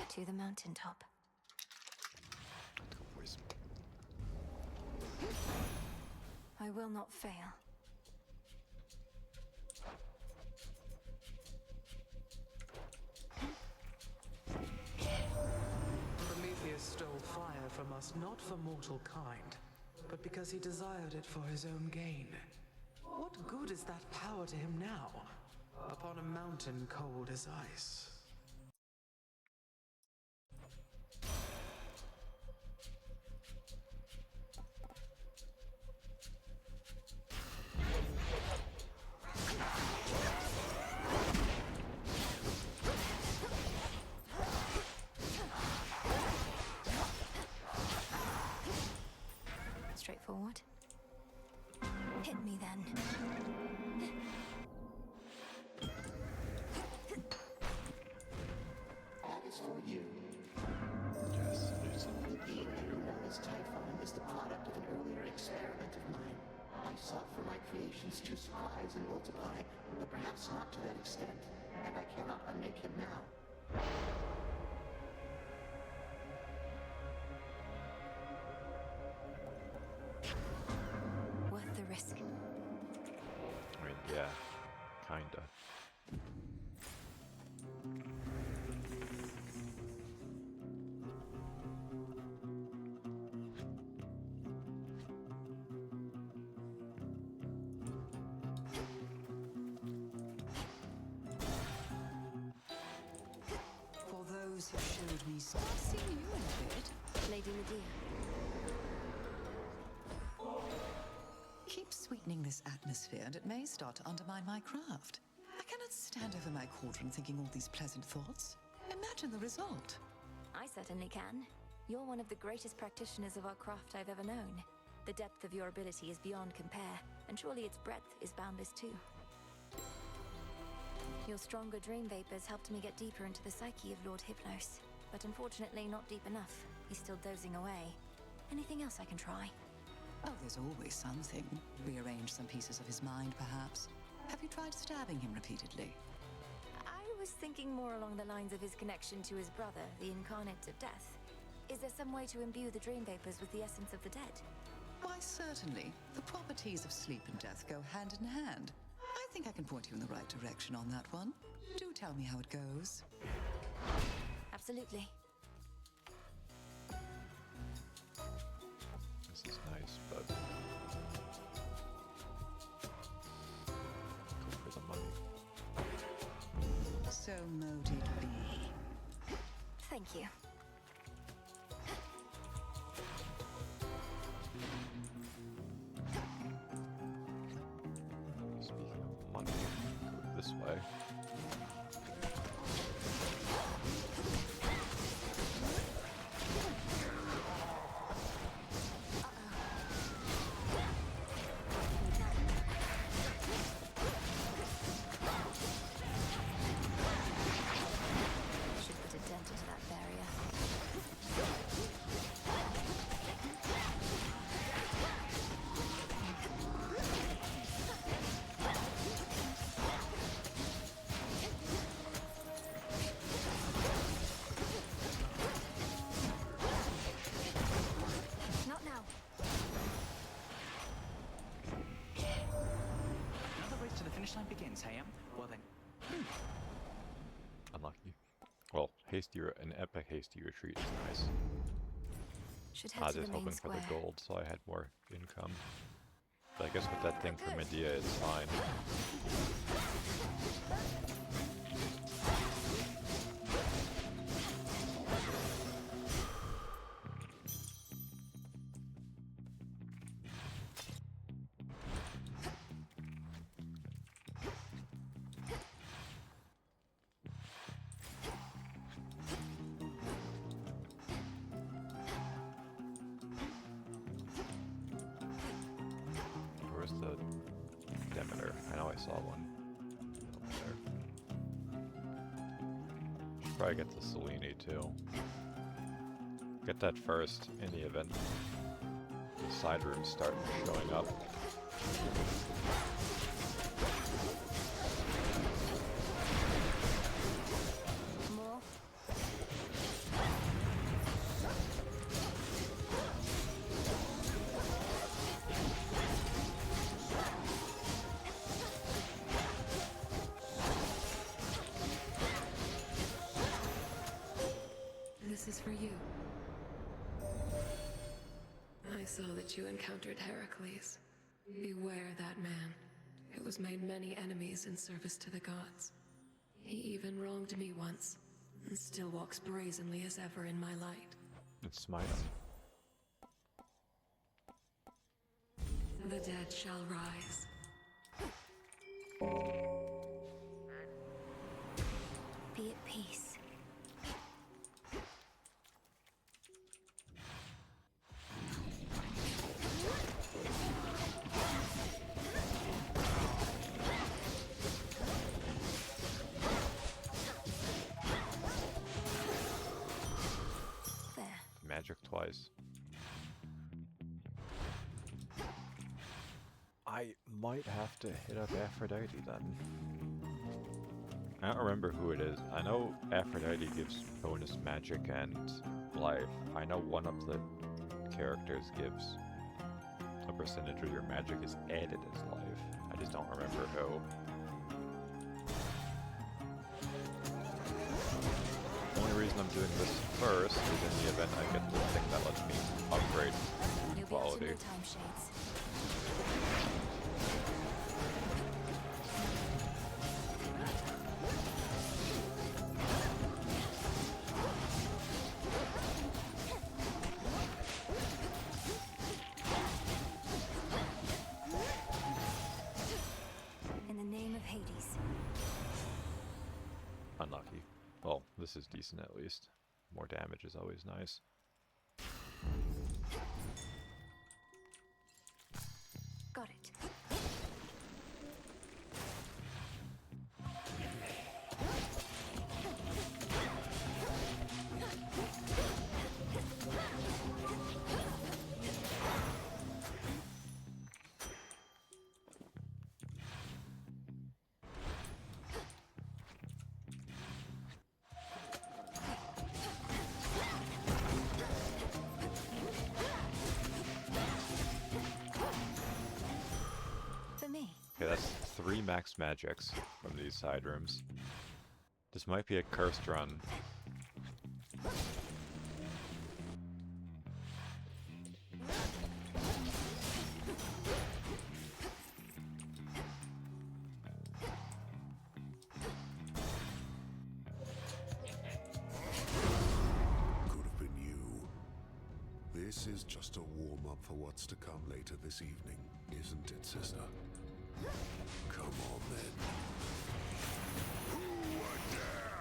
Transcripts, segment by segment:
To the mountaintop. I will not fail. Prometheus stole fire from us not for mortal kind, but because he desired it for his own gain. What good is that power to him now, upon a mountain cold as ice? Straightforward. Hit me then. That is for you. Yes, it is for The you. being known as Typhon is the product of an earlier experiment of mine. I sought for my creations to surprise and multiply, but perhaps not to that extent, and I cannot unmake him now. Worth the risk. I mean, yeah, kinda. For those who showed me, I've seen you in a bit. Lady Medea. Keep sweetening this atmosphere, and it may start to undermine my craft. I cannot stand over my cauldron thinking all these pleasant thoughts. Imagine the result. I certainly can. You're one of the greatest practitioners of our craft I've ever known. The depth of your ability is beyond compare, and surely its breadth is boundless too. Your stronger dream vapors helped me get deeper into the psyche of Lord Hypnos, but unfortunately not deep enough. He's still dozing away. Anything else I can try? Oh, there's always something. Rearrange some pieces of his mind, perhaps. Have you tried stabbing him repeatedly? I was thinking more along the lines of his connection to his brother, the Incarnate of Death. Is there some way to imbue the dream vapors with the essence of the dead? Why, certainly. The properties of sleep and death go hand in hand. I think I can point you in the right direction on that one. Do tell me how it goes. Absolutely. This is nice, but go for the money. So mote it be. Thank you. Speaking of money, go this way. Should put a dent into that barrier. Not now. Now the race to the finish line begins, Hayam. Well then, Unlucky. Well, an epic hasty retreat is nice. Should I head was to just the main hoping for square. the gold, so I had more income. But I guess with that thing for Medea, it's fine. Where's the Demeter? I know I saw one over there. Should probably get the Selene too. Get that first in the event the side rooms start showing up. More? is for you. I saw that you encountered Heracles. Beware that man, who has made many enemies in service to the gods. He even wronged me once, and still walks brazenly as ever in my light. Let's smite him. The dead shall rise. Be at peace. There. Magic twice. I might have to hit up Aphrodite then. I don't remember who it is. I know Aphrodite gives bonus magic and life. I know one of the characters gives a percentage of your magic is added as life. I just don't remember who. The only reason I'm doing this first is in the event I get the thing that lets me upgrade You'll quality. be out in no time, Shades. In the name of Hades. Unlucky. Well, this is decent at least. More damage is always nice. Got it. For me. Okay, that's 3 max magics from these side rooms. This might be a cursed run. Could have been you. This is just a warm-up for what's to come later this evening, isn't it, sister? Come on, then. Who would dare?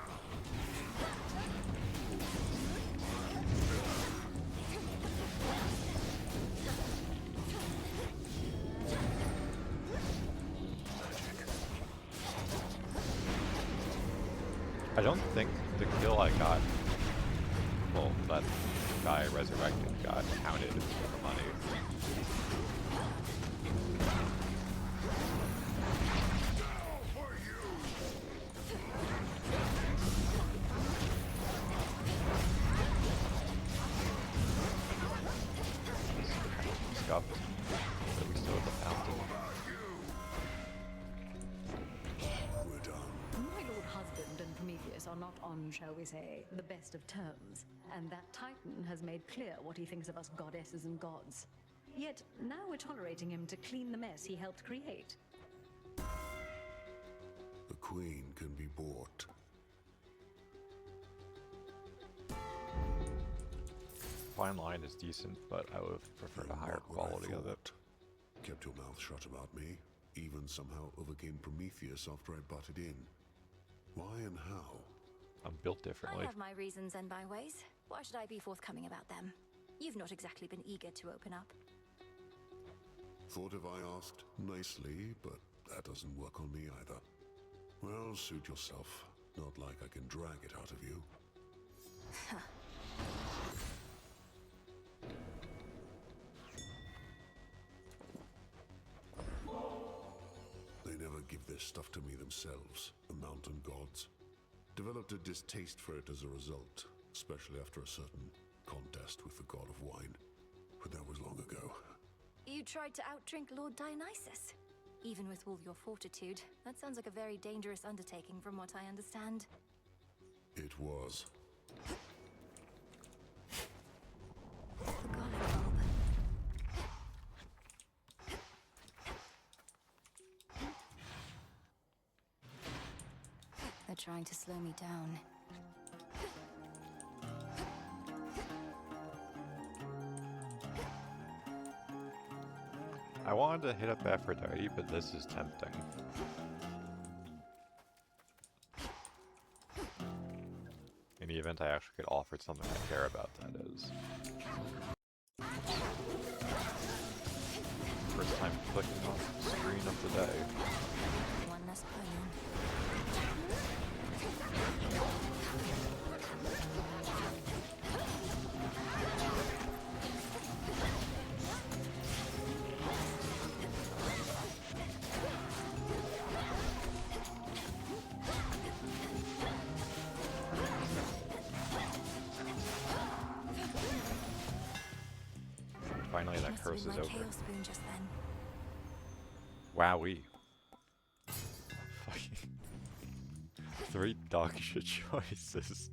I don't think the kill I got, well, that guy resurrected got counted for money. Scuffed. But we still have the fountain. We're done. My lord husband and Prometheus are not on, shall we say, the best of terms, and that Titan has made clear what he thinks of us goddesses and gods. Yet now we're tolerating him to clean the mess he helped create. The queen can be bought. Fine line is decent, but I would have preferred a higher Not what I quality of it. thought. Kept your mouth shut about me, even somehow overcame Prometheus after I butted in. Why and how? I'm built I differently. have my reasons and my ways. Why should I be forthcoming about them? You've not exactly been eager to open up. Thought if I asked nicely, but that doesn't work on me either. Well, suit yourself. Not like I can drag it out of you. They never give this stuff to me themselves, the mountain gods. Developed a distaste for it as a result, especially after a certain contest with the god of wine. But that was long ago. You tried to outdrink Lord Dionysus. Even with all your fortitude, that sounds like a very dangerous undertaking from what I understand. It was. The garlic bulb. They're trying to slow me down. I wanted to hit up Aphrodite, but this is tempting. In the event I actually get offered something I care about, that is. First time clicking off the screen of the day. One less pylon. Finally, that Must have curse been is my over. chaos spoon just then. Wowee. Fucking 3 dog shit choices.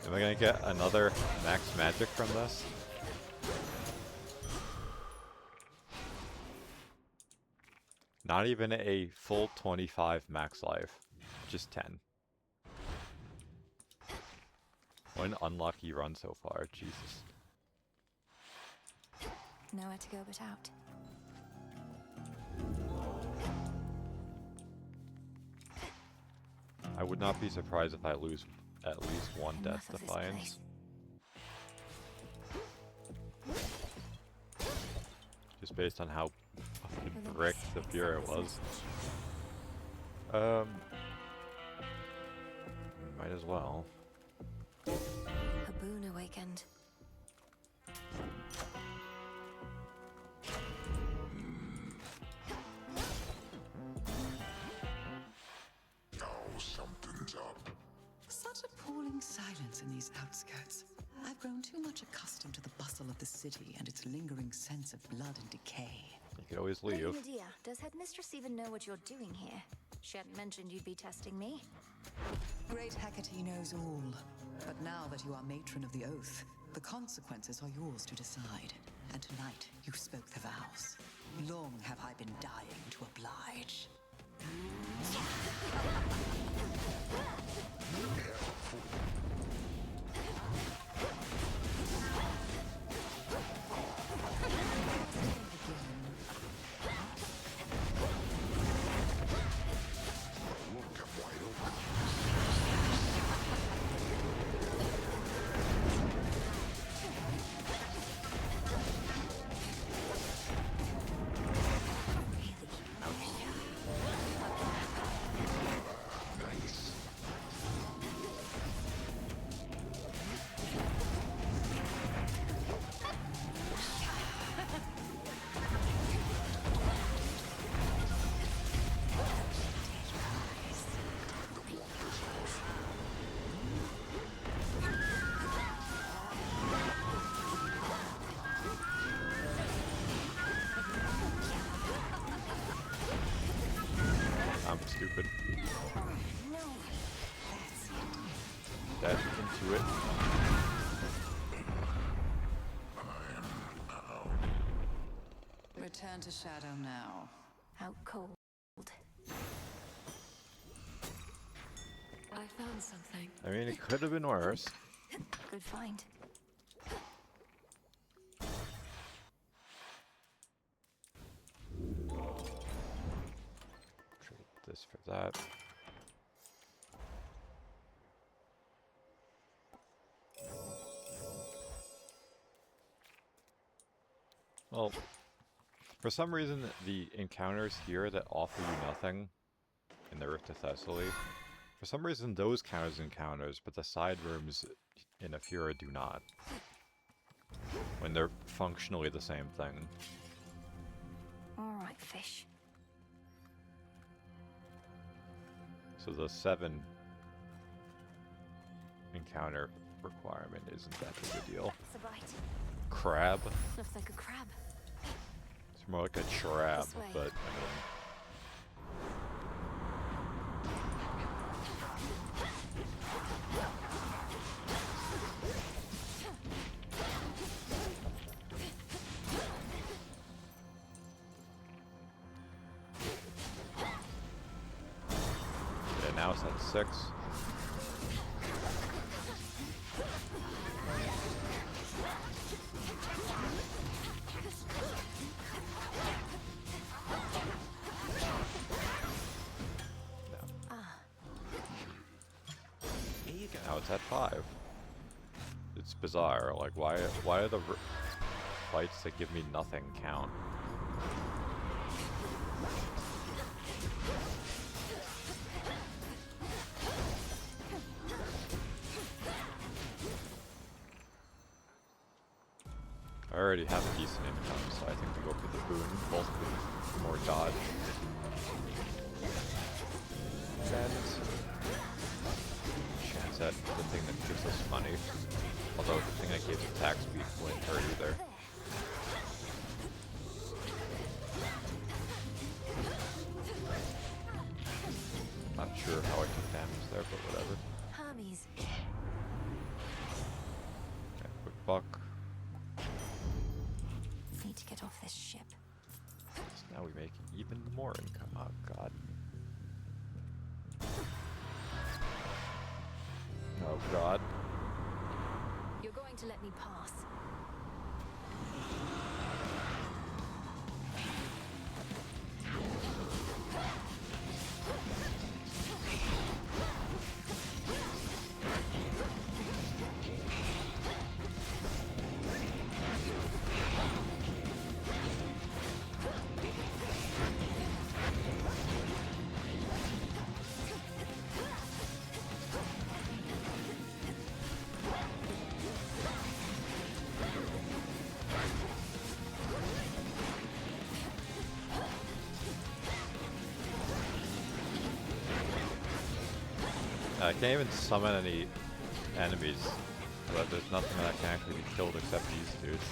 Am I gonna get another max magic from this? Not even a full 25 max life. Just 10. One unlucky run so far, Jesus. Nowhere to go but out. I would not be surprised if I lose at least one Enough Death of this Defiance. Just based on how fucking bricked the Fury was. Might as well. A boon awakened. Something's up. Such appalling silence in these outskirts. I've grown too much accustomed to the bustle of the city and its lingering sense of blood and decay. You could always Lady leave. Medea, does Headmistress even know what you're doing here? She hadn't mentioned you'd be testing me. Great Hecate knows all. But now that you are matron of the oath, the consequences are yours to decide. And tonight, you spoke the vows. Long have I been dying to oblige. I'm stupid. Dash into it. Return to Shadow now. Out cold. I found something. I mean, it could have been worse. Good find. Trade this for that. Well, for some reason, the encounters here that offer you nothing in the Rift of Thessaly, for some reason those count as encounters, but the side rooms in Afura do not. When they're functionally the same thing. Alright, fish. So the 7 encounter requirement isn't that big a deal. That's a bite. Crab? Looks like a crab. It's more like a trap, This way. but I mean, now it's at 6. Here you go. Now it's at 5. It's bizarre. Like, why are the fights that give me nothing count? I already have a decent income, so I think we go for the boon, both with more dodge. And chance at the thing that gives us money. Although the thing that gives attack speed wouldn't hurt either. Not sure how I took damage there, but whatever. Hermes. Okay, quick buck. Need to get off this ship. So now we make even more income. Oh god. Oh god. You're going to let me pass. I can't even summon any enemies, but there's nothing that can actually be killed except these dudes.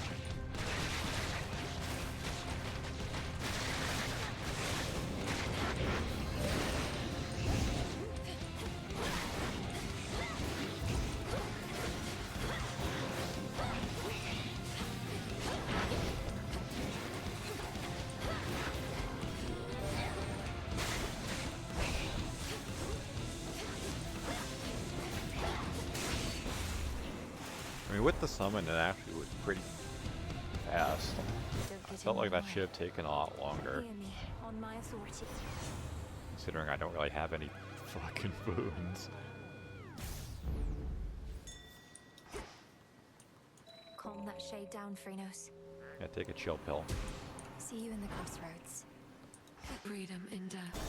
I mean, with the summon, it actually was pretty fast. I felt like that should have taken a lot longer, Hear me, on my authority. considering I don't really have any fucking boons. Calm that shade down, Phrenos. Yeah, take a chill pill. See you in the crossroads. Freedom in death.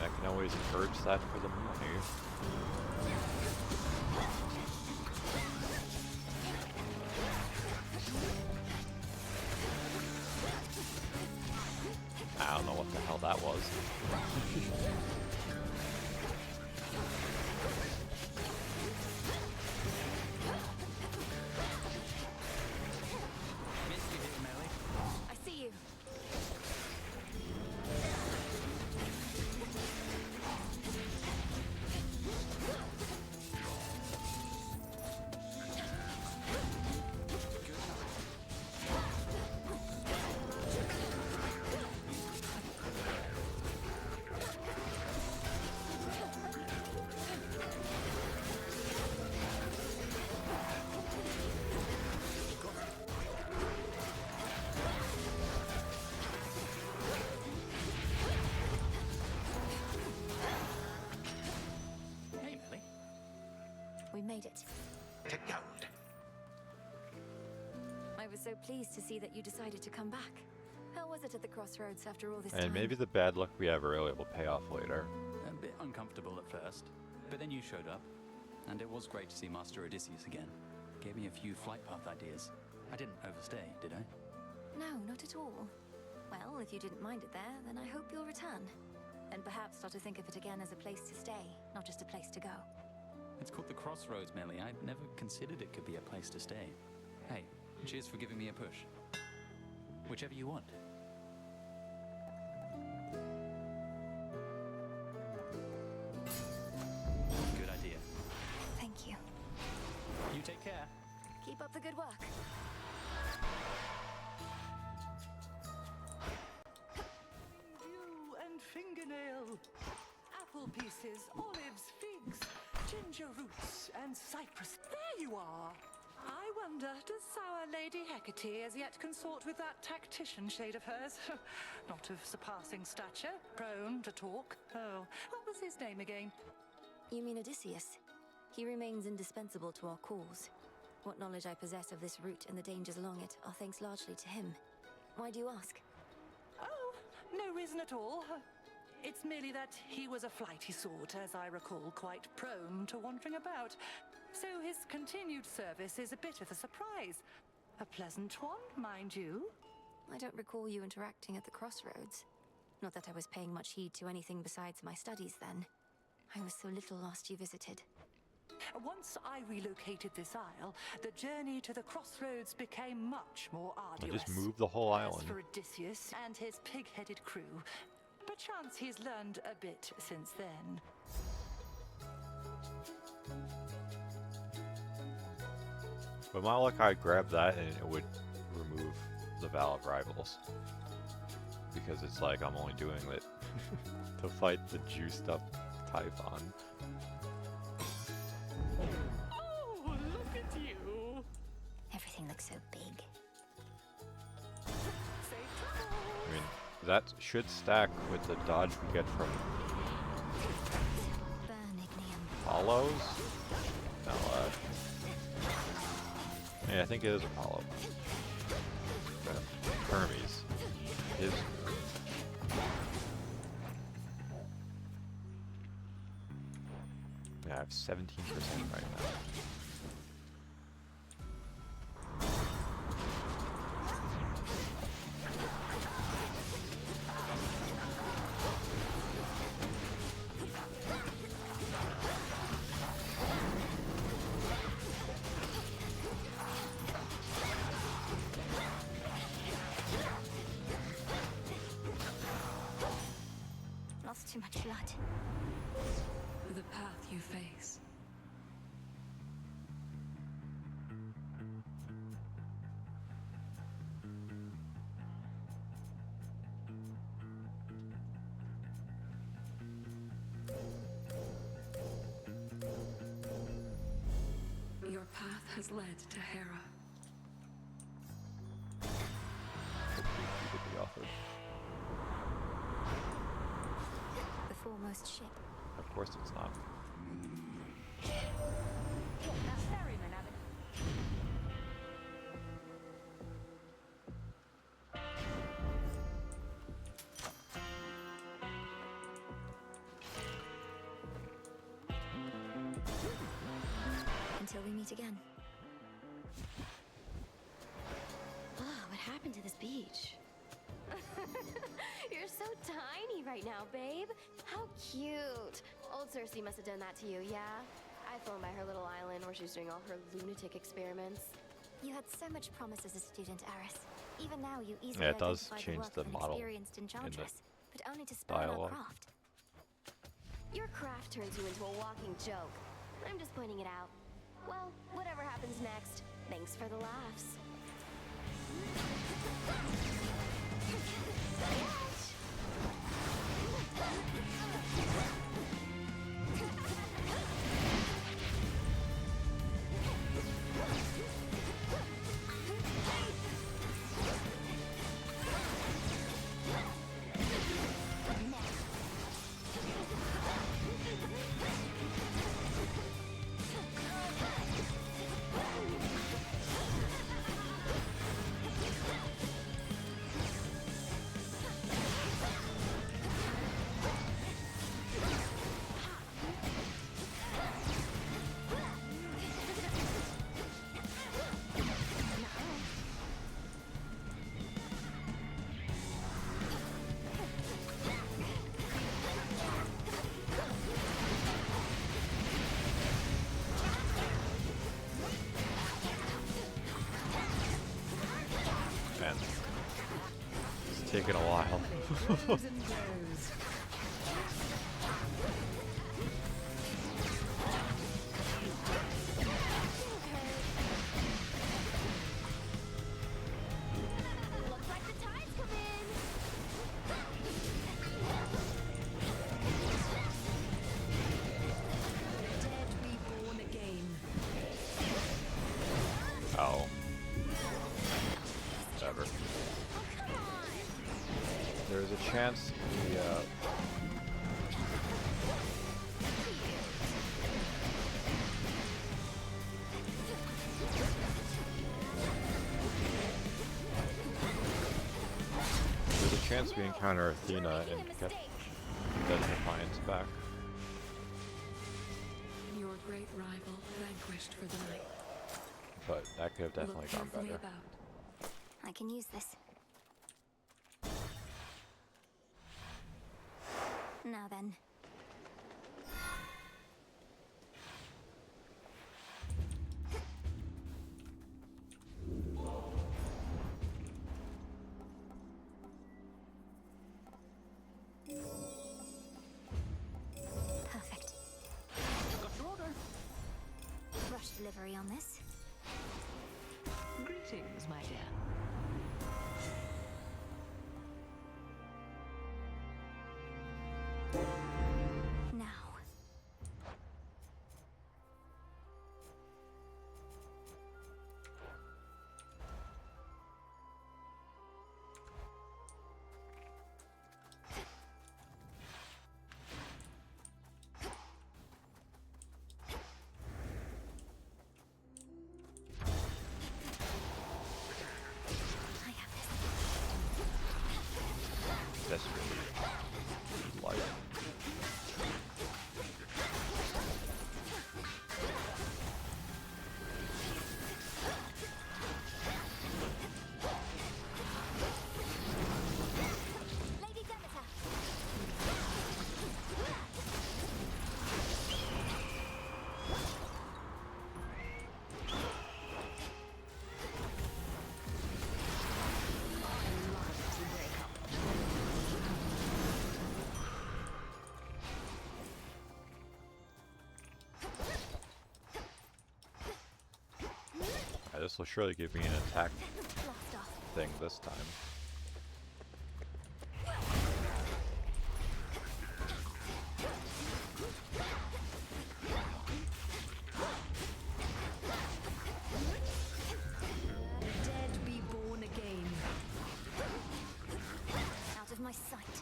I can always purge that for the money. I don't know what the hell that was. Missed you here, Melly. I see you. Hey, Melly. We made it. To gold. I was so pleased to see that you decided to come back. How was it at the crossroads after all this time? And maybe the bad luck we have earlier will pay off later. A bit uncomfortable at first, but then you showed up, and it was great to see Master Odysseus again. Gave me a few flight path ideas. I didn't overstay, did I? No, not at all. Well, if you didn't mind it there, then I hope you'll return. And perhaps start to think of it again as a place to stay, not just a place to go. It's called the Crossroads, Millie. I'd never considered it could be a place to stay. Hey, cheers for giving me a push. Whichever you want. Good idea. Thank you. You take care. Keep up the good work. Dew and fingernail, apple pieces, olives, figs, ginger roots, and cypress. There you are! I wonder, does Sour Lady Hecate as yet consort with that tactician shade of hers? Not of surpassing stature, prone to talk. Oh, what was his name again? You mean Odysseus? He remains indispensable to our cause. What knowledge I possess of this route and the dangers along it are thanks largely to him. Why do you ask? Oh, no reason at all. It's merely that he was a flighty sort, as I recall, quite prone to wandering about. So his continued service is a bit of a surprise. A pleasant one, mind you. I don't recall you interacting at the Crossroads. Not that I was paying much heed to anything besides my studies then. I was so little last you visited. Once I relocated this isle, the journey to the Crossroads became much more I arduous. just moved the whole As island. for Odysseus and his pig-headed crew, perchance he's learned a bit since then. But my luck, I grabbed that and it would remove the Vow of Rivals. Because it's like I'm only doing it to fight the juiced up Typhon. Oh, look at you! Everything looks so big. Safe travel! I mean, that should stack with the dodge we get from Burn, Ignium. Apollos? No, yeah, I think it is Apollo. Hermes. His. Yeah, I have 17% right now. Lost too much blood. The path you face. Your path has led to Hera. Hopefully he could be offered. The foremost ship. Of course it's not. Until we meet again. Oh, what happened to this beach? You're so tiny right now, babe. How cute. Old Cersei must have done that to you, yeah? I flown by her little island where she's doing all her lunatic experiments. You had so much promise as a student, Aris. Even now, you easily Yeah, it does identify change work the of an model experienced in the enchantress, but only to spurn our dialogue. craft. Your craft turns you into a walking joke. I'm just pointing it out. Well, whatever happens next, thanks for the laughs. taking a while. Blows and blows. Looks like the tide's come in. Dead reborn again. Oh. Whatever. There's a chance the there's a chance we encounter Athena and get the Defiance back. Your great rival vanquished for the night. But that could have definitely Look gone carefully better. about. I can use this. Now then. Perfect. Got your order. Rush delivery on this. Greetings, my dear. Now. I have this. That's really light. Lady Demeter. This will surely give me an attack Blast off. thing this time. Dead reborn again. Out of my sight.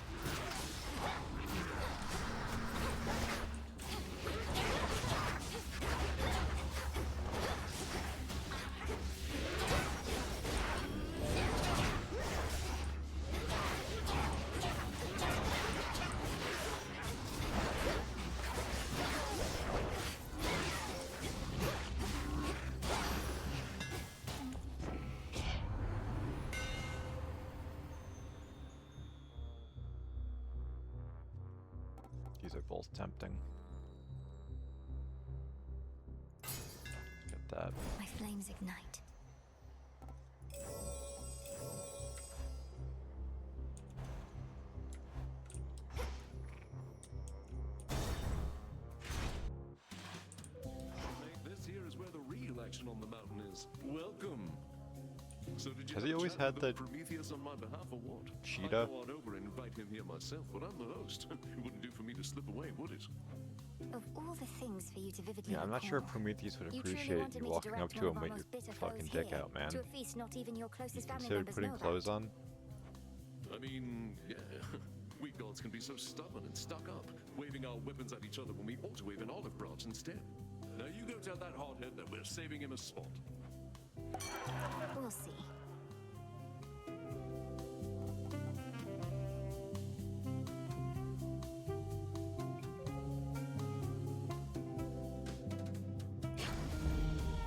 These are both tempting. Get that. My flames ignite. This here is where the real action on the mountain is. Welcome. So did you Has have he a always chat had with the Prometheus on my behalf or what? cheetah? I'd go on over and invite him here myself, but I'm the host. It wouldn't do for me to slip away, would it? Of all the things for you to vividly Yeah, I'm not sure recall, Prometheus would you truly appreciate wanted you me walking direct up to one him of our with your most bitter fucking foes dick here out, man. to a feast not even your closest family Consider members putting know clothes about. on? I mean, yeah. We gods can be so stubborn and stuck up, waving our weapons at each other when we ought to wave an olive branch instead. Now you go tell that hardhead that we're saving him a spot. We'll see.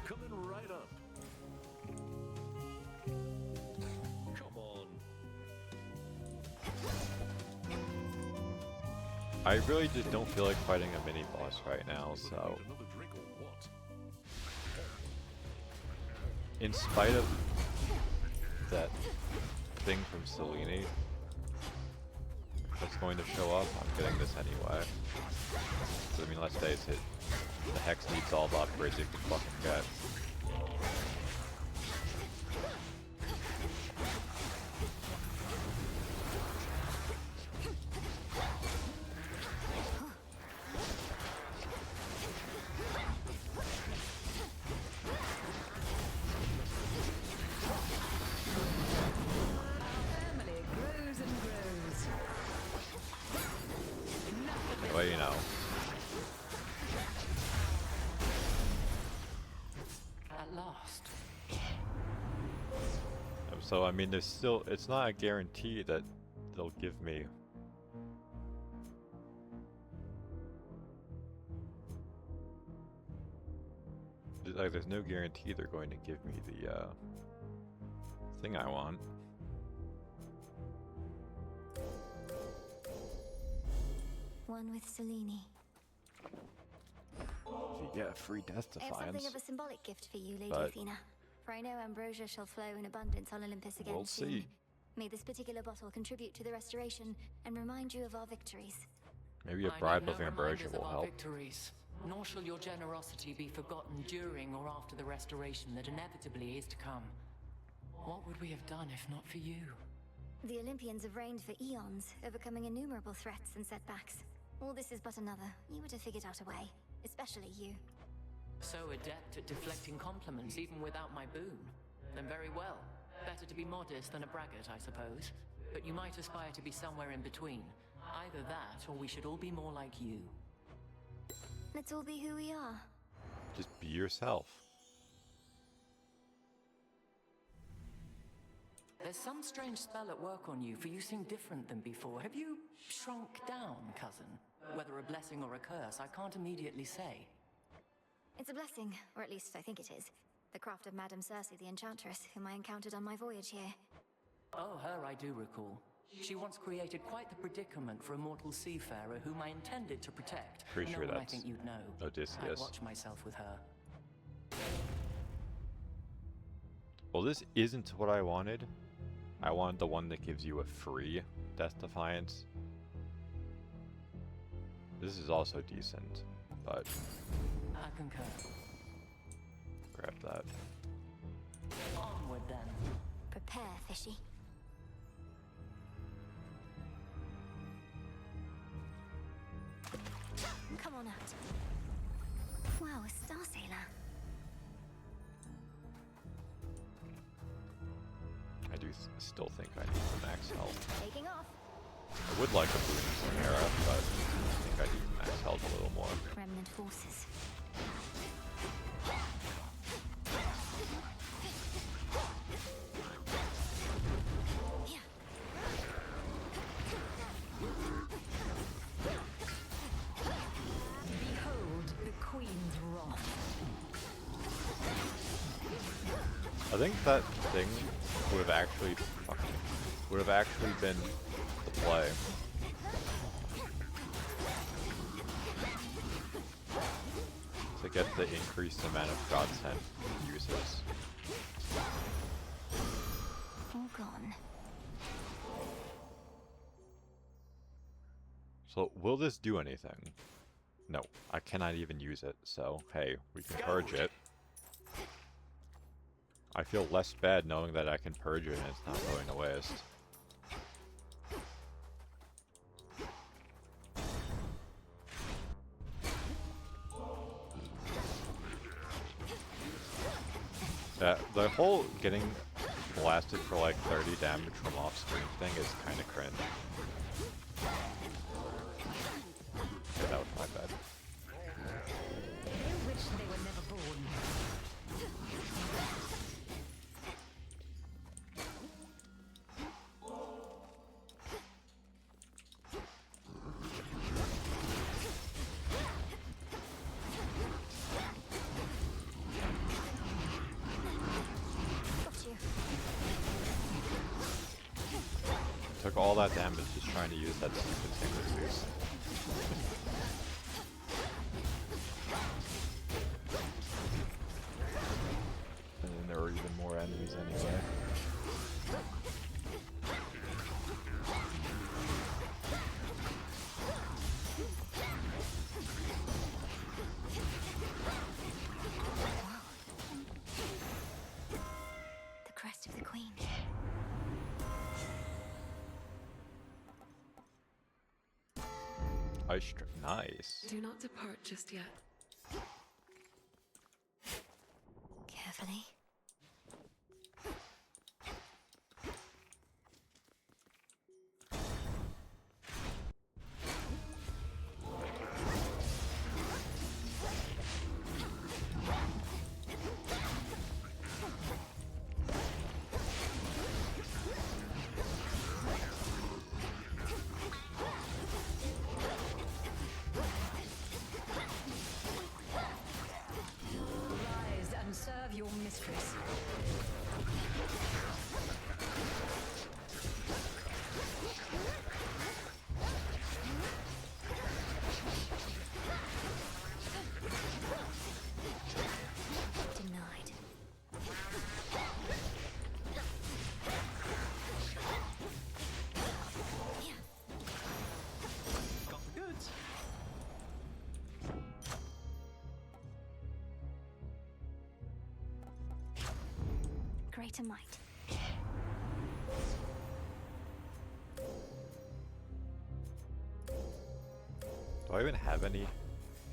Coming right up. Come on. I really just don't feel like fighting a mini boss right now, so Another drink or what? in spite of that thing from Selene, that's going to show up, I'm getting this anyway. So, I mean, let's face it, the Hex needs all the upgrades it can fucking get. Well, you know. At last. So, I mean, there's still, it's not a guarantee that they'll give me. Like, there's no guarantee they're going to give me the, thing I want. One with Selene. Yeah, free Death I have Defiance. something of a symbolic gift for you, Lady But- Athena. For I know ambrosia shall flow in abundance on Olympus again We'll soon. see. May this particular bottle contribute to the restoration and remind you of our victories. Maybe a I bribe know of no ambrosia reminders will of our help. victories, nor shall your generosity be forgotten during or after the restoration that inevitably is to come. What would we have done if not for you? The Olympians have reigned for eons, overcoming innumerable threats and setbacks. All this is but another. You would have figured out a way. Especially you. So adept at deflecting compliments even without my boon. Then very well. Better to be modest than a braggart, I suppose. But you might aspire to be somewhere in between. Either that, or we should all be more like you. Let's all be who we are. Just be yourself. There's some strange spell at work on you, for you seem different than before. Have you shrunk down, cousin? Whether a blessing or a curse, I can't immediately say. It's a blessing, or at least I think it is. The craft of Madame Circe the Enchantress, whom I encountered on my voyage here. Oh, her I do recall. She once created quite the predicament for a mortal seafarer whom I intended to protect. Pretty No sure one I that's think you'd know. Odysseus. I'd watch myself with her. Well, this isn't what I wanted. I wanted the one that gives you a free Death Defiance. This is also decent, but I concur. grab that. Onward then. Prepare, fishy. Come on out. Wow, a Star Sailor. I do still think I need the max health. Taking off. I would like a boon in Samara, but I think I need max health a little more. Remnant forces. Behold the Queen's wrath. I think that thing would have actually been the play. To get the increased amount of godsend uses. All gone. So will this do anything? No, I cannot even use it, so hey, we can purge it. I feel less bad knowing that I can purge it and it's not going to waste. The whole getting blasted for like 30 damage from off screen thing is kind of cringe. Yeah, that was my bad. They wish they were never born. Got you. Took all that damage just trying to use that stupid thing with Zeus. And then there were even more enemies anyway. queen. Nice. Do not depart just yet. Carefully. Rise and serve your mistress. Denied. Got the goods. Greater might. Do I even have any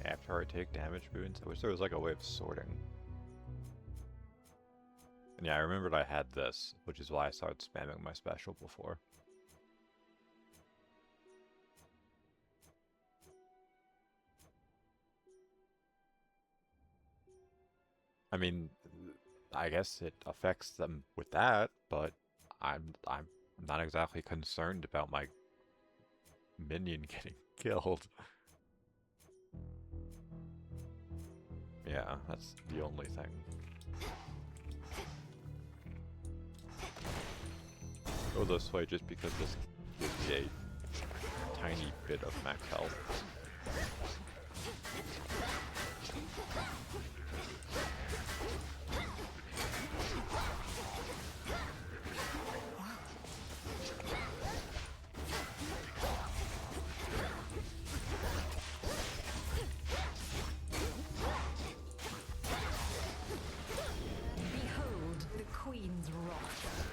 after I take damage boons? I wish there was like a way of sorting. And yeah, I remembered I had this, which is why I started spamming my special before. I mean, I guess it affects them with that, but I'm not exactly concerned about my minion getting killed. Yeah, that's the only thing. Go this way just because this gives me a tiny bit of max health. Behold the Queen's wrath.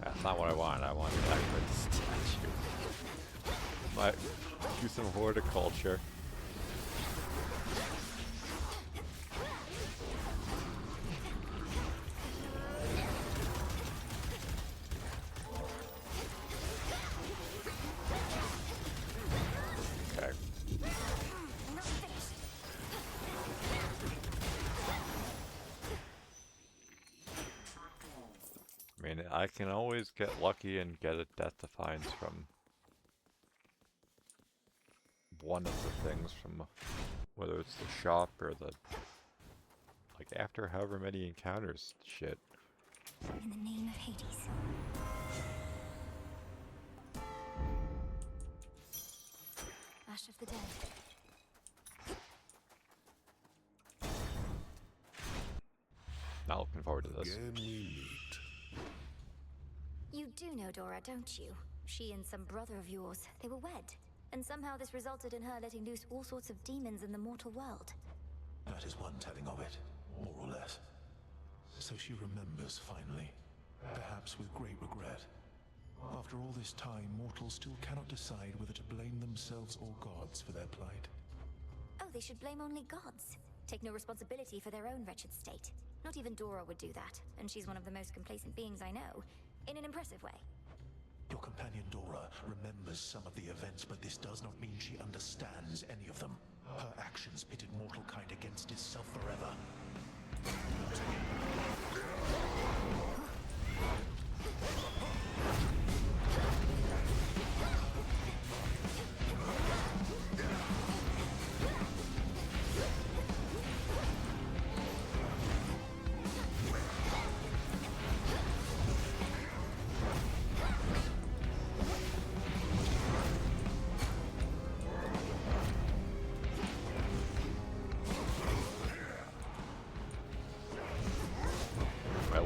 That's not what I want. I want that good statue. Might do some horticulture. Okay. I mean, I can always get lucky and get a Death Defiance from one of the things from whether it's the shop or the like after however many encounters shit. In the name of Hades. Ash of the Dead. Not looking forward to this. Again we meet. You do know Dora, don't you? She and some brother of yours, they were wed. And somehow this resulted in her letting loose all sorts of demons in the mortal world. That is one telling of it, more or less. So she remembers finally, perhaps with great regret. After all this time, mortals still cannot decide whether to blame themselves or gods for their plight. Oh, they should blame only gods. Take no responsibility for their own wretched state. Not even Dora would do that, and she's one of the most complacent beings I know. In an impressive way. Your companion Dora remembers some of the events, but this does not mean she understands any of them. Her actions pitted mortal kind against itself forever.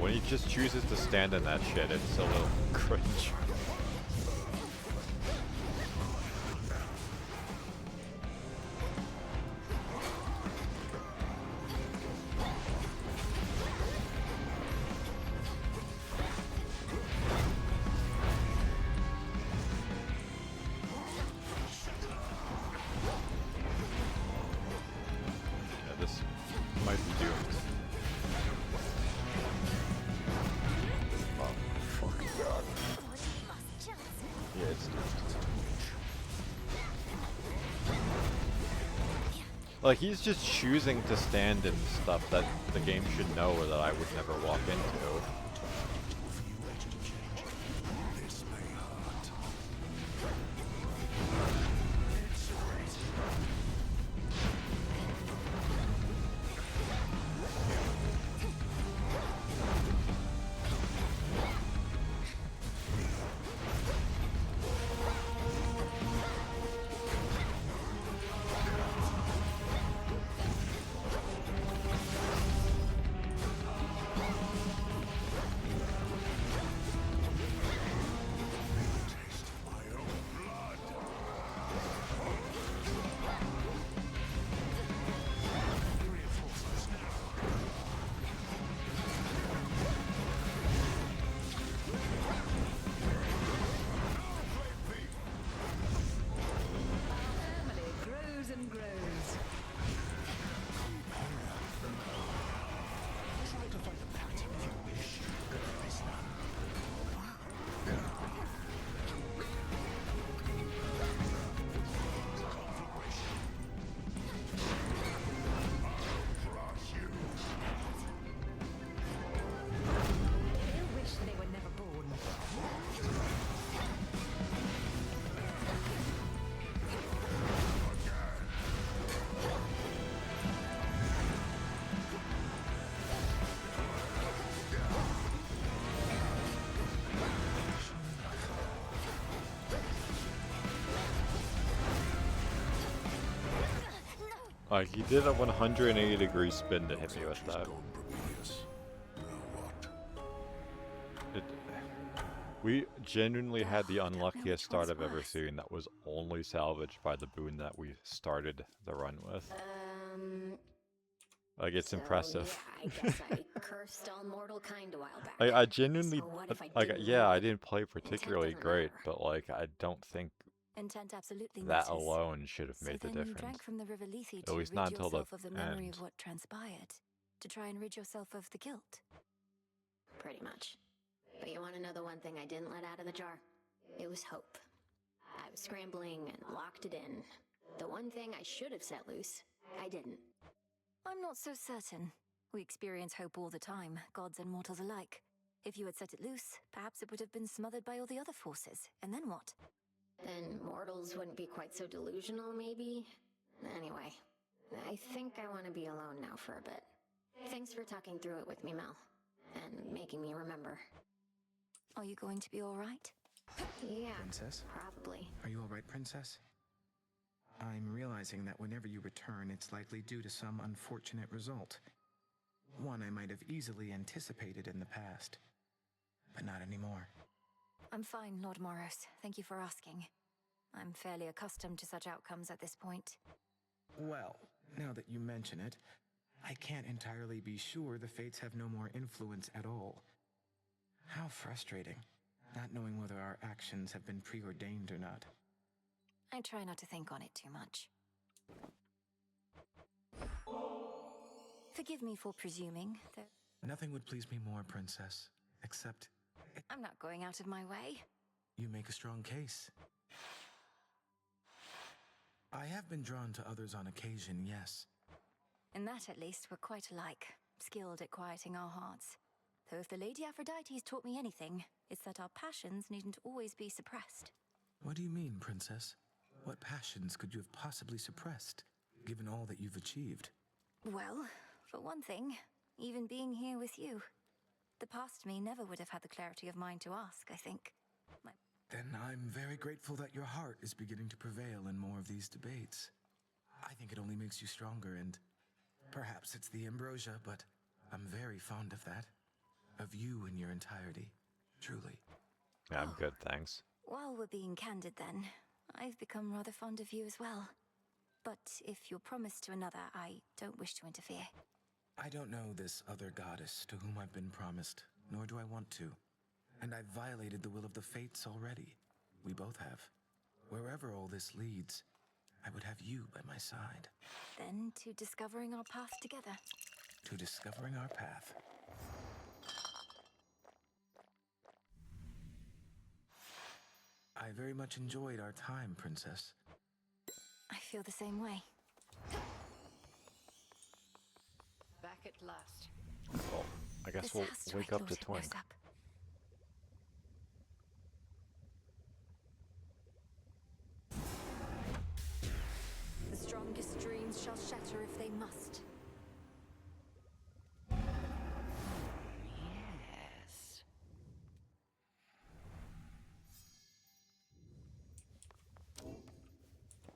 when he just chooses to stand in that shit, it's a little cringe. Like, he's just choosing to stand in stuff that the game should know or that I would never walk into. Like, he did a 180-degree spin to hit me with that. We genuinely had the unluckiest start I've ever seen that was only salvaged by the boon that we started the run with. Like, it's impressive. Yeah, I guess I cursed all mortal kind a while back. I genuinely, So what if I like, didn't yeah, win? I didn't play particularly doesn't great, matter. but, like, I don't think Intent absolutely that matters. alone should have So made the then you difference. drank from the river Lethe At to least rid not until the yourself of the memory end. of what transpired, to try and rid yourself of the guilt. Pretty much. But you want to know the one thing I didn't let out of the jar? It was hope. I was scrambling and locked it in. The one thing I should have set loose, I didn't. I'm not so certain. We experience hope all the time, gods and mortals alike. If you had set it loose, perhaps it would have been smothered by all the other forces. And then what? Then mortals wouldn't be quite so delusional, maybe? Anyway, I think I want to be alone now for a bit. Thanks for talking through it with me, Mel. And making me remember. Are you going to be alright? Yeah, Princess? probably. Are you alright, Princess? I'm realizing that whenever you return, it's likely due to some unfortunate result. One I might have easily anticipated in the past. But not anymore. I'm fine, Lord Moros. Thank you for asking. I'm fairly accustomed to such outcomes at this point. Well, now that you mention it, I can't entirely be sure the fates have no more influence at all. How frustrating, not knowing whether our actions have been preordained or not. I try not to think on it too much. Forgive me for presuming, though Nothing would please me more, Princess, except I'm not going out of my way. you make a strong case. I have been drawn to others on occasion, yes. In that, at least, we're quite alike, skilled at quieting our hearts. Though if the Lady Aphrodite's taught me anything, it's that our passions needn't always be suppressed. What do you mean, Princess? What passions could you have possibly suppressed, given all that you've achieved? Well, for one thing, even being here with you. The past me never would have had the clarity of mind to ask, I think. Then I'm very grateful that your heart is beginning to prevail in more of these debates. I think it only makes you stronger, and perhaps it's the ambrosia, but I'm very fond of that. of you in your entirety. Truly. Yeah, I'm good, thanks. While we're being candid then, I've become rather fond of you as well. But if you're promised to another, I don't wish to interfere. I don't know this other goddess to whom I've been promised, nor do I want to. And I've violated the will of the fates already. We both have. Wherever all this leads, I would have you by my side. Then to discovering our path together. To discovering our path. I very much enjoyed our time, Princess. I feel the same way. Back at last. Well, I guess This we'll has to wake wake up Lord to Twink. Hypnos up. The strongest dreams shall shatter if they must. Yes.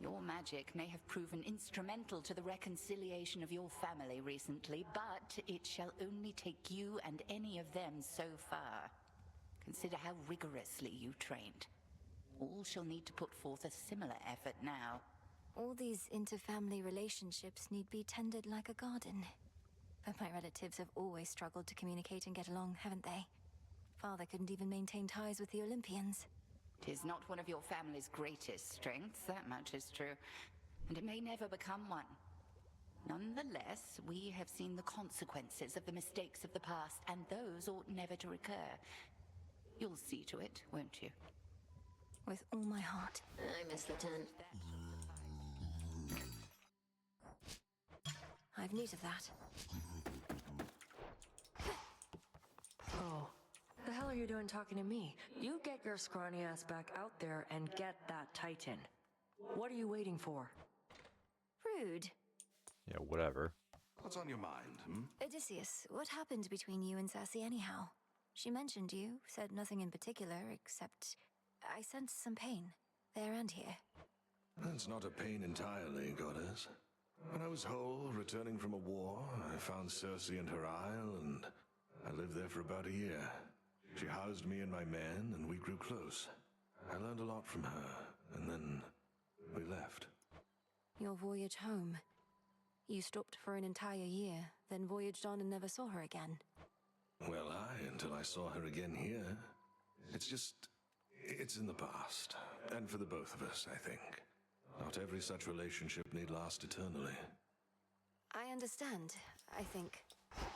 Your magic may have proven instrumental to the reconciliation of your family recently, but it shall only take you and any of them so far. Consider how rigorously you trained. All shall need to put forth a similar effort now. All these inter-family relationships need be tended like a garden. But my relatives have always struggled to communicate and get along, haven't they? Father couldn't even maintain ties with the Olympians. 'Tis not one of your family's greatest strengths, that much is true. And it may never become one. Nonetheless, we have seen the consequences of the mistakes of the past, and those ought never to recur. You'll see to it, won't you? With all my heart. I miss the tent. I've need of that. Oh, the hell are you doing talking to me? You get your scrawny ass back out there and get that Titan. What are you waiting for? Rude. Yeah, whatever. What's on your mind, hmm? Odysseus, what happened between you and Circe anyhow? She mentioned you, said nothing in particular, except I sensed some pain, there and here. That's not a pain entirely, goddess. When I was whole, returning from a war, I found Circe and her isle, and I lived there for about a year. She housed me and my men, and we grew close. I learned a lot from her, and then we left. Your voyage home. You stopped for an entire year, then voyaged on and never saw her again. Well, until I saw her again here. It's in the past. And for the both of us, I think. Not every such relationship need last eternally. I understand, I think.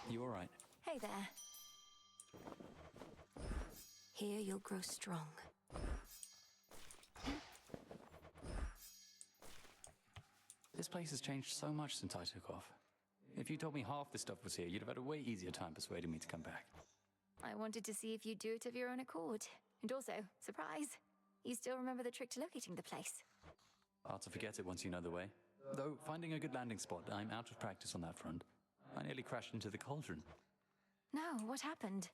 You all right? Hey there. Here you'll grow strong. This place has changed so much since I took off. If you told me half the stuff was here, you'd have had a way easier time persuading me to come back. I wanted to see if you'd do it of your own accord. And also, surprise, you still remember the trick to locating the place. Hard to forget it once you know the way. Though, finding a good landing spot, I'm out of practice on that front. I nearly crashed into the cauldron. No, what happened?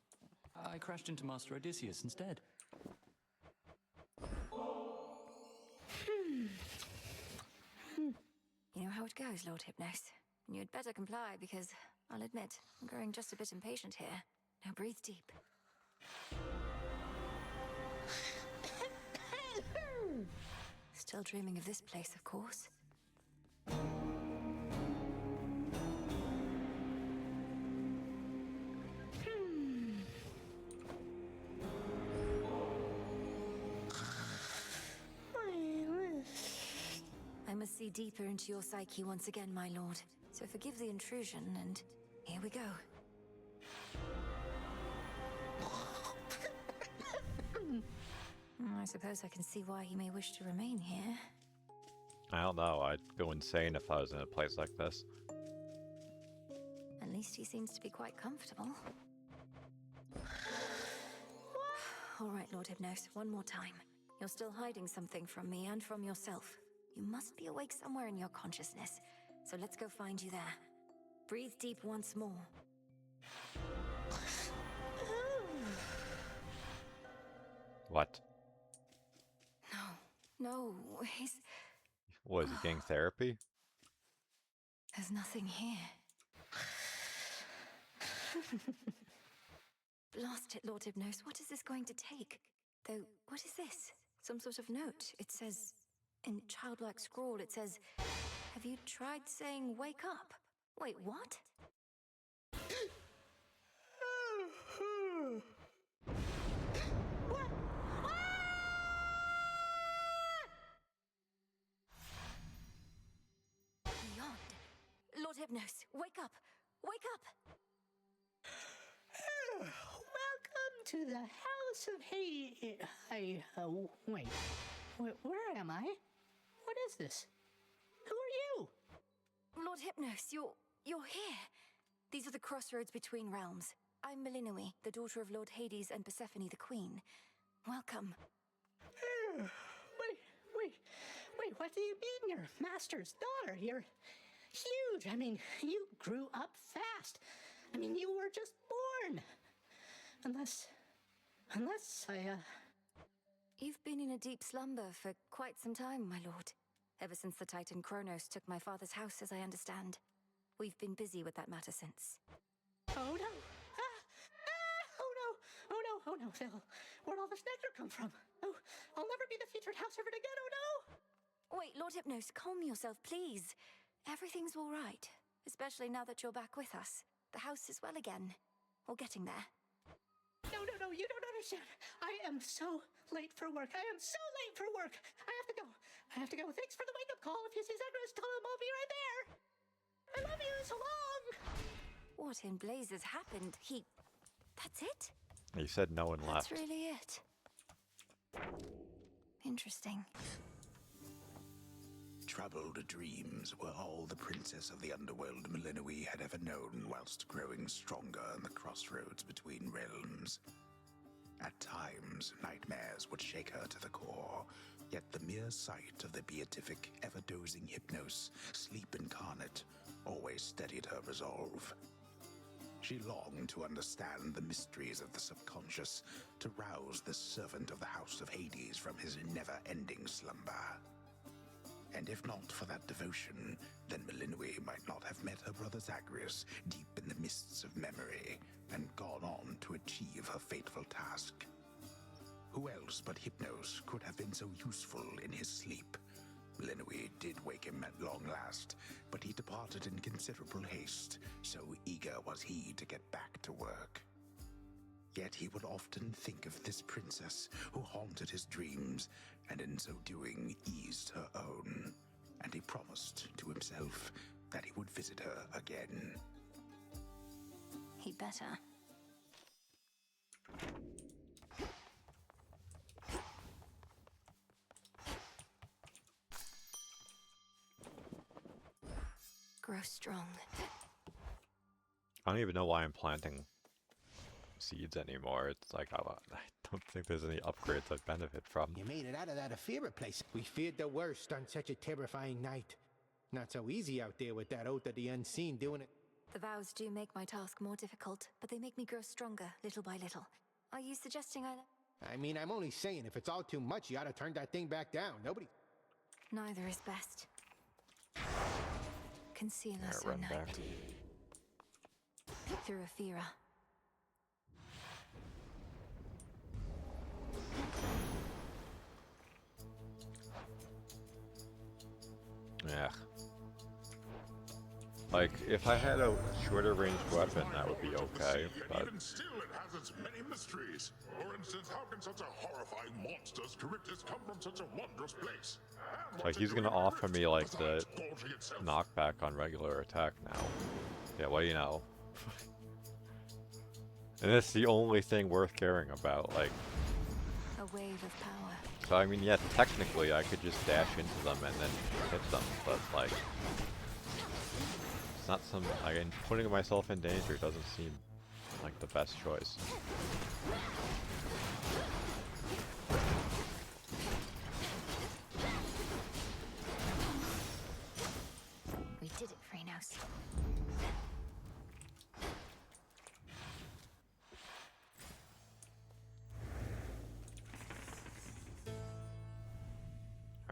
I crashed into Master Odysseus instead. You know how it goes, Lord Hypnos. And you'd better comply because, I'll admit, I'm growing just a bit impatient here. Now breathe deep. Still dreaming of this place, of course. I must see deeper into your psyche once again, my lord. So forgive the intrusion, and here we go. I suppose I can see why he may wish to remain here. I don't know. I'd go insane if I was in a place like this. At least he seems to be quite comfortable. All right, Lord Hypnos, one more time. You're still hiding something from me and from yourself. You must be awake somewhere in your consciousness. So let's go find you there. Breathe deep once more. What? No, he's... What, is he getting therapy? There's nothing here. I've lost it, Lord Hypnos. What is this going to take? Though, what is this? Some sort of note. It says, in childlike scrawl, it says, "Have you tried saying wake up?" Wait, what? Beyond. Lord Hypnos, wake up! Wake up! Welcome to the House of Hades. Wait. Where am I? What is this? Who are you? Lord Hypnos, you're here. These are the crossroads between realms. I'm Melinoi, the daughter of Lord Hades and Persephone the Queen. Welcome. Wait, what do you mean you're Master's daughter? You're huge. I mean, you grew up fast. I mean, you were just born. Unless I, You've been in a deep slumber for quite some time, my lord. Ever since the Titan Kronos took my father's house, as I understand. We've been busy with that matter since. Oh no! Oh no, Phil. Where'd all this nectar come from? Oh, I'll never be the featured house servant again, oh no! Wait, Lord Hypnos, calm yourself, please. Everything's all right. Especially now that you're back with us. The house is well again. Or getting there. No, you don't understand. I am so late for work. I have to go. Thanks for the wake-up call. If he sees Zagreus, tell him I'll be right there. I love you, so long! What in blazes happened? That's it? He said no one left. That's really it. Interesting. Troubled dreams were all the princess of the underworld Melinoi had ever known whilst growing stronger in the crossroads between realms. At times, nightmares would shake her to the core, yet the mere sight of the beatific, ever-dozing Hypnos, sleep incarnate, always steadied her resolve. She longed to understand the mysteries of the subconscious, to rouse the servant of the House of Hades from his never-ending slumber. And if not for that devotion, then Melinoi might not have met her brother Zagreus deep in the mists of memory and gone on to achieve her fateful task. Who else but Hypnos could have been so useful in his sleep? Melinoi did wake him at long last, but he departed in considerable haste, so eager was he to get back to work. Yet he would often think of this princess who haunted his dreams, and in so doing eased her own, and he promised to himself that he would visit her again. He better. Grow strong. I don't even know why I'm planting seeds anymore. It's like I don't think there's any upgrades I'd benefit from. You made it out of that Aphira place. We feared the worst on such a terrifying night. Not so easy out there with that oath of the unseen doing it. The vows do make my task more difficult, but they make me grow stronger, little by little. Are you suggesting I mean, I'm only saying, if it's all too much, you ought to turn that thing back down. Nobody... Neither is best. Conceal us, Run night. back. Through Aphira. Yeah. Like, if I had a shorter range weapon, that would be okay, but... Even still, it has its many mysteries. For instance, how can such a horrifying monster's cryptis come from such a wondrous place? Like, he's gonna offer me, like, the knockback on regular attack now. Yeah, well, you know. And it's the only thing worth caring about, like... A wave of power. So, I mean, yeah, technically I could just dash into them and then hit them, but, like... It's not some... Like, putting myself in danger doesn't seem like the best choice. We did it, Phrenos.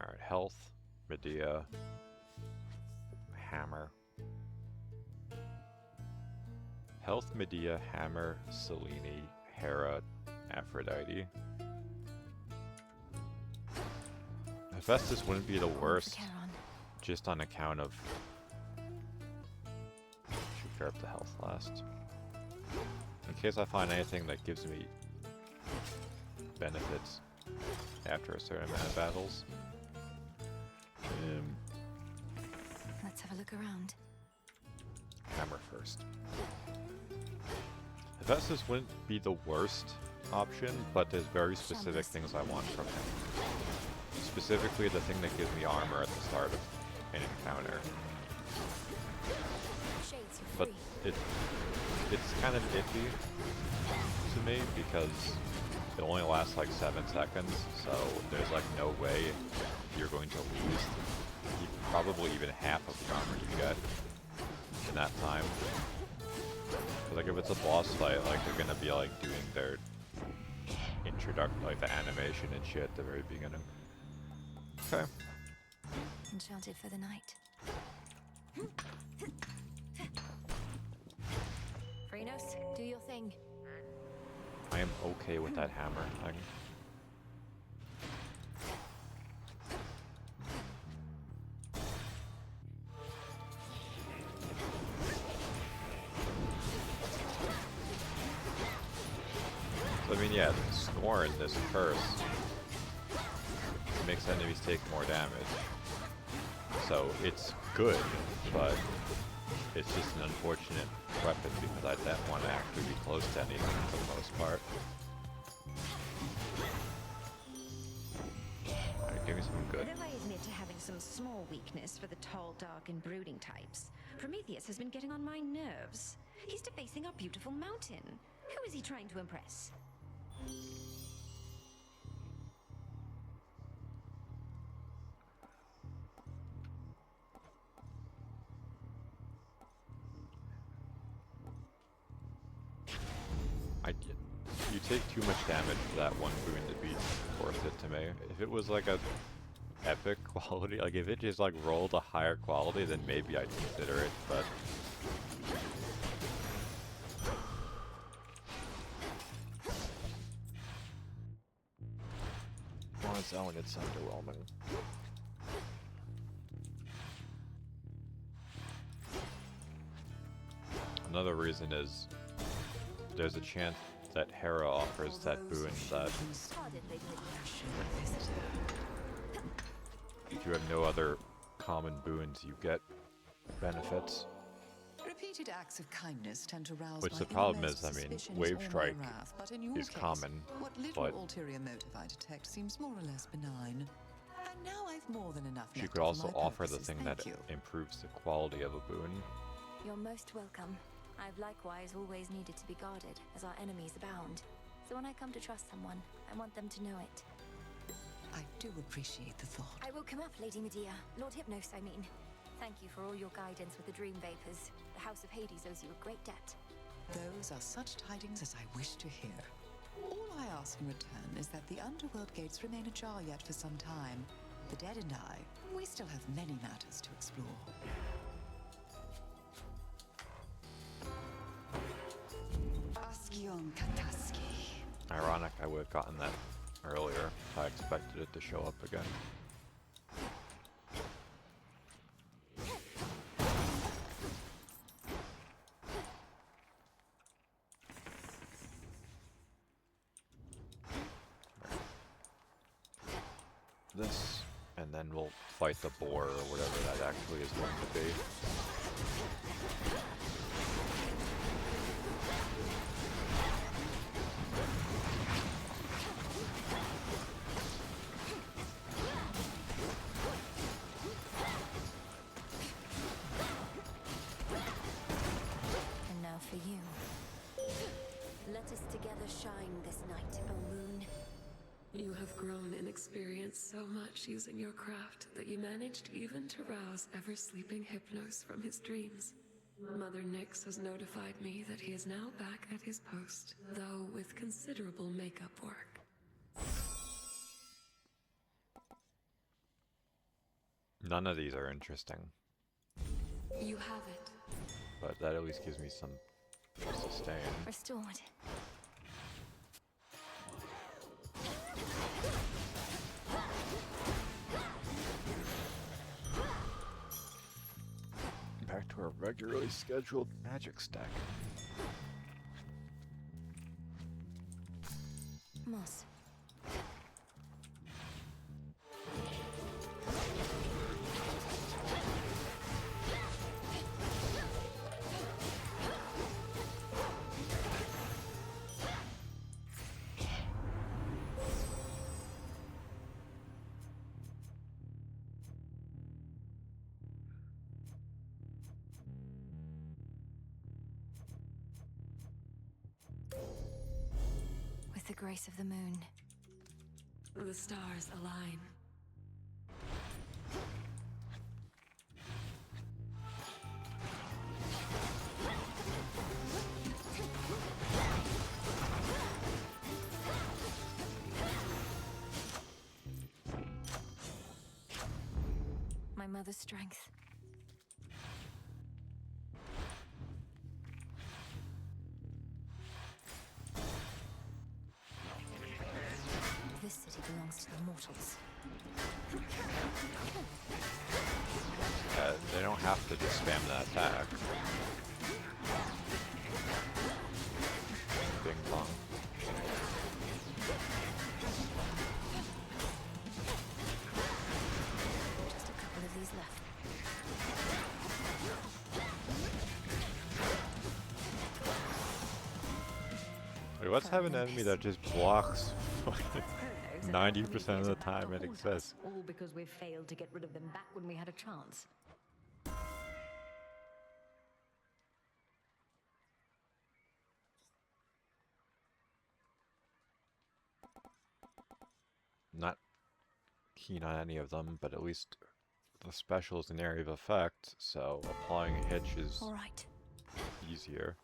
Alright, health, Medea, hammer. Health, Medea, hammer, Selene, Hera, Aphrodite. Hephaestus wouldn't be the worst, just on account of... Should pair up the health last. In case I find anything that gives me benefits after a certain amount of battles. Let's have a look around. Hammer first. Hephaestus wouldn't be the worst option, but there's very specific things I want from him. Specifically the thing that gives me armor at the start of an encounter. But it's kind of iffy to me because it only lasts like 7 seconds, so there's like no way you're going to lose probably even half of the armor you get in that time. Like if it's a boss fight, like they're gonna be like doing their introduction, like the animation and shit at the very beginning. Okay. Enchanted for the night. Phrynos, do your thing. I am okay with that hammer thing. So, I mean, yeah, Scorn, this curse, makes enemies take more damage. So it's good, but it's just an unfortunate weapon because I don't want to actually be close to anything for the most part. Alright, give me something good. Though I admit to having some small weakness for the tall, dark, and brooding types, Prometheus has been getting on my nerves. He's defacing our beautiful mountain. Who is he trying to impress? You take too much damage for that one boon to be worth it to me. If it was like a epic quality, like if it just like rolled a higher quality, then maybe I'd consider it, but... On its own, it's underwhelming. Another reason is there's a chance that Hera offers that boon that if you have no other common boons, you get benefits. Repeated acts of kindness tend to rouse Which my the problem innermost is, I mean, suspicions Wave or my Strike wrath, but in your is case, common, what little but ulterior motive I detect seems more or less benign. And now I've more than enough you nectar could also for my offer the purposes, thing thank that you. improves the quality of a boon. You're most welcome. I've likewise always needed to be guarded, as our enemies abound. So when I come to trust someone, I want them to know it. I do appreciate the thought. I woke him up, Lady Medea. Lord Hypnos, I mean. Thank you for all your guidance with the Dream Vapors. The House of Hades owes you a great debt. Those are such tidings as I wish to hear. All I ask in return is that the underworld gates remain ajar yet for some time. The dead and I, we still have many matters to explore. Ascion Kataski. Ironic, I would have gotten that earlier if I expected it to show up again. This, and then we'll fight the boar or whatever that actually is going to be. And now for you. Let us together shine this night, O moon. You have grown in experience so much using your craft that you managed even to rouse ever-sleeping Hypnos from his dreams. Mother Nyx has notified me that he is now back at his post, though with considerable makeup work. None of these are interesting, You have it. but that at least gives me some sustain. Restored. regularly scheduled magic stack. Moss. With the grace of the moon. The stars align. My mother's strength. This city belongs to the mortals. They don't have to just spam that attack. Bing bong. Just a couple of these left. Wait, let's have an enemy that just blocks 90% of the time it exists. All because we failed to get rid of them back when we had a chance. Not keen on any of them, but at least the special is an area of effect, so applying a hitch is All right. easier.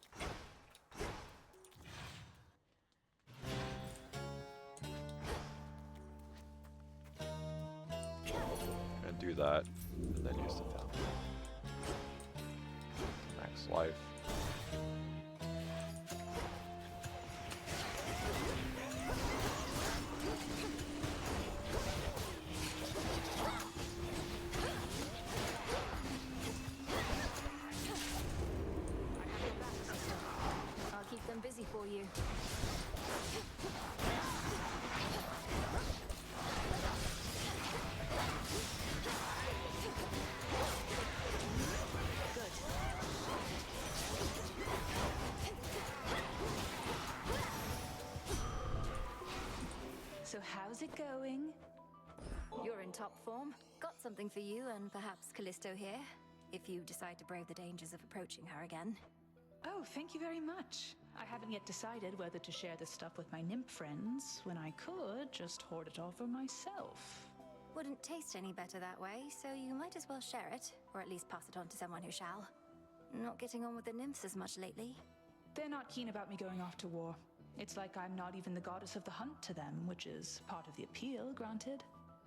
And do that, and then use the fountain. Max life. I'll keep them busy for you. So how's it going? You're in top form. Got something for you and perhaps Callisto here, if you decide to brave the dangers of approaching her again. Oh, thank you very much. I haven't yet decided whether to share this stuff with my nymph friends, when I could just hoard it all for myself. Wouldn't taste any better that way, so you might as well share it, or at least pass it on to someone who shall. Not getting on with the nymphs as much lately. They're not keen about me going off to war. It's like I'm not even the goddess of the hunt to them, which is part of the appeal, granted.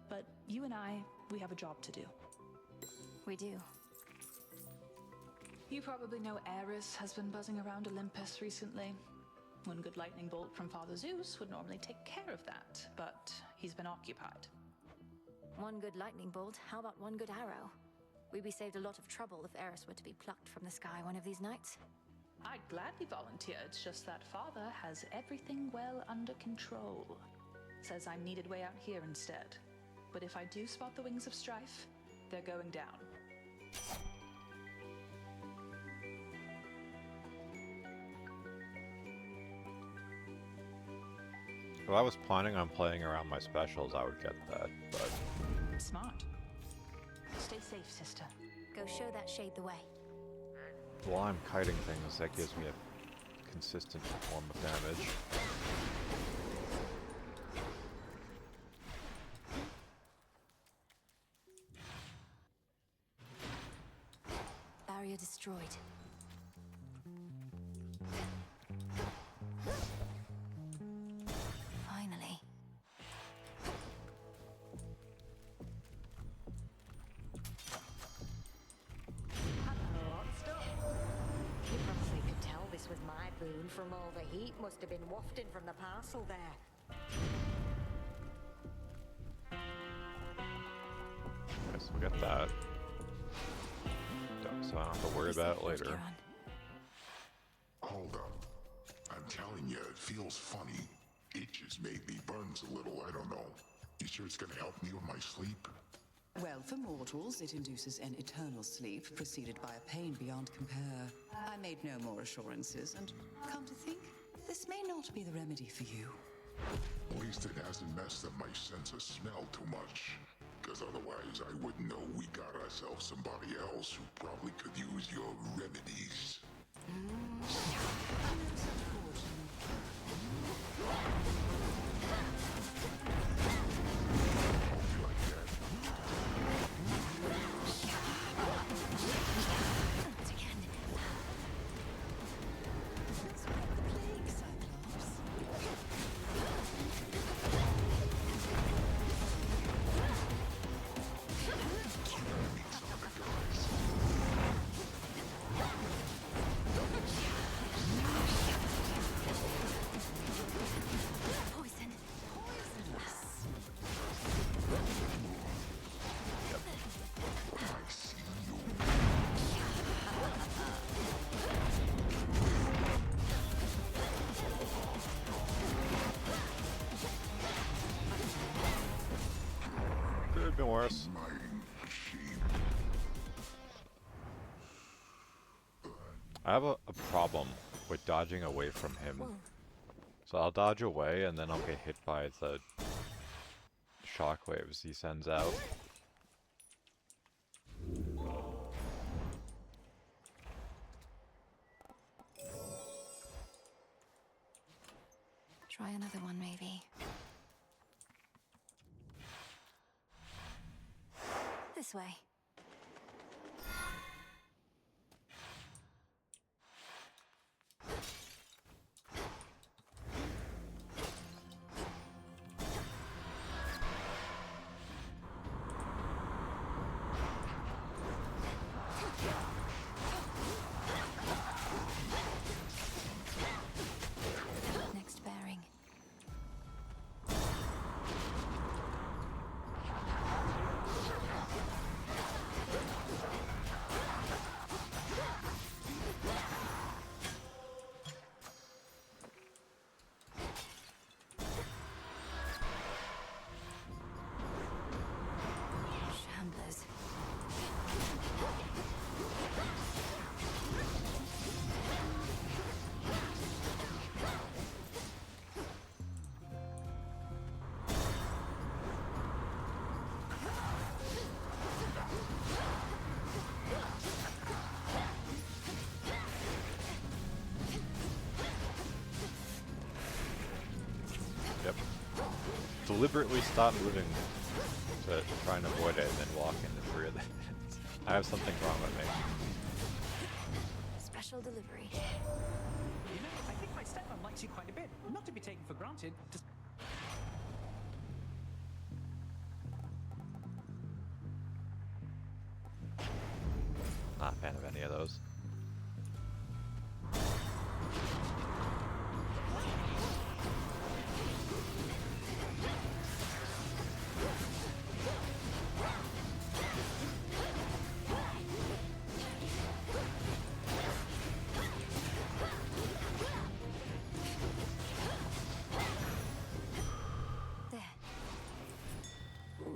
But you and I, we have a job to do. We do. You probably know Ares has been buzzing around Olympus recently. One good lightning bolt from Father Zeus would normally take care of that, but he's been occupied. One good lightning bolt, how about one good arrow? We'd be saved a lot of trouble if Eris were to be plucked from the sky one of these nights. I'd gladly volunteer, it's just that Father has everything well under control. Says I'm needed way out here instead. But if I do spot the wings of strife, they're going down. If I was planning on playing around my specials, I would get that, but... Smart. Stay safe, sister. Go show that shade the way. While I'm kiting things, that gives me a consistent form of damage. Barrier destroyed. Finally. You probably could tell this was my boon from all the heat must have been wafting from the parcel there. Nice, we got that. Don't so I don't have to worry about it later. Hold up. I'm telling you, it feels funny. Itches maybe, burns a little, I don't know. You sure it's gonna help me with my sleep? Well, for mortals, it induces an eternal sleep, preceded by a pain beyond compare. I made no more assurances, and come to think, this may not be the remedy for you. At least it hasn't messed up my sense of smell too much. Because otherwise I wouldn't know we got ourselves somebody else who probably could use your remedies. Could have been worse. I have a problem with dodging away from him. So I'll dodge away and then I'll get hit by the shockwaves he sends out. Try another one, maybe. This way. Next bearing. Shamblers. Yep. Deliberately stop moving to try and avoid it and then walk into three of them. I have something wrong with me. Special delivery. You know, I think my stepmom likes you quite a bit. Not to be taken for granted. Just Not a fan of any of those.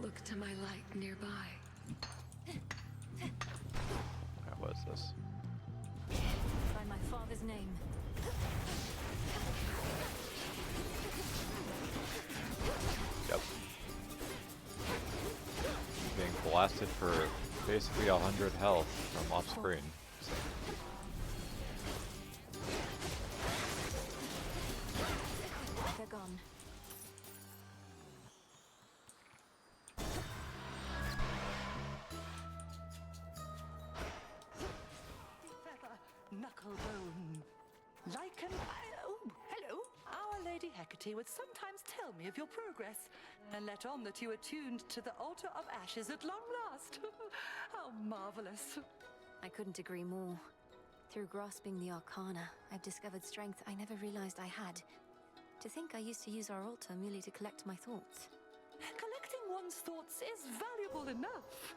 Look to my light nearby. What is this? By my father's name. Yep. Being blasted for basically 100 health from off screen. So. They're gone. Feather, knucklebone, lichen. Oh, hello. Our Lady Hecate would sometimes tell me of your progress, and let on that you attuned to the altar of ashes at long last. How marvelous! I couldn't agree more. Through grasping the Arcana, I've discovered strength I never realized I had. To think I used to use our altar merely to collect my thoughts. Collecting one's thoughts is valuable enough.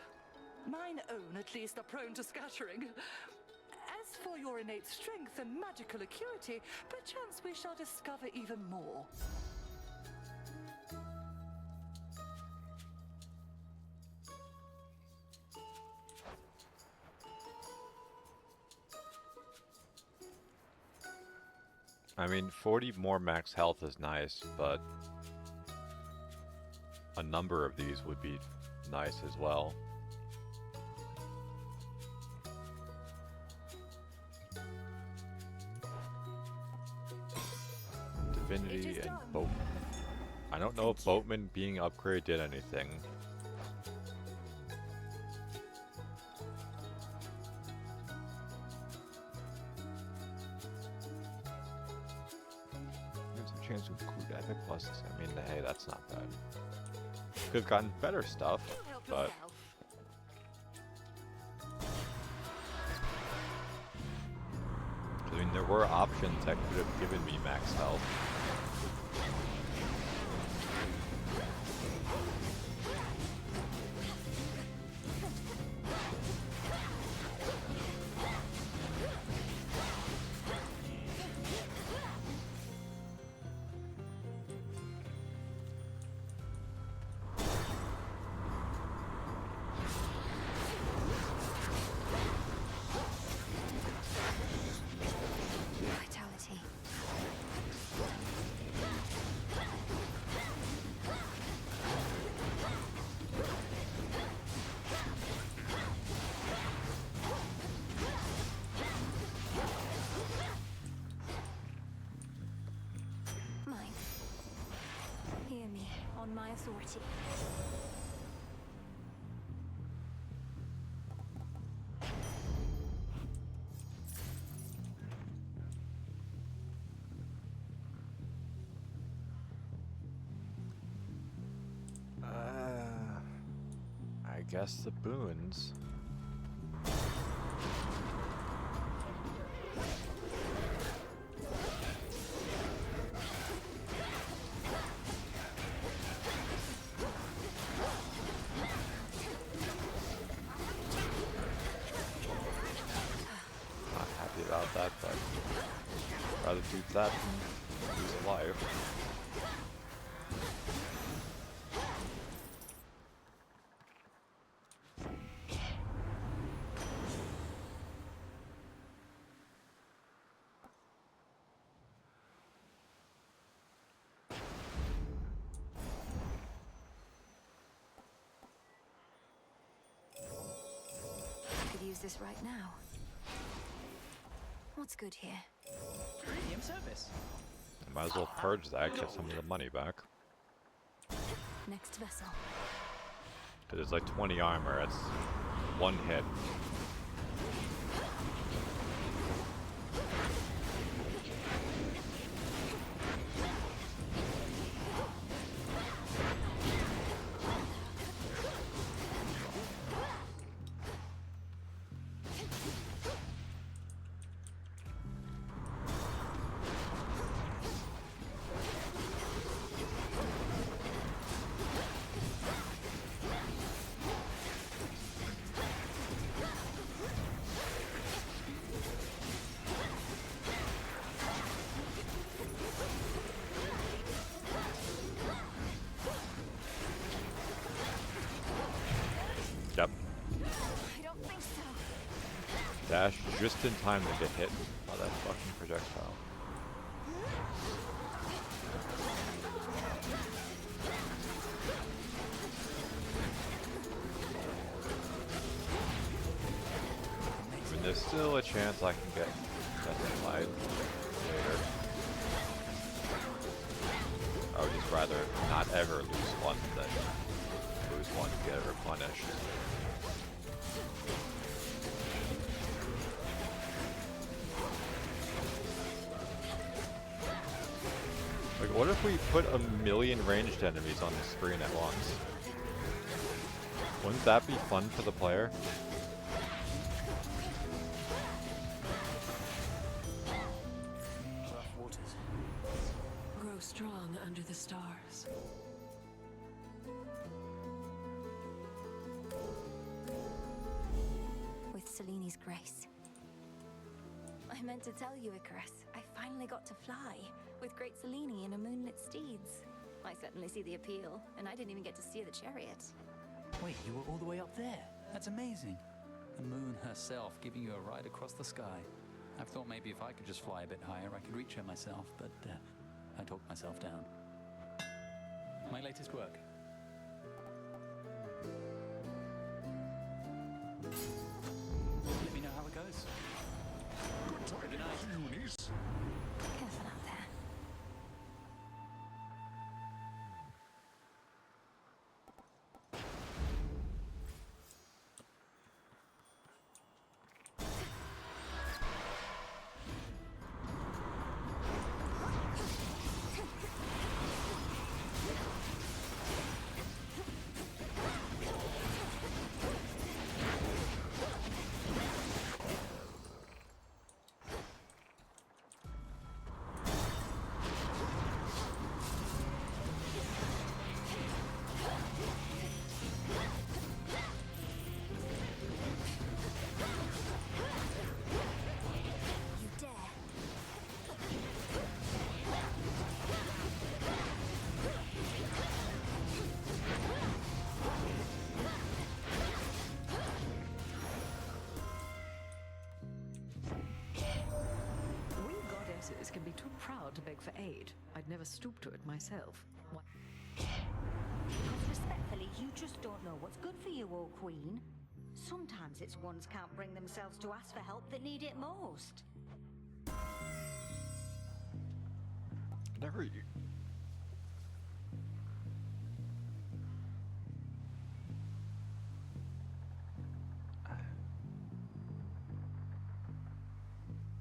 Mine own, at least, are prone to scattering. As for your innate strength and magical acuity, perchance we shall discover even more. I mean, 40 more max health is nice, but a number of these would be nice as well. Divinity and Boatman. I don't know if Boatman being upgraded did anything. There's a chance to include epic pluses. I mean, hey, that's not bad. Could have gotten better stuff, but I mean, there were options that could have given me max health. Vitality. Mine. Hear me, on my authority. I guess the boons. Not happy about that, but rather do that than lose a life. I could use this right now. What's good here? Premium service. Might as well purge that, get some of the money back. Next vessel. Because it's like 20 armor, it's one hit. Yep. I don't think so. Dash just in time to get hit by that fucking projectile. I mean, there's still a chance I can get Death Light later. I would just rather not ever lose one than lose one to get replenished. Like, what if we put 1,000,000 ranged enemies on the screen at once? Wouldn't that be fun for the player? Rough waters. Grow strong under the stars. Selene's grace. I meant to tell you, Icarus, I finally got to fly, with Great Selene in a moonlit steeds. I certainly see the appeal, and I didn't even get to steer the chariot. Wait, you were all the way up there? That's amazing. The moon herself giving you a ride across the sky. I've thought maybe if I could just fly a bit higher, I could reach her myself, but I talked myself down. My latest work. Let me know how it goes. Good night, Unis. Careful out there. Can be too proud to beg for aid. I'd never stoop to it myself. Because respectfully, you just don't know what's good for you, O Queen. Sometimes it's ones can't bring themselves to ask for help that need it most. Never.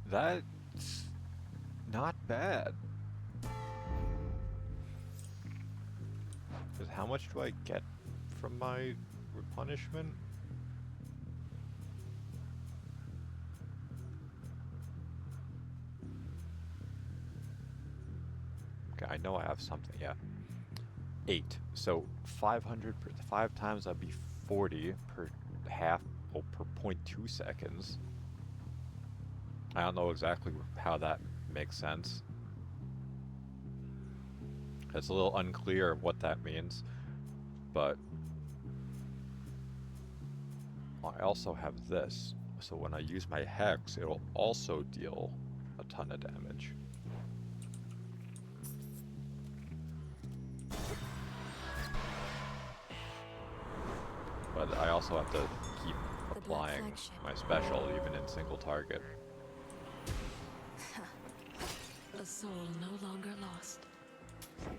That's not bad. Because how much do I get from my replenishment? Okay, I know I have something, yeah. 8. So 500 per 5 times that'd be 40 per half, or per 0.2 seconds. I don't know exactly how that makes sense. It's a little unclear what that means, but I also have this, so when I use my Hex, it'll also deal a ton of damage. But I also have to keep applying my special even in single target. A soul no longer lost.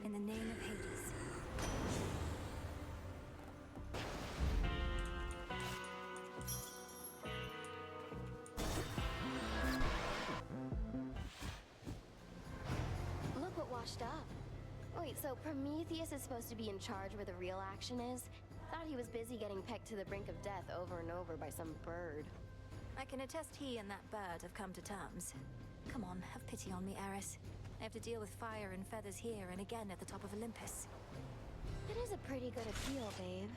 In the name of Hades. Look what washed up. Wait, so Prometheus is supposed to be in charge where the real action is? Thought he was busy getting pegged to the brink of death over and over by some bird. I can attest he and that bird have come to terms. Come on, have pity on me, Eris. I have to deal with fire and feathers here and again at the top of Olympus. It is a pretty good appeal, babe.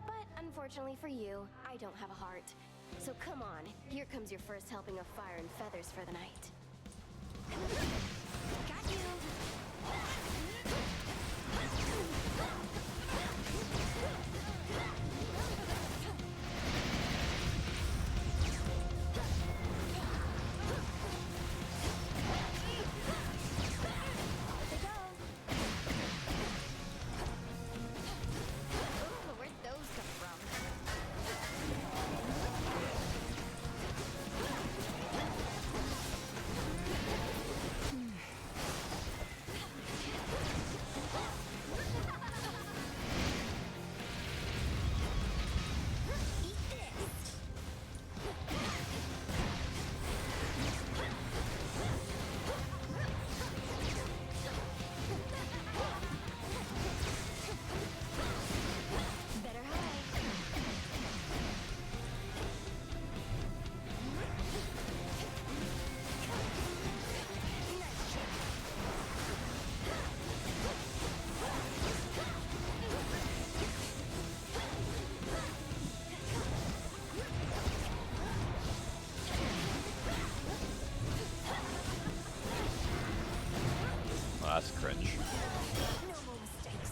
But unfortunately for you, I don't have a heart. So come on, here comes your first helping of fire and feathers for the night. Got you! That's cringe. No more mistakes.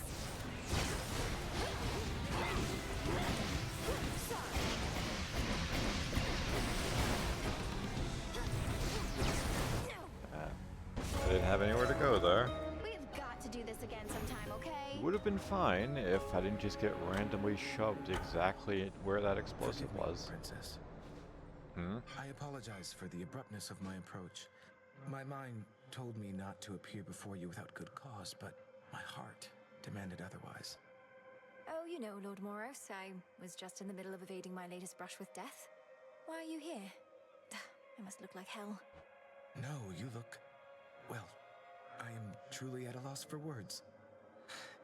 I didn't have anywhere to go there. We've got to do this again sometime, okay? Would have been fine if I didn't just get randomly shoved exactly where that explosive Forgive me, was. Princess. I apologize for the abruptness of my approach. My mind told me not to appear before you without good cause, but my heart demanded otherwise. Oh, you know, Lord Moros, I was just in the middle of evading my latest brush with death. Why are you here? I must look like hell. No, you look... well, I am truly at a loss for words.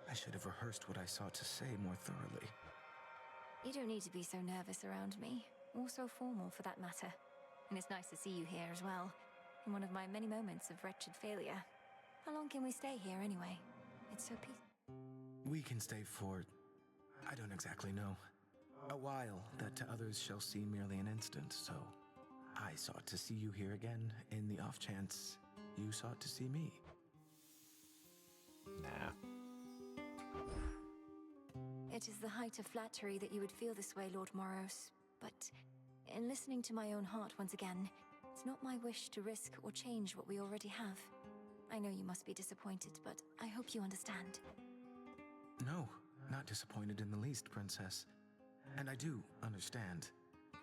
I should have rehearsed what I sought to say more thoroughly. You don't need to be so nervous around me, or so formal for that matter. And it's nice to see you here as well, in one of my many moments of wretched failure. How long can we stay here anyway? It's so peaceful. We can stay for... I don't exactly know. A while that to others shall seem merely an instant, so... I sought to see you here again, in the off chance you sought to see me. Nah. It is the height of flattery that you would feel this way, Lord Moros. But in listening to my own heart once again, it's not my wish to risk or change what we already have. I know you must be disappointed, but I hope you understand. No, not disappointed in the least, Princess. And I do understand.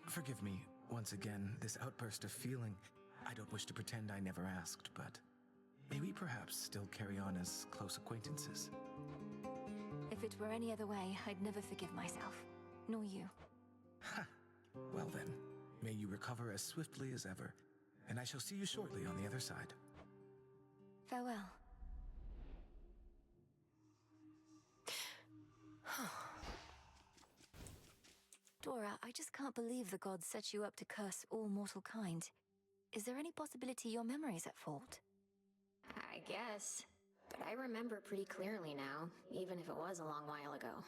Forgive me, once again, this outburst of feeling. I don't wish to pretend I never asked, but may we perhaps still carry on as close acquaintances? If it were any other way, I'd never forgive myself. Nor you. Ha! Well then, may you recover as swiftly as ever, and I shall see you shortly on the other side. Farewell. Dora, I just can't believe the gods set you up to curse all mortal kind. Is there any possibility your memory's at fault? I guess. But I remember pretty clearly now, even if it was a long while ago.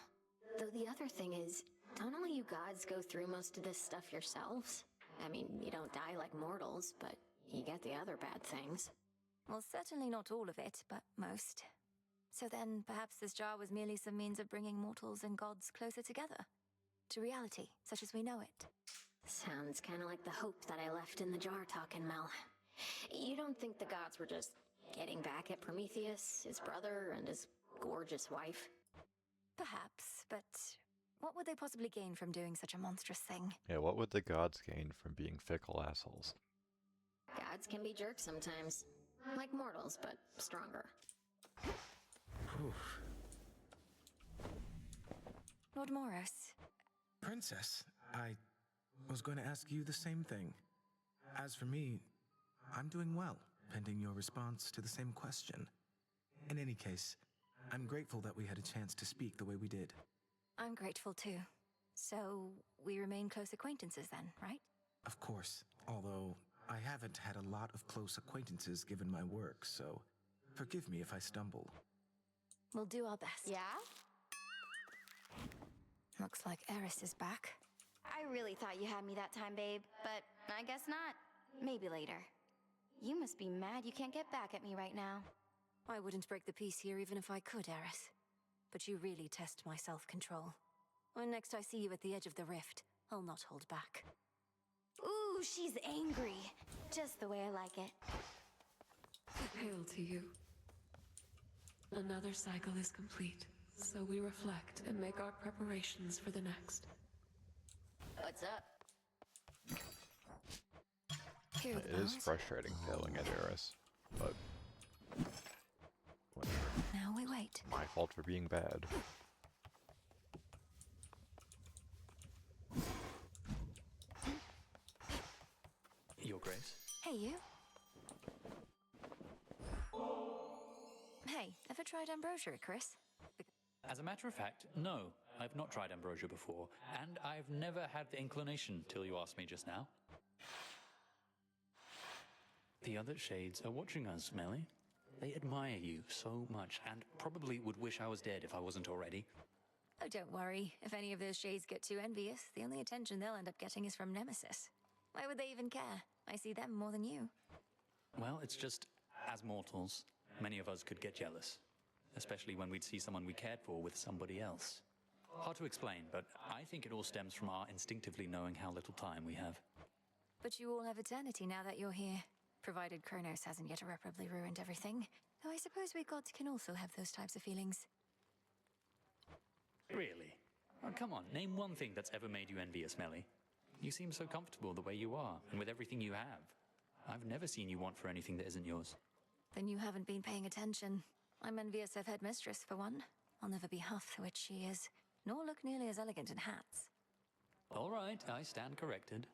Though the other thing is, don't all you gods go through most of this stuff yourselves? I mean, you don't die like mortals, but you get the other bad things. Well, certainly not all of it, but most. So then, perhaps this jar was merely some means of bringing mortals and gods closer together. To reality, such as we know it. Sounds kinda like the hope that I left in the jar talking, Mel. You don't think the gods were just getting back at Prometheus, his brother, and his gorgeous wife? Perhaps, but what would they possibly gain from doing such a monstrous thing? Yeah, what would the gods gain from being fickle assholes? Gods can be jerks sometimes. Like mortals, but stronger. Oof. Lord Moros. Princess, I was going to ask you the same thing. As for me, I'm doing well, pending your response to the same question. In any case, I'm grateful that we had a chance to speak the way we did. I'm grateful too. So, we remain close acquaintances then, right? Of course, although I haven't had a lot of close acquaintances given my work, so forgive me if I stumble. We'll do our best. Yeah? Looks like Eris is back. I really thought you had me that time, babe, but I guess not. Maybe later. You must be mad you can't get back at me right now. I wouldn't break the peace here even if I could, Eris. But you really test my self-control. When next I see you at the edge of the rift, I'll not hold back. Ooh, she's angry. Just the way I like it. Hail to you. Another cycle is complete, so we reflect and make our preparations for the next. What's up? Here It is frustrating failing at Eris, but whatever. Now we wait. My fault for being bad. Your Grace? Hey, you. Hey, ever tried ambrosia, Chris? As a matter of fact, no. I've not tried ambrosia before, and I've never had the inclination till you asked me just now. The other shades are watching us, Melly. They admire you so much, and probably would wish I was dead if I wasn't already. Oh, don't worry. If any of those shades get too envious, the only attention they'll end up getting is from Nemesis. Why would they even care? I see them more than you. Well, it's just, as mortals, Many of us could get jealous, especially when we'd see someone we cared for with somebody else. Hard to explain, but I think it all stems from our instinctively knowing how little time we have. But you all have eternity now that you're here. Provided Kronos hasn't yet irreparably ruined everything. Though I suppose we gods can also have those types of feelings. Really? Oh, come on, name one thing that's ever made you envious, Melly. You seem so comfortable the way you are, and with everything you have. I've never seen you want for anything that isn't yours. Then you haven't been paying attention. I'm envious of Headmistress, for one. I'll never be half the witch she is, nor look nearly as elegant in hats. All right, I stand corrected.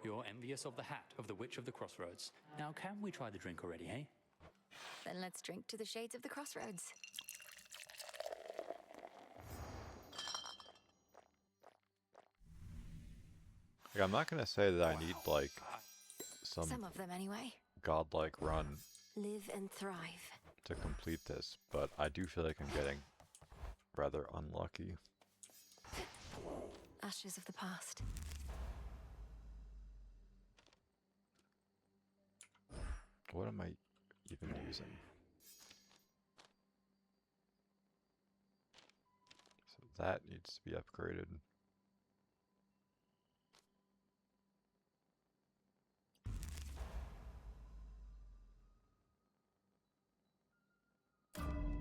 You're envious of the hat of the Witch of the Crossroads. Now, can we try the drink already, hey? Then let's drink to the Shades of the Crossroads. Like, I'm not gonna say that I need, like, Some of them, anyway. godlike run Live and thrive. to complete this, but I do feel like I'm getting rather unlucky. Ashes of the past. What am I even using? So that needs to be upgraded.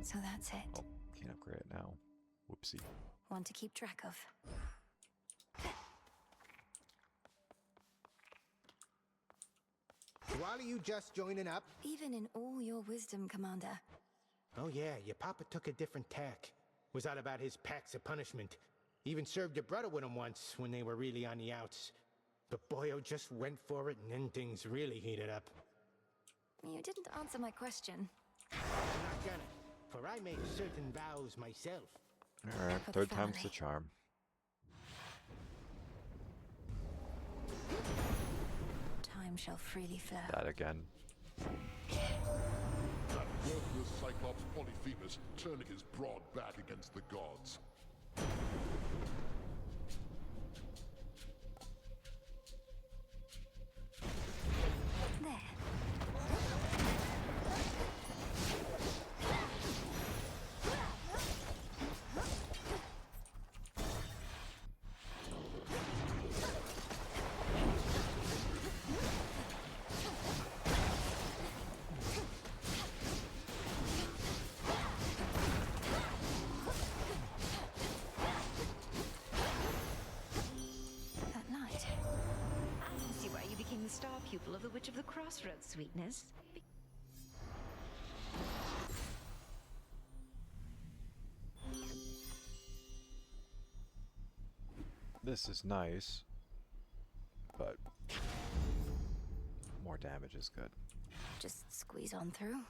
So that's it. Oh, can't upgrade it now. Whoopsie. One to keep track of. While are you just joining up? Even in all your wisdom, Commander. Oh yeah, your papa took a different tack. Was all about his packs of punishment. Even served your brother with him once when they were really on the outs. But Boyo just went for it and then things really heated up. You didn't answer my question. I'm not gonna, for I made certain vows myself. Alright, For the third time's the family. charm. Time shall freely flow. That again. That worthless Cyclops Polyphemus turning his broad back against the gods. There. That night. I can see why you became the star pupil of the Witch of the Crossroads, Sweetness. This is nice, but more damage is good. Just squeeze on through.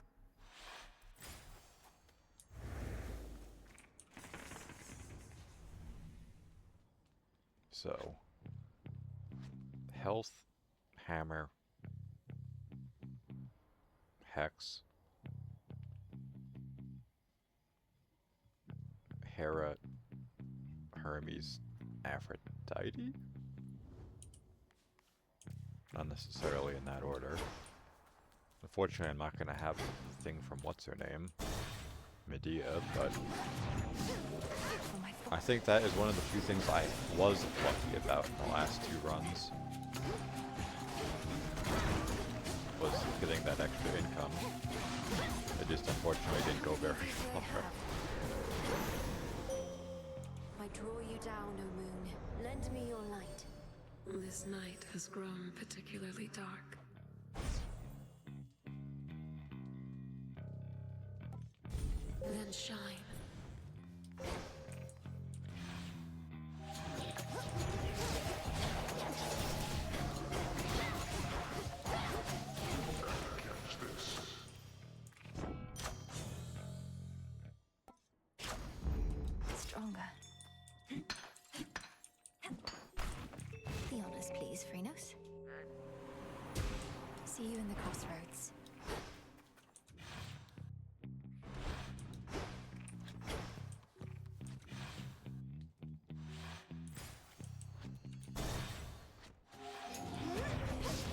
So, health, hammer, hex, Hera, Hermes, Aphrodite? Not necessarily in that order. Unfortunately, I'm not going to have the thing from what's-her-name, Medea, but I think that is one of the few things I was lucky about in the last two runs. Was getting that extra income. It just unfortunately didn't go very far. I draw you down, O moon. Lend me your light. This night has grown particularly dark. Then shine. Stronger. The honors, please, Phrenos. See you in the crossroads.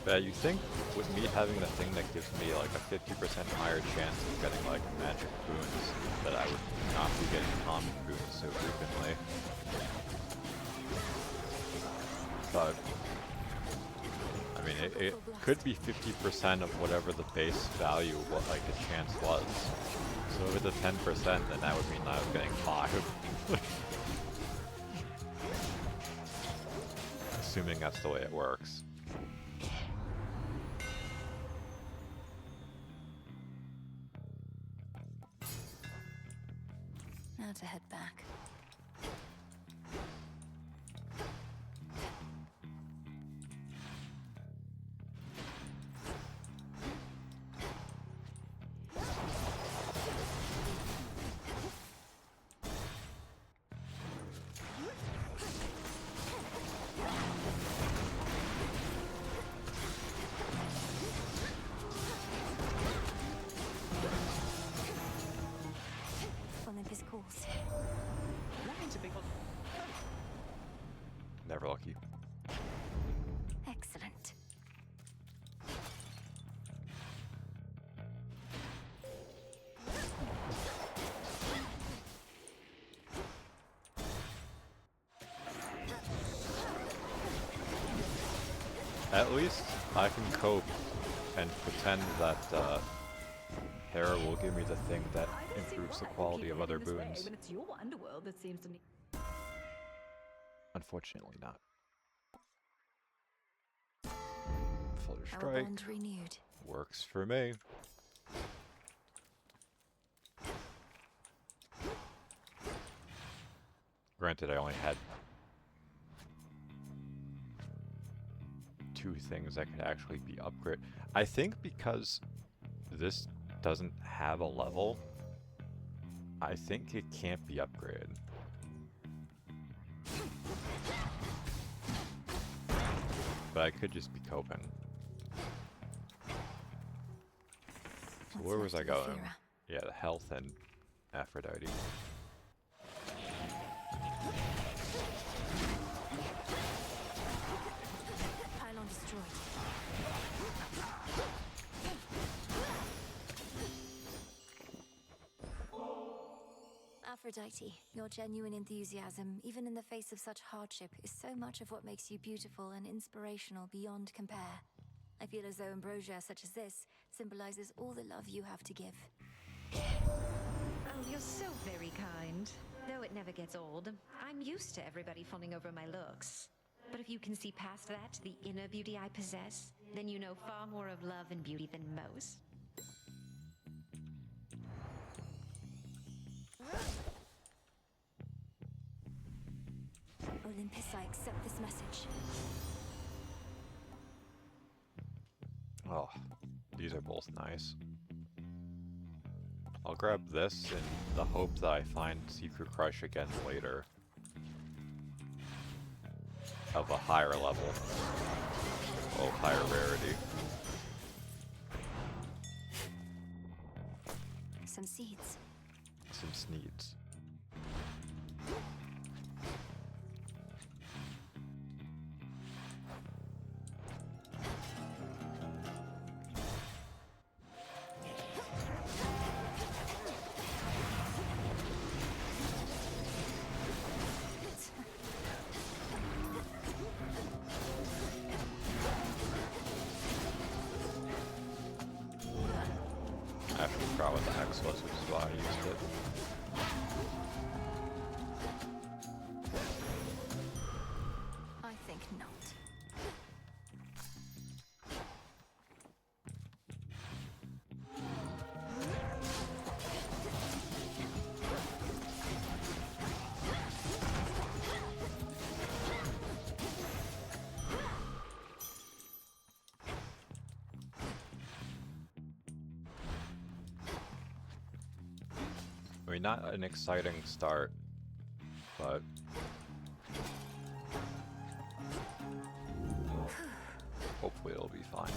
But you think with me having the thing that gives me like a 50% higher chance of getting like magic boons, that I would not be getting common boons so frequently. But I mean, it could be 50% of whatever the base value of what like the chance was. So if it's a 10%, then that would mean I was getting 5. Assuming that's the way it works. Now to head back. Olympus calls. Never lucky. Excellent. At least I can cope and pretend that Hera will give me the thing that improves the quality of other boons. When it's your underworld that seems to need. Unfortunately not. Flutter Our Strike bond renewed. works for me. Granted, I only had 2 things that could actually be upgraded. I think because this doesn't have a level, I think it can't be upgraded. But I could just be coping. So where was I going? Yeah, the health and Aphrodite. Pylon destroyed. Aphrodite, your genuine enthusiasm, even in the face of such hardship, is so much of what makes you beautiful and inspirational beyond compare. I feel as though ambrosia such as this symbolizes all the love you have to give. Oh, you're so very kind. Though it never gets old. I'm used to everybody fawning over my looks. But if you can see past that, the inner beauty I possess, then you know far more of love and beauty than most. Olympus, I accept this message. Oh, these are both nice. I'll grab this in the hope that I find Secret Crush again later. Of a higher level. Oh, higher rarity. Some seeds. Some sneeds. I actually forgot what the hex was, which is why I used it. I think not. I mean, not an exciting start, but hopefully it'll be fine.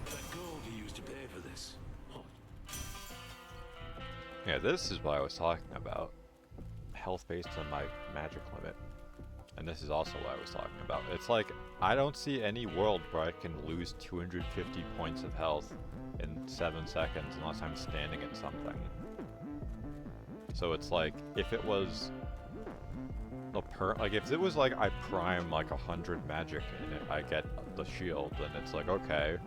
That gold you used to pay for this. Oh, Yeah, this is what I was talking about. health based on my magic limit. And this is also what I was talking about. It's like, I don't see any world where I can lose 250 points of health in 7 seconds unless I'm standing in something. So it's like, if it was if it was like I prime like 100 magic and I get the shield, then it's like, okay.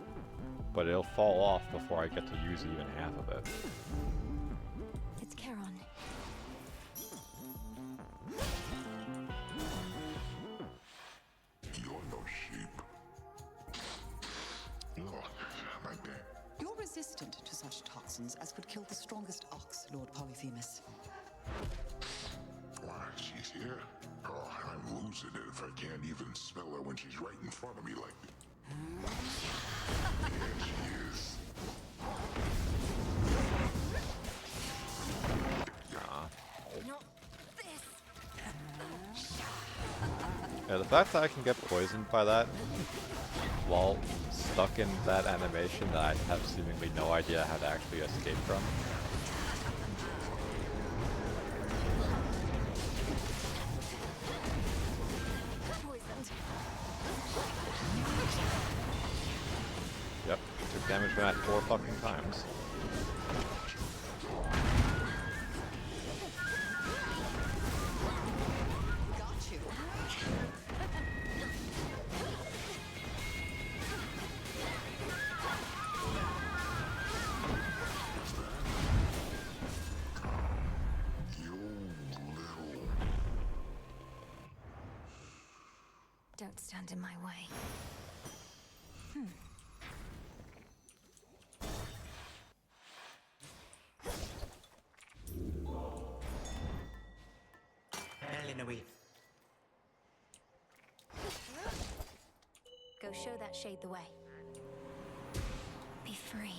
But it'll fall off before I get to use even half of it. It's Charon. You're no sheep. Ugh, my back. You're resistant to such toxins as would kill the strongest ox, Lord Polyphemus. Why, she's here? Oh, I'm losing it if I can't even smell her when she's right in front of me like this. There she is. Not this. Yeah, the fact that I can get poisoned by that while stuck in that animation that I have seemingly no idea how to actually escape from. Yep, took damage from that 4 fucking times. Got you. Don't stand in my way. Go show that shade the way. Be free.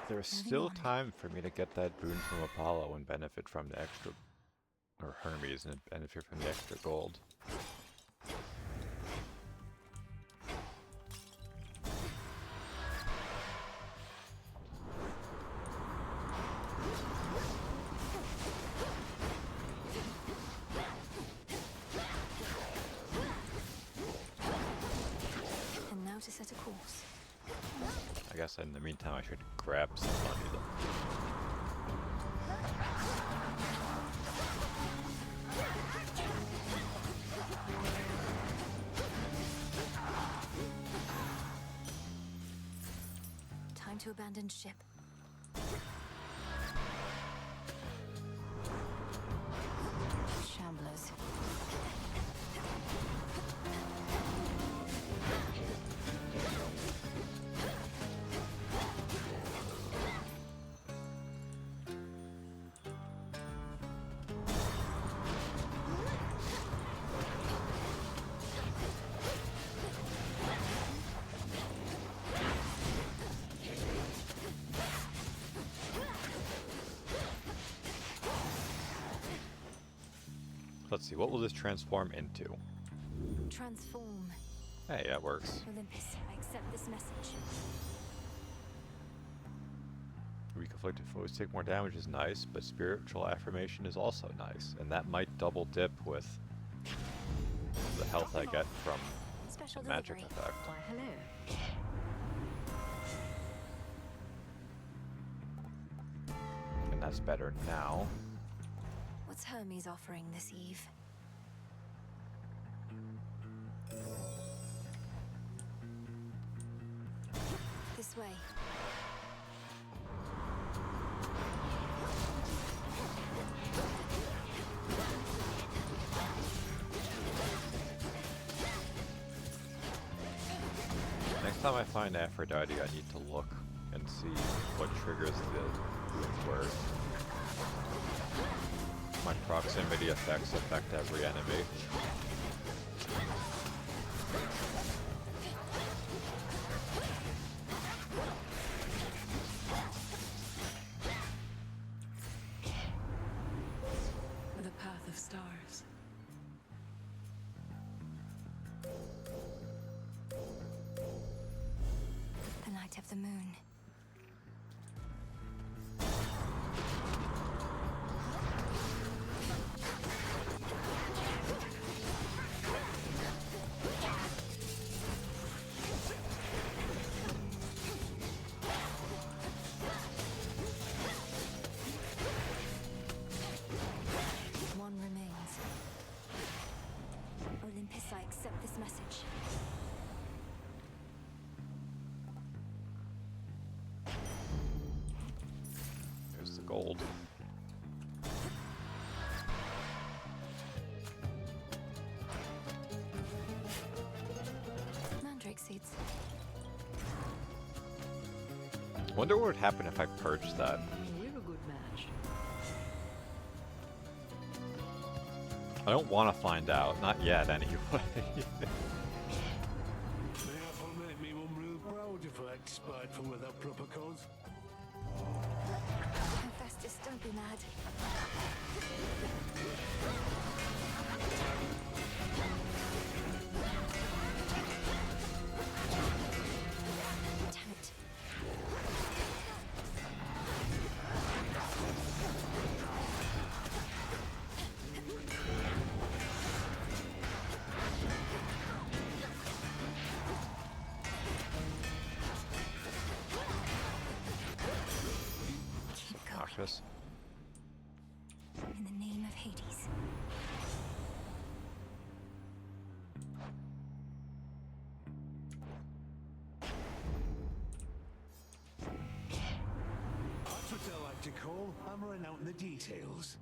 There's still time for me to get that boon from Apollo and benefit from the extra, or Hermes and benefit from the extra gold. And now to set a course. I guess in the meantime I should grab some money though. Time to abandon ship. Shamblers. Let's see, what will this transform into? Transform. Hey, that works. Olympus, I accept this message. Reconflicted foes take more damage is nice, but spiritual affirmation is also nice, and that might double dip with the health I get from Special the magic delivery. effect. Why, hello. And that's better now. What's Hermes offering this eve? This way. Next time I find Aphrodite, I need to look and see what triggers the word. My proximity effects affect every enemy. The path of stars. the moon. One remains. Olympus, I accept this message. There's the gold. Mandrake seeds. Wonder what would happen if I purged that. We're a good match. I don't want to find out. Not yet, anyway. Therefore make me one real proud if I act spiteful without proper cause. Hephaestus, don't be mad. Damn it. Noxious. In the name of Hades. That's what I like to call hammering out the details.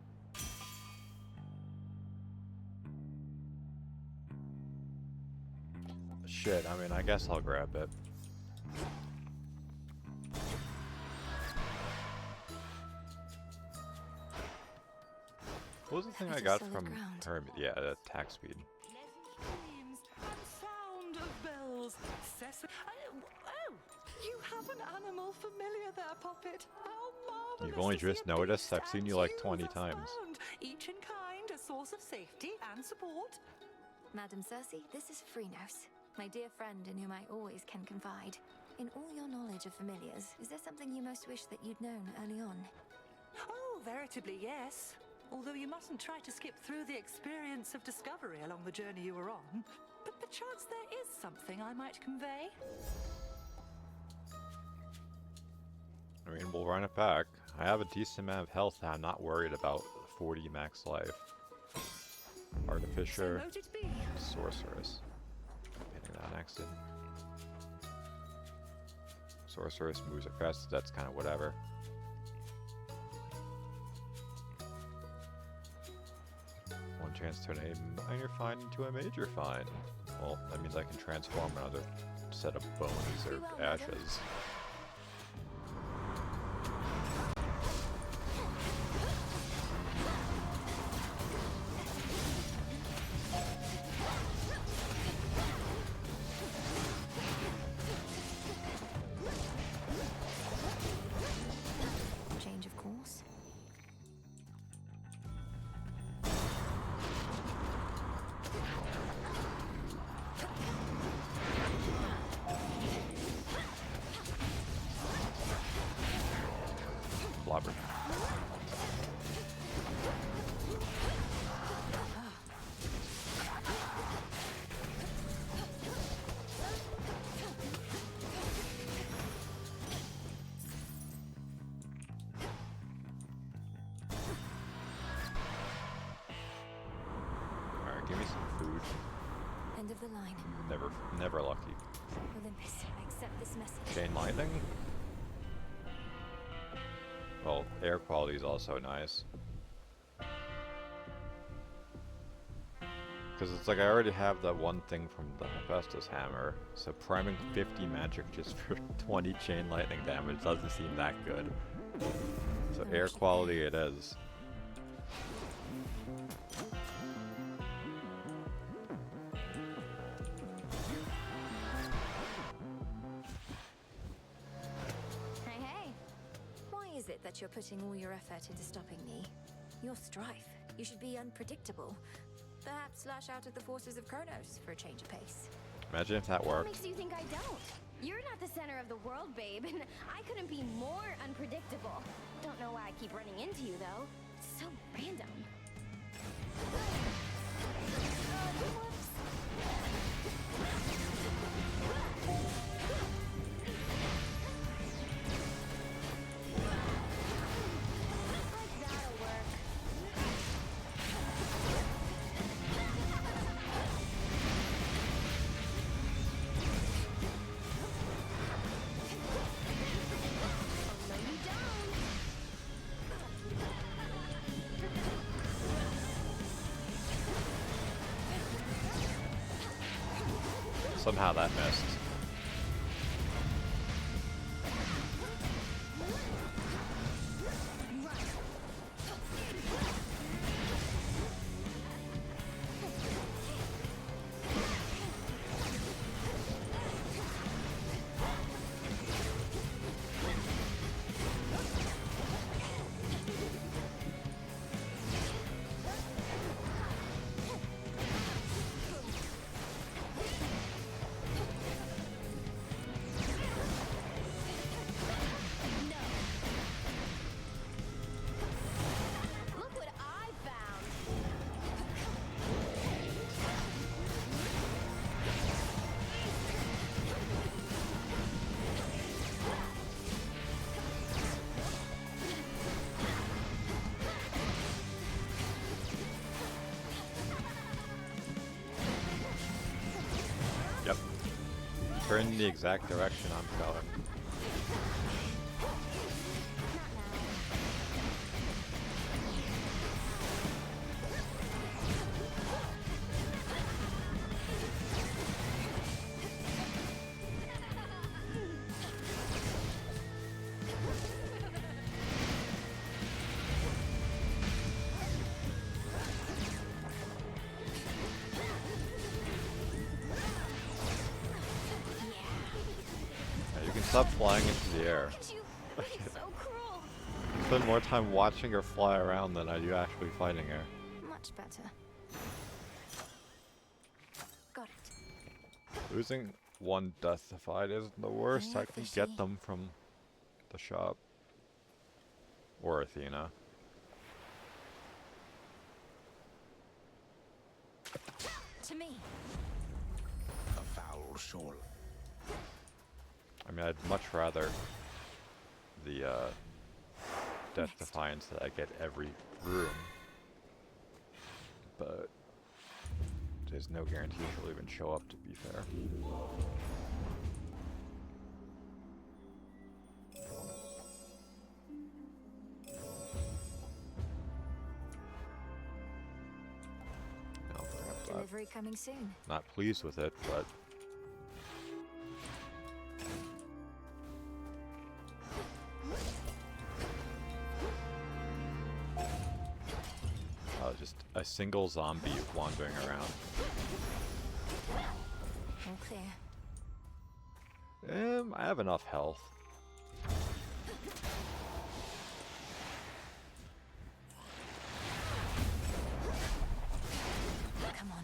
Shit, I mean, I guess I'll grab it. What was the thing I It's a got solid from ground. Hermit? Yeah, attack speed. Screams and sound of bells. Oh, you have an animal familiar there, Puppet. How marvelous! You've only to see just a noticed? beast I've seen and you like use 20 us times. bound, each in kind, a source of safety and support. Madam Circe, this is Phrynos, my dear friend in whom I always can confide. In all your knowledge of familiars, is there something you most wish that you'd known early on? Oh, veritably, yes. Although you mustn't try to skip through the experience of discovery along the journey you were on. But perchance there is something I might convey. I mean, we'll run it back. I have a decent amount of health and I'm not worried about 40 max life. Artificer, So noted be. Sorceress. Getting that next in. Sorceress moves across, that's kind of whatever. One chance to turn a minor find into a major find. Well, that means I can transform another set of bones or ashes. Change of course. Blobber. Alright, give me some food. End of the line. Never lucky. Olympus, I accept this message. Chain lightning. Well, air quality is also nice. Because it's like I already have that one thing from the Hephaestus hammer, so priming 50 magic just for 20 chain lightning damage doesn't seem that good. So air quality it is. Hey, hey! Why is it that you're putting all your effort into stopping me? You're Strife. You should be unpredictable. Perhaps slash out at the forces of Kronos for a change of pace. Imagine if that What worked. makes you think I don't? You're not the center of the world, babe, and I couldn't be more unpredictable. Don't know why I keep running into you, though. It's so random. Whoops. Like that'll work. Oh, no, you don't. Somehow that missed. Look what I found. Yep. Turn the exact direction I'm going. Yeah, you can stop flying into the air. So cruel. Spend more time watching her fly around than I do actually fighting her. Much better. Got it. Losing one death to fight isn't the worst. I can get them from the shop. Or Athena. To me. A foul shoal. I mean, I'd much rather the Death Defiance that I get every room. But there's no guarantee she'll even show up, to be fair. Delivery coming soon. Not pleased with it, but just a single zombie wandering around. All clear. I have enough health. Come on.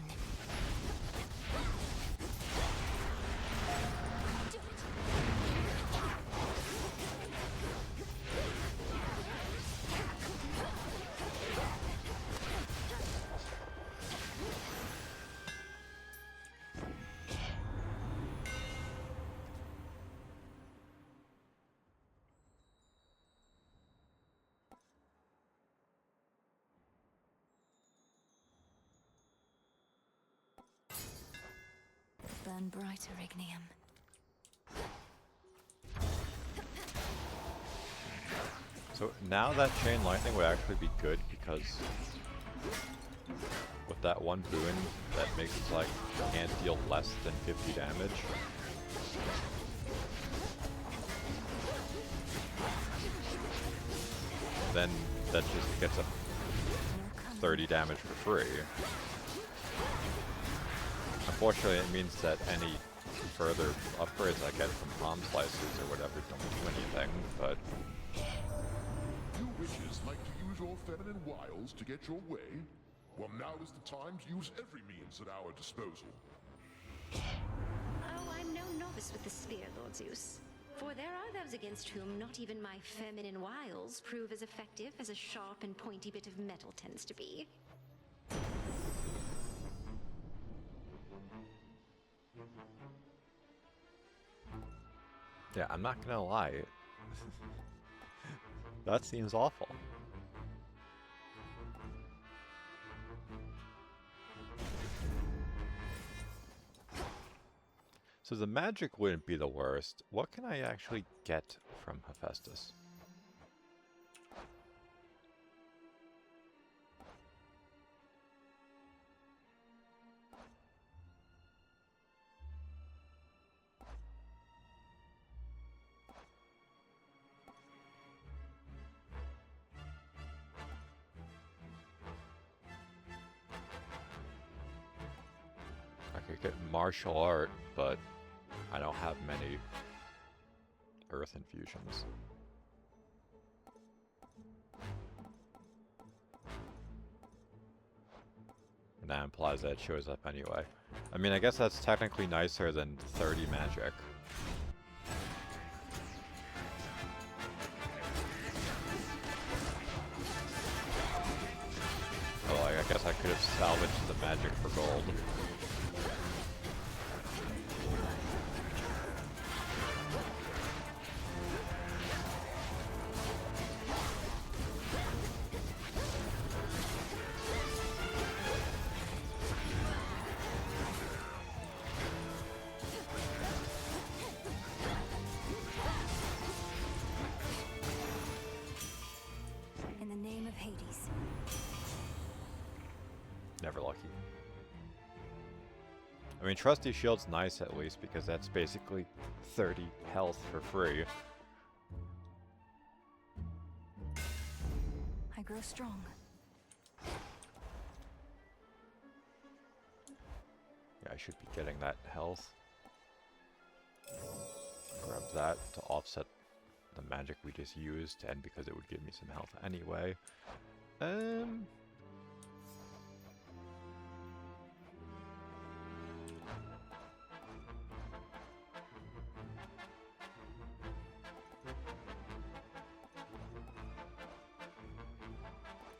Burn brighter, Ignium. So now that chain lightning would actually be good because with that one boon that makes it like can't deal less than 50 damage. Then that just gets a 30 damage for free. Unfortunately, it means that any further upgrades I get from palm slices or whatever don't do anything, but You witches like to use your feminine wiles to get your way? Well, now is the time to use every means at our disposal. Oh, I I'm no novice with the spear, Lord Zeus. For there are those against whom not even my feminine wiles prove as effective as a sharp and pointy bit of metal tends to be. Yeah, I'm not gonna lie. That seems awful. So the magic wouldn't be the worst. What can I actually get from Hephaestus? I could get martial art, but I don't have many earth infusions. And that implies that it shows up anyway. I mean, I guess that's technically nicer than 30 magic. Oh, I guess I could have salvaged the magic for gold. In the name of Hades. Never lucky. I mean, Trusty Shield's nice at least, because that's basically 30 health for free. I grow strong. Yeah, I should be getting that health. Grab that to offset the magic we just used, and because it would give me some health anyway.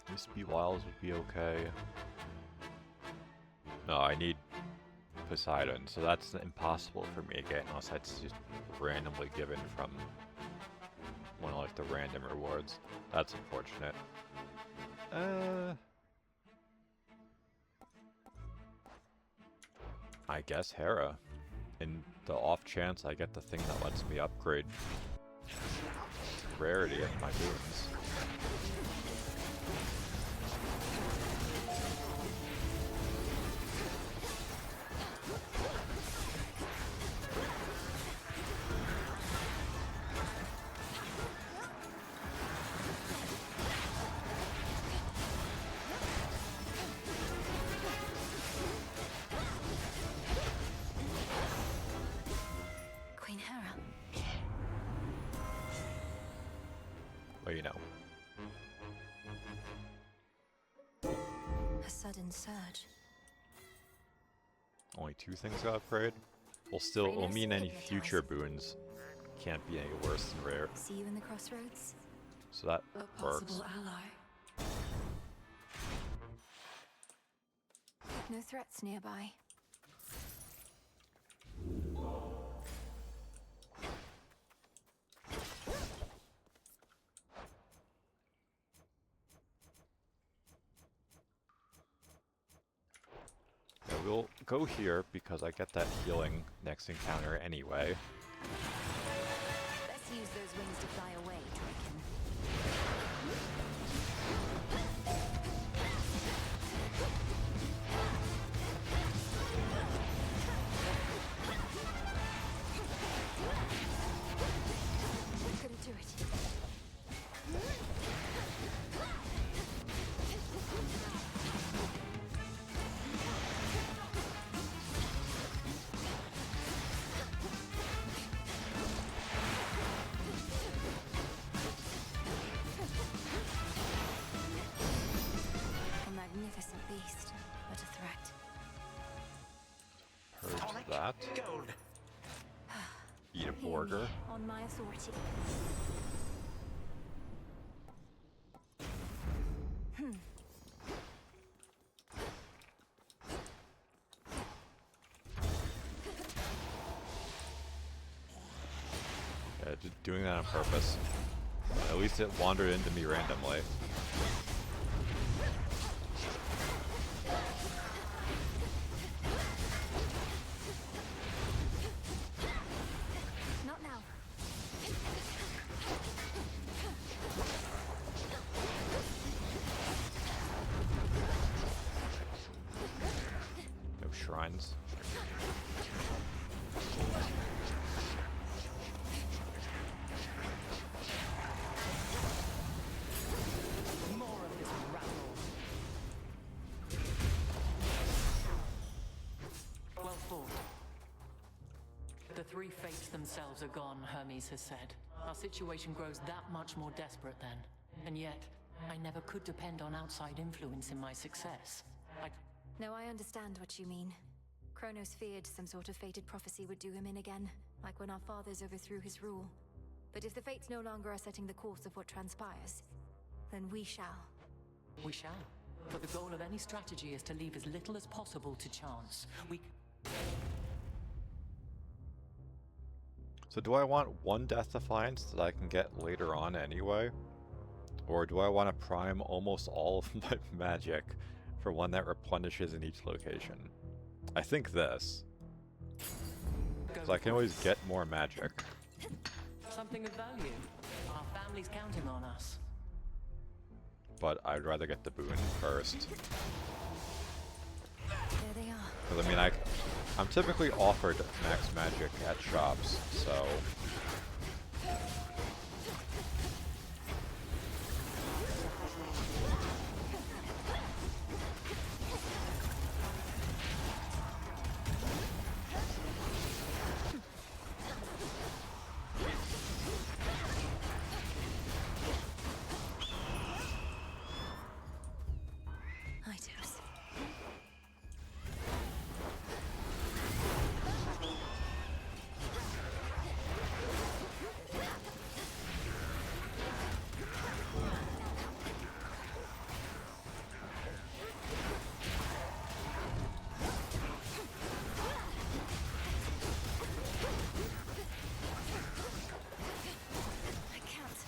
Misty Wiles would be okay. No, I need Poseidon, so that's impossible for me to get unless that's just randomly given from one of like the random rewards. That's unfortunate. I guess Hera. In the off chance I get the thing that lets me upgrade rarity of my boons. Queen Hera. Well, you know. A sudden surge. Only 2 things to upgrade. Will still will mean any future boons can't be any worse than rare. See you in the crossroads? So that A works. possible ally. No threats nearby. Yeah, we'll go here because I get that healing next encounter anyway. Best use those wings to fly away, Draken. Couldn't do it. A magnificent beast, but a threat. Purge that. Gold. burger. On my authority. Yeah, just doing that on purpose. At least it wandered into me randomly. Not now. No shrines. More of this rabble. Well fought. The three fates themselves are gone, Hermes has said. Our situation grows that much more desperate then. And yet, I never could depend on outside influence in my success. No, I understand what you mean. Kronos feared some sort of fated prophecy would do him in again, like when our fathers overthrew his rule. But if the fates no longer are setting the course of what transpires, then we shall. We shall. But the goal of any strategy is to leave as little as possible to chance. So do I want one Death Defiance that I can get later on anyway? Or do I want to prime almost all of my magic for one that replenishes in each location? I think this. So I can always get more magic. Something of value. Our family's counting on us. But I'd rather get the boon first. There they are. Because I mean, I'm typically offered max magic at shops, so... Items. I can't.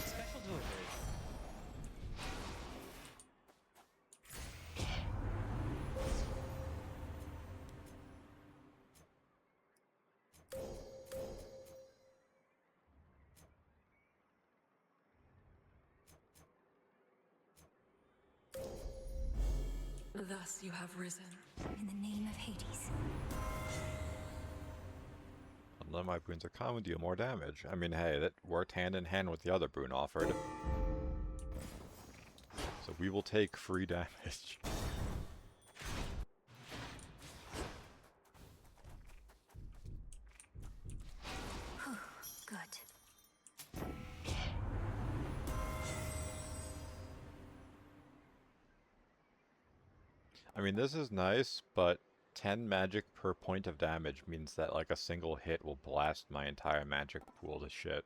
Special delivery. Thus you have risen. In the name of Hades. None of my boons are common, deal more damage. I mean, hey, that worked hand in hand with the other boon offered. So we will take free damage. Good. I mean, this is nice, but 10 magic per point of damage means that like a single hit will blast my entire magic pool to shit.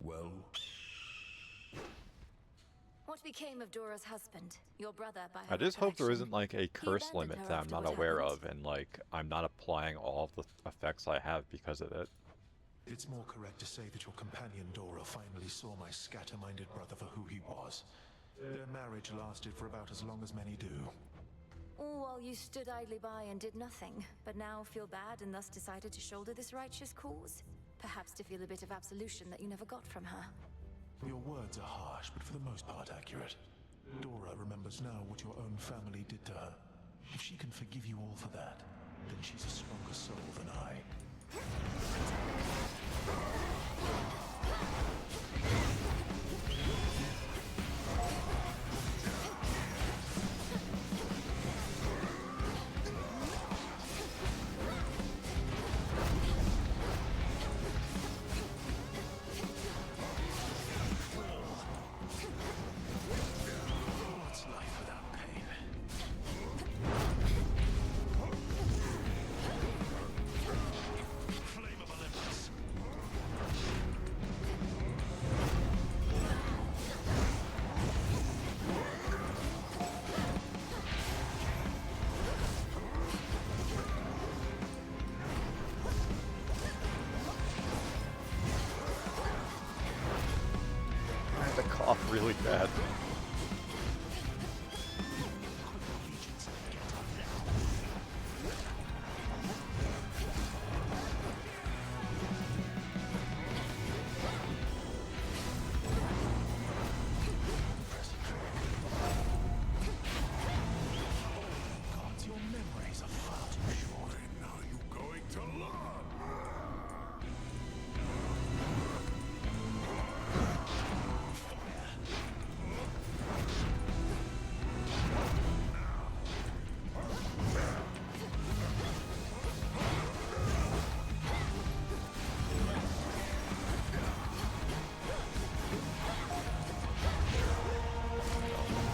Well, What became of Dora's husband? Your brother, by her I just hope there recollection? isn't like a curse abandoned limit her that I'm after not what aware happened. of, and like I'm not applying all of the effects I have because of it. It's more correct to say that your companion Dora finally saw my scatter-minded brother for who he was. Their marriage lasted for about as long as many do. All while you stood idly by and did nothing, but now feel bad and thus decided to shoulder this righteous cause? Perhaps to feel a bit of absolution that you never got from her. Your words are harsh, but for the most part accurate. Dora remembers now what your own family did to her. If she can forgive you all for that, then she's a stronger soul than I. really bad. Gods, your memories are far too short. When are you going to learn?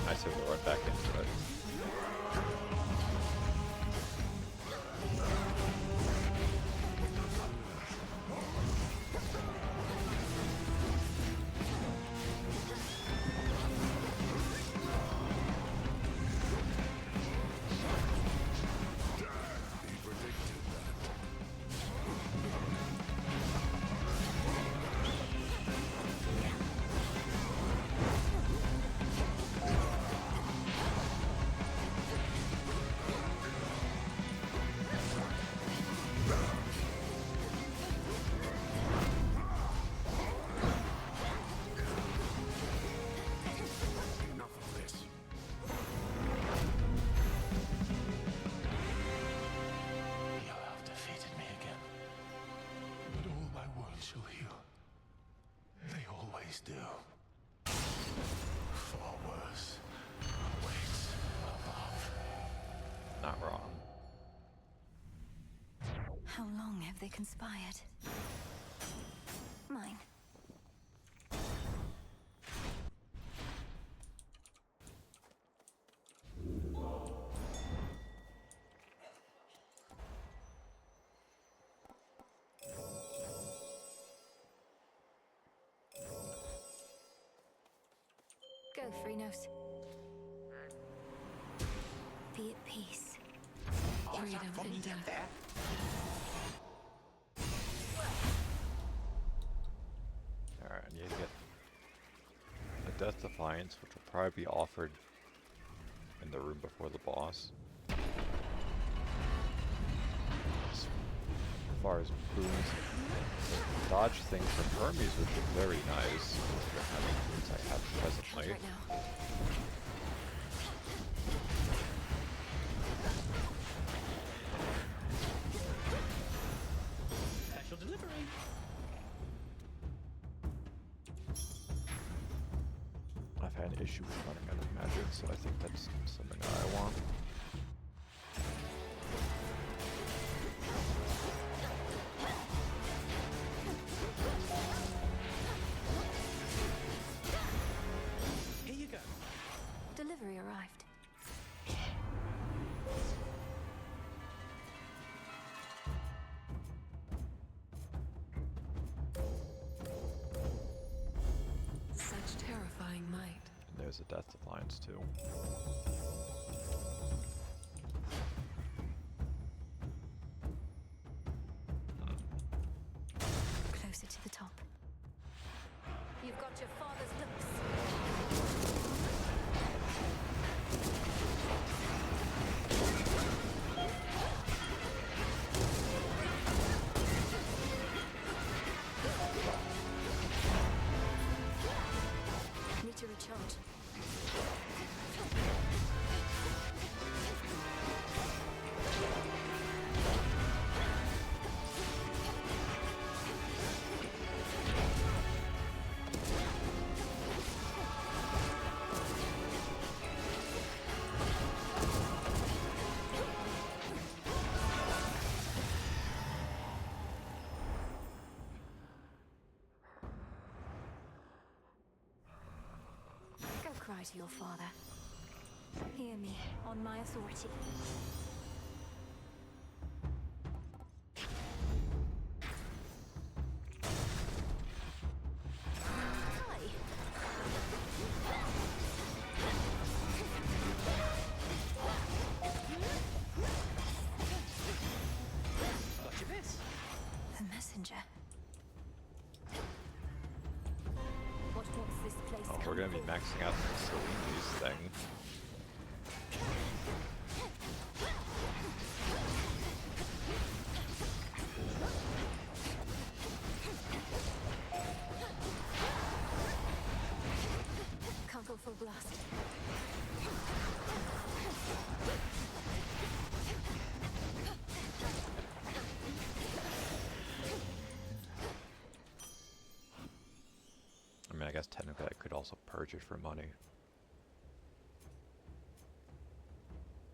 I say we went back into it. He predicted that. Enough of this. You have defeated me again. But all my wounds shall heal. They always do. Far worse awaits above. Not wrong. How long have they conspired? Mine. Go, Phrynos. Be at peace. Freedom in death. Alright, I need to get a Death Defiance, which will probably be offered in the room before the boss. As far as boons, the dodge thing from Hermes would be very nice, for how many boons I have presently. Right now. Special delivery. I've had an issue with running out of magic, so I think that's something that I want. Here you go. Delivery arrived. Such terrifying might. And there's a Death Defiance too. Closer to the top. You've got your father's looks. Need to recharge. Go cry to your father. Hear me on my authority. Hi. Got your bits. The messenger. What wants this place we're gonna be maxing out the Seleni's thing. Can't go full blast. I mean, I guess technically I could also purge it for money.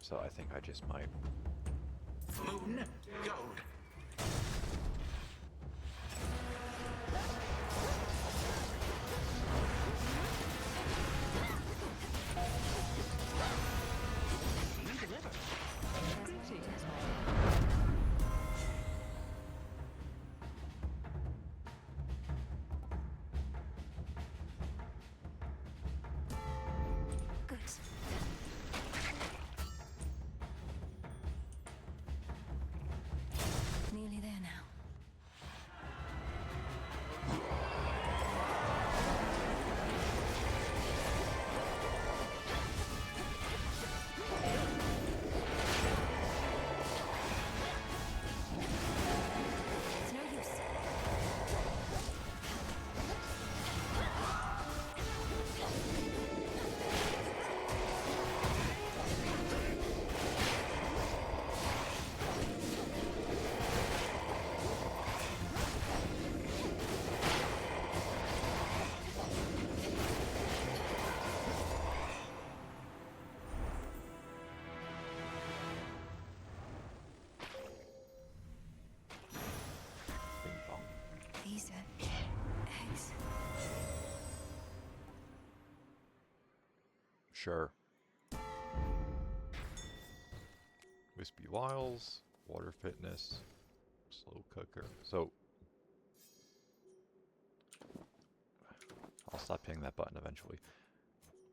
So I think I just might. Moon, gold. Good. Nearly there now. It's no use. Bing bong. These are eggs. Sure. Wispy Wiles, Water Fitness, Slow Cooker. So I'll stop hitting that button eventually.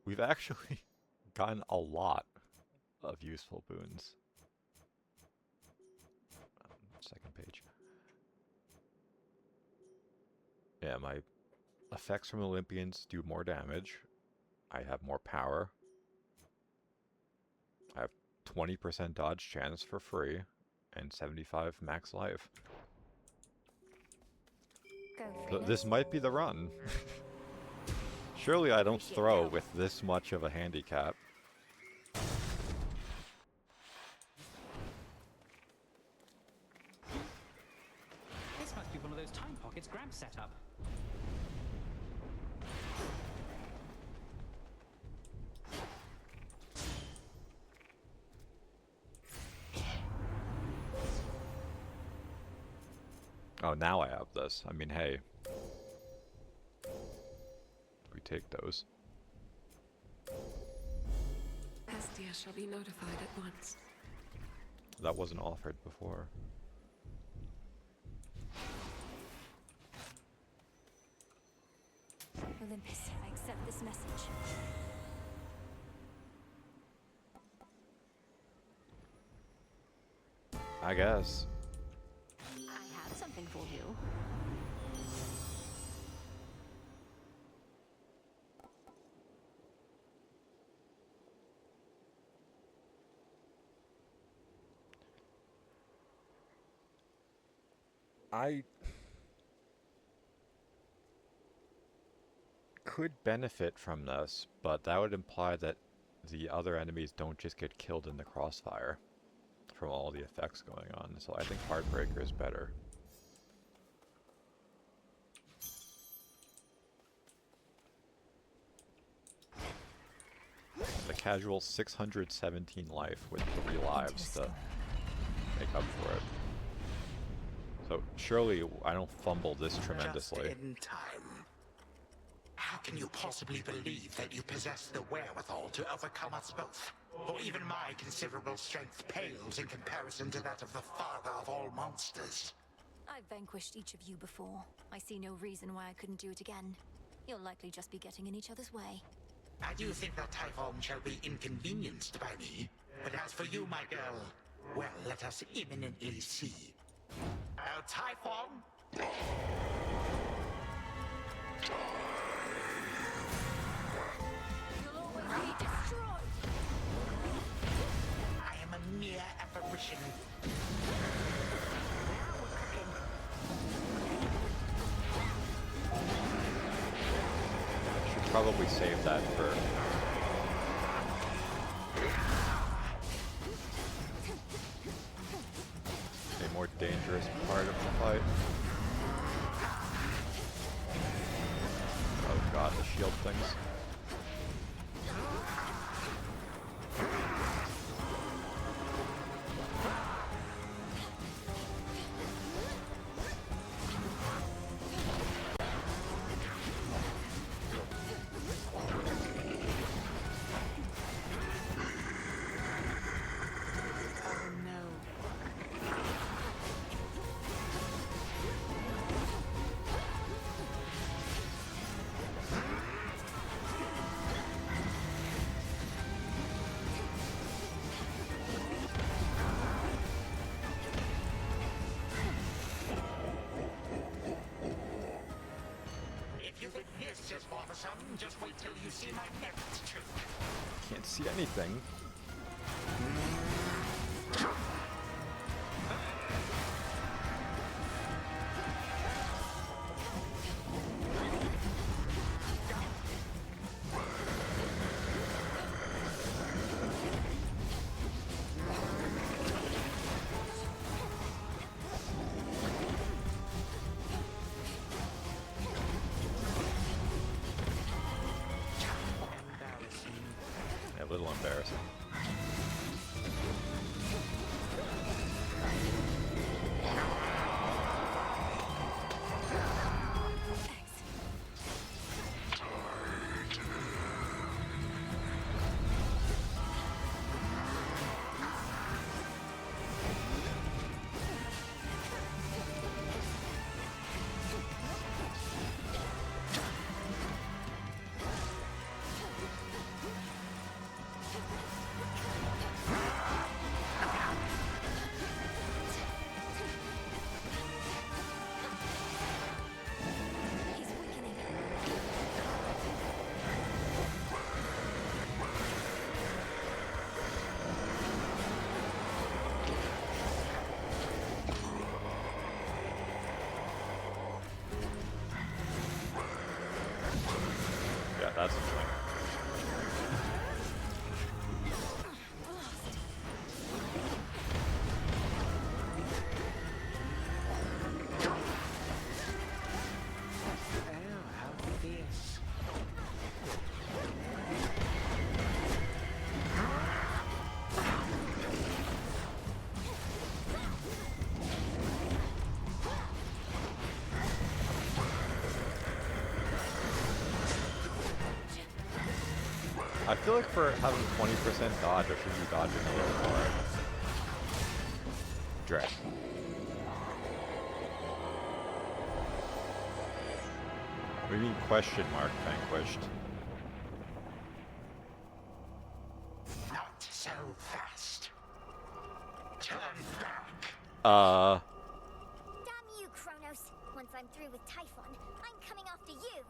We've actually gotten a lot of useful boons. Second page. Yeah, my effects from Olympians do more damage. I have more power. I have 20% dodge chance for free, and 75 max life. Go This might be the run. Surely I don't throw with this much of a handicap. This must be one of those time pockets Gramps set up. Oh, now I have this. I mean, hey. We take those. Hestia shall be notified at once. That wasn't offered before. Olympus, I accept this message. I guess. I have something for you. I could benefit from this, but that would imply that the other enemies don't just get killed in the crossfire from all the effects going on. So I think Heartbreaker is better. The casual 617 life with 3 lives to make up for it. So surely I don't fumble this tremendously. Just in time. How can you possibly believe that you possess the wherewithal to overcome us both? Or even my considerable strength pales in comparison to that of the father of all monsters. I've vanquished each of you before. I see no reason why I couldn't do it again. You'll likely just be getting in each other's way. I do think that Typhon shall be inconvenienced by me. But as for you, my girl, well, let us imminently see. Typhon? familiar apparition. Should probably save that for a more dangerous part of the fight. Oh god, the shield things. Just wait till you see my next trick. Can't see anything. A little embarrassing. Yeah, that's the thing. I feel like for having 20% dodge, I should be dodging a little more. Dread. What do you mean question mark vanquished? Not so fast. Turn back. Damn you, Kronos. Once I'm through with Typhon, I'm coming after you.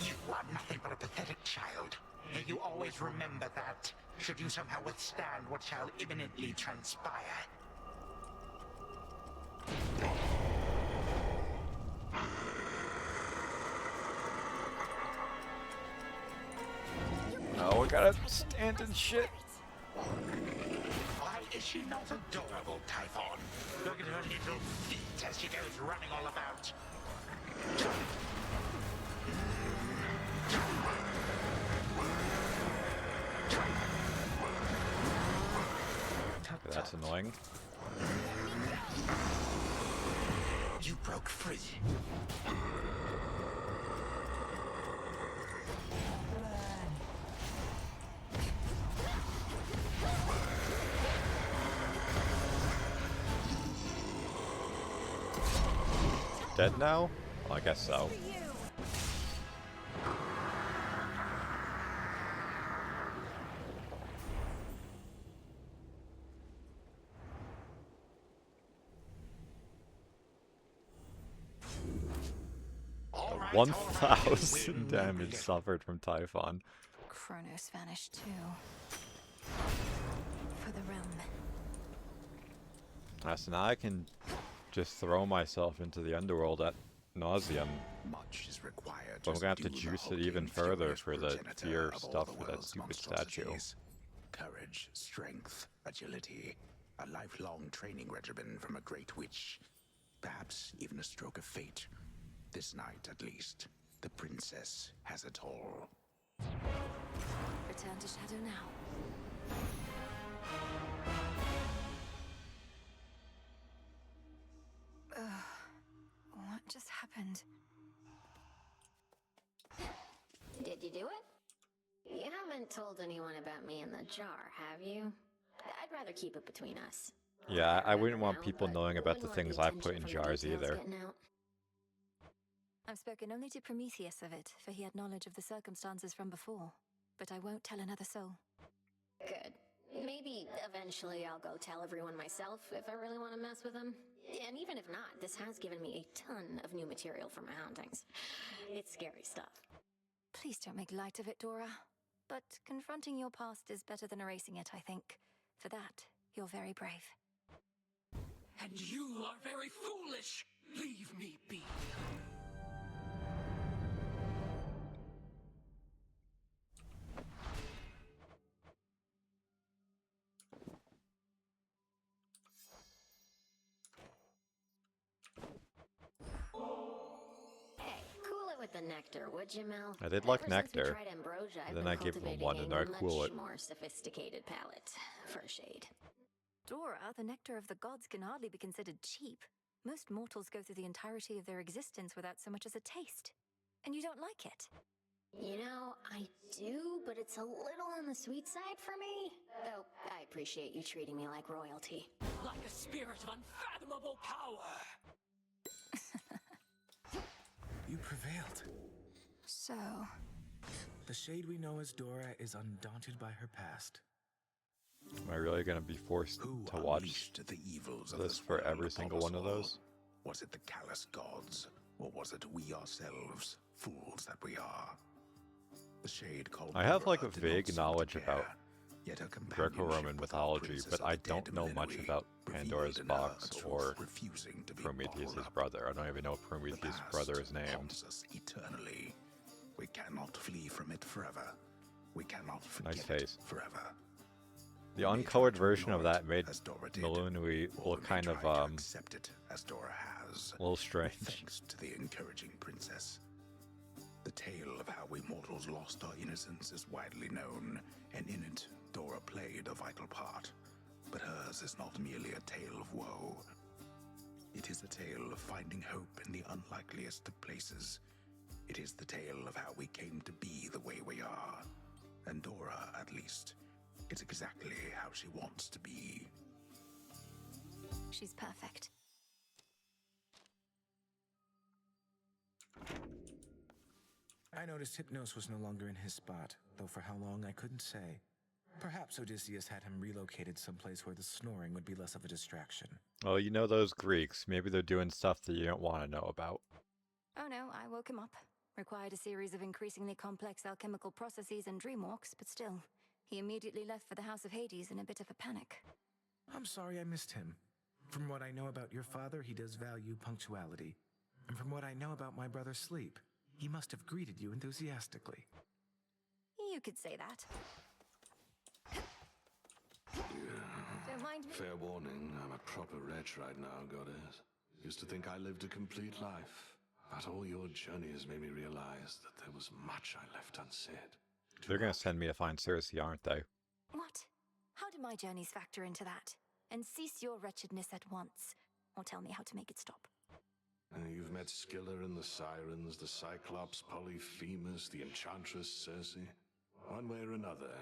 You are nothing but a pathetic child. May you always remember that, should you somehow withstand what shall imminently transpire. Oh, we gotta stand and shit. Why is she not adorable, Typhon? Look at her little feet as she goes running all about. That's annoying. You broke free. Dead now? Well, I guess so. Right, 1,000 damage suffered from Typhon. Kronos vanished too. For the realm. So now I can just throw myself into the underworld at nauseam. Much is required. But I'm gonna have to juice it even further for the fear of stuff all the for that world's stupid statue. monstrosities. Courage, strength, agility, a lifelong training regimen from a great witch. Perhaps even a stroke of fate. This night, at least, the princess has it all. Return to Shadow now. What just happened? Did you do it? You haven't told anyone about me in the jar, have you? I'd rather keep it between us. Yeah, I wouldn't want people knowing about the things I put in jars either. I've spoken only to Prometheus of it, for he had knowledge of the circumstances from before. But I won't tell another soul. Good. Maybe eventually I'll go tell everyone myself if I really want to mess with them. And even if not, this has given me a ton of new material for my hauntings. It's scary stuff. Please don't make light of it, Dora. But confronting your past is better than erasing it, I think. For that, you're very brave. And you are very foolish. Leave me be. With the nectar, would you, Mel? I did like Ever since we nectar. tried ambrosia, I've Then been I gave him cultivating one and I cool a it. much more sophisticated palate for shade. Dora, the nectar of the gods can hardly be considered cheap. Most mortals go through the entirety of their existence without so much as a taste. And you don't like it? You know, I do, but it's a little on the sweet side for me. Though, I appreciate you treating me like royalty. Like a spirit of unfathomable power. You prevailed. So... The shade we know as Dora is undaunted by her past. Am I really gonna be forced to watch the evils of this for every single one of those? Was it the callous gods, or was it we ourselves, fools that we are? The shade called I have like a Dora did not vague seem to knowledge care, about yet her Greco-Roman companionship with our mythology, princess but of I the dead don't know much Melinoë about Pandora's revealed in her a box truth or refusing to be Prometheus' bottled up. brother. I don't even know if The Prometheus' past brother is named. haunts us eternally. We cannot flee from it forever. We cannot forget Nice it face. forever. The uncolored version of that made Melinoë look kind of Accept it as Dora has. a little strange. Thanks to the encouraging princess. The tale of how we mortals lost our innocence is widely known, and in it, Dora played a vital part. But hers is not merely a tale of woe. It is a tale of finding hope in the unlikeliest of places. It is the tale of how we came to be the way we are. And Dora, at least, is exactly how she wants to be. She's perfect. I noticed Hypnos was no longer in his spot, though for how long I couldn't say. Perhaps Odysseus had him relocated someplace where the snoring would be less of a distraction. Well, you know those Greeks. Maybe they're doing stuff that you don't want to know about. Oh no, I woke him up. Required a series of increasingly complex alchemical processes and dreamwalks, but still, he immediately left for the House of Hades in a bit of a panic. I'm sorry I missed him. From what I know about your father, he does value punctuality. And from what I know about my brother Sleep, he must have greeted you enthusiastically. You could say that. Don't mind me. Fair warning, I'm a proper wretch right now, Goddess. Used to think I lived a complete life. But all your journey has made me realize that there was much I left unsaid. They're gonna send me to find Circe, aren't they? What? How do my journeys factor into that? And cease your wretchedness at once, or tell me how to make it stop. You've met Scylla and the Sirens, the Cyclops, Polyphemus, the Enchantress Circe. One way or another,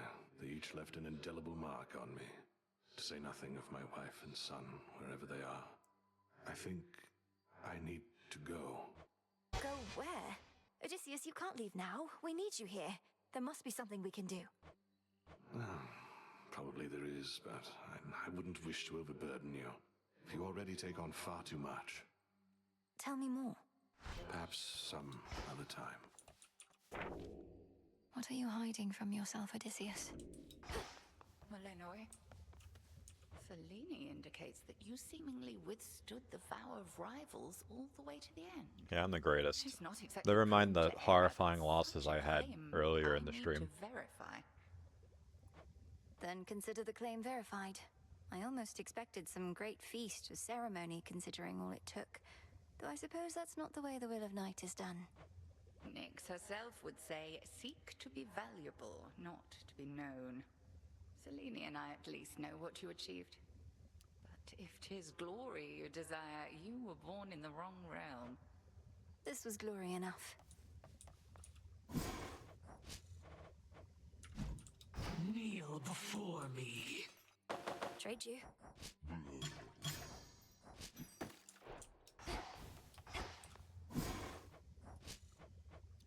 they each left an indelible mark on me. To say nothing of my wife and son, wherever they are. I think I need to go. Go where? Odysseus, you can't leave now. We need you here. There must be something we can do. Probably there is, but I wouldn't wish to overburden you. You already take on far too much. Tell me more. Perhaps some other time. What are you hiding from yourself, Odysseus? Melinoë, Selene indicates that you seemingly withstood the vow of rivals all the way to the end. Yeah, I'm the greatest. She's not exactly Never mind the prone to horrifying error, losses such I a had claim earlier in I the need stream. to verify. Then consider the claim verified. I almost expected some great feast or ceremony, considering all it took. Though I suppose that's not the way the Will of Night is done. Nyx herself would say, seek to be valuable, not to be known. Selene and I at least know what you achieved. But if 'tis glory you desire, you were born in the wrong realm. This was glory enough. Kneel before me. Trade you.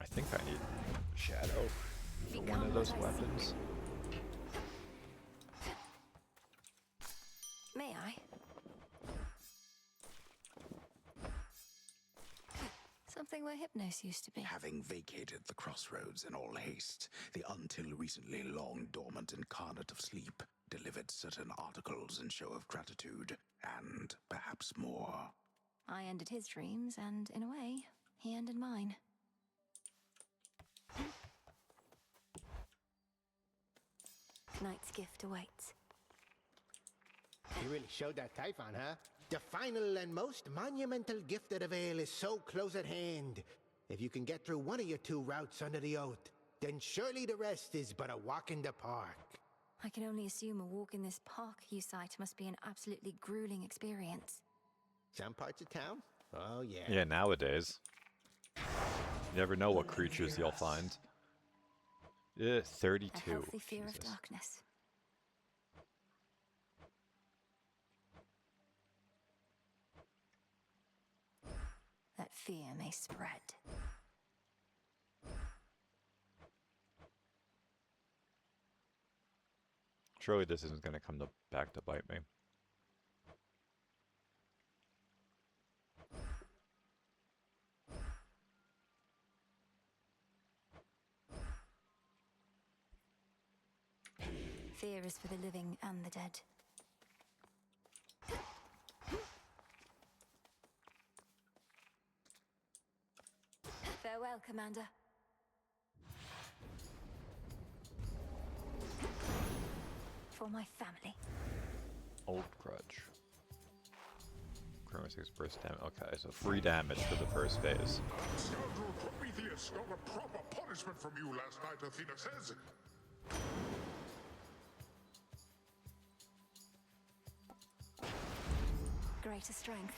I think I need Shadow for one of those weapons. May I? Something where Hypnos used to be. Having vacated the crossroads in all haste, the until recently long dormant incarnate of sleep delivered certain articles in show of gratitude, and perhaps more. I ended his dreams, and in a way, he ended mine. Knight's gift awaits. You really showed that Typhon, huh? The final and most monumental gift of the Vale is so close at hand. If you can get through one of your two routes under the oath, then surely the rest is but a walk in the park. I can only assume a walk in this park you cite must be an absolutely grueling experience. Some parts of town? Oh, yeah. Yeah, nowadays. You never know what creatures you'll find. 32. A healthy fear Jesus. of darkness. That fear may spread. Surely this isn't going to come back to bite me. Fear is for the living and the dead. Farewell, Commander. For my family. Old Grudge. Chrono 6 burst damage. Okay, so free damage for the first phase. Scoundrel Prometheus got a proper punishment from you last night, Athena says. Greater strength.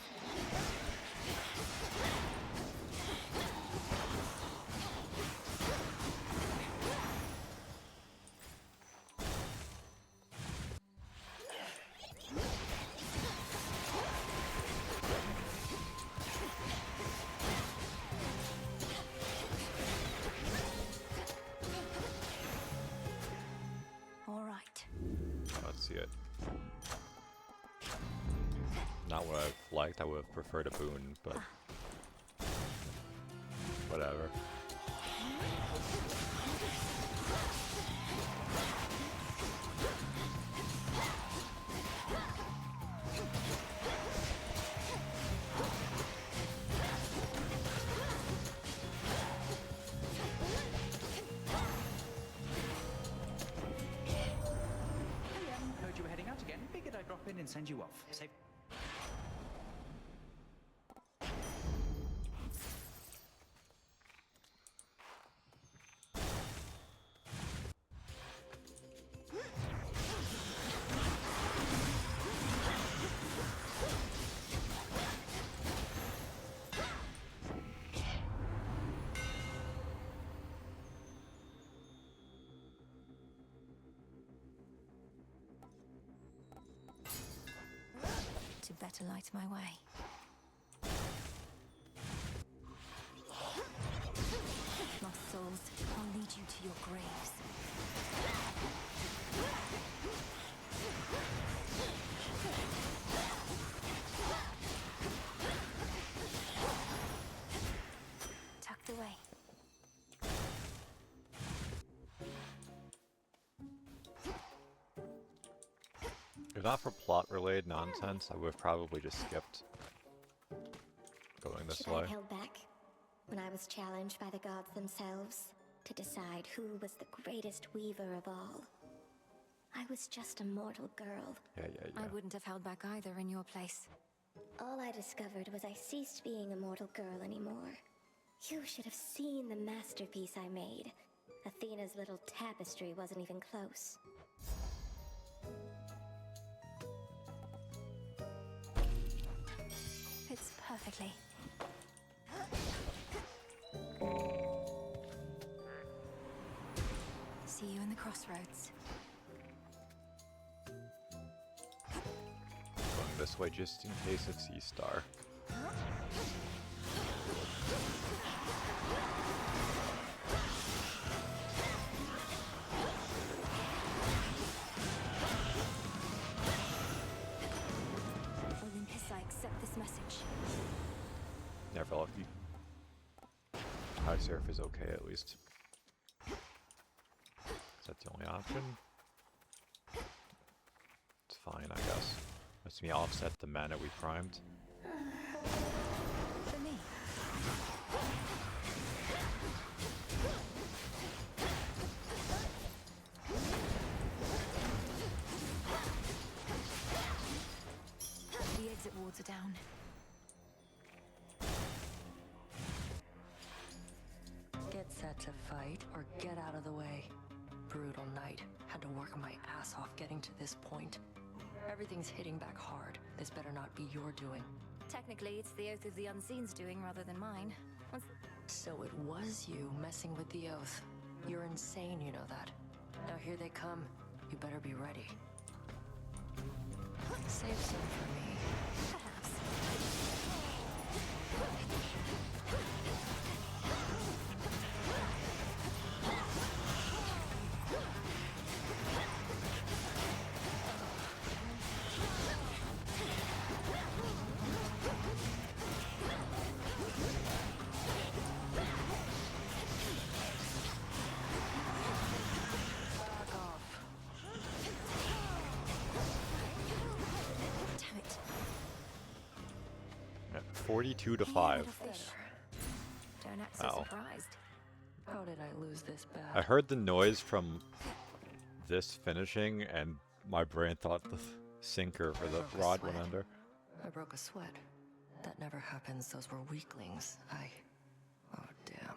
All right. Let's see it. Not what I've liked. I would have preferred a boon, but whatever. Heard you were heading out again. Figured I'd drop in and send you off. Safe. To better light my way. Lost souls, I'll lead you to your graves. Tucked away. If not for plot-related nonsense, I would have probably just skipped going this Should way. I have held back when I was challenged by the gods themselves to decide who was the greatest weaver of all? I was just a mortal girl. Yeah. I wouldn't have held back either in your place. All I discovered was I ceased being a mortal girl anymore. You should have seen the masterpiece I made. Athena's little tapestry wasn't even close. Fits perfectly. See you in the crossroads. Going this way just in case of Sea Star. Olympus, I accept this message. Never lucky. High surf is okay at least. Is that the only option? It's fine, I guess. Lets me offset the mana we primed. For me. The exit wards are down. Get set to fight or get out of the way. Brutal night. Had to work my ass off getting to this point. Everything's hitting back hard. This better not be your doing. Technically, it's the Oath of the Unseen's doing rather than mine. So it was you messing with the Oath. You're insane, you know that. Now here they come. You better be ready. Save some for me. Perhaps. Damn it. At 42 to 5. Don't act so Ow. surprised. How did I lose this bad? I heard the noise from this finishing, and my brain thought the sinker for the rod went under. I broke a sweat. That never happens. Those were weaklings. Oh, damn.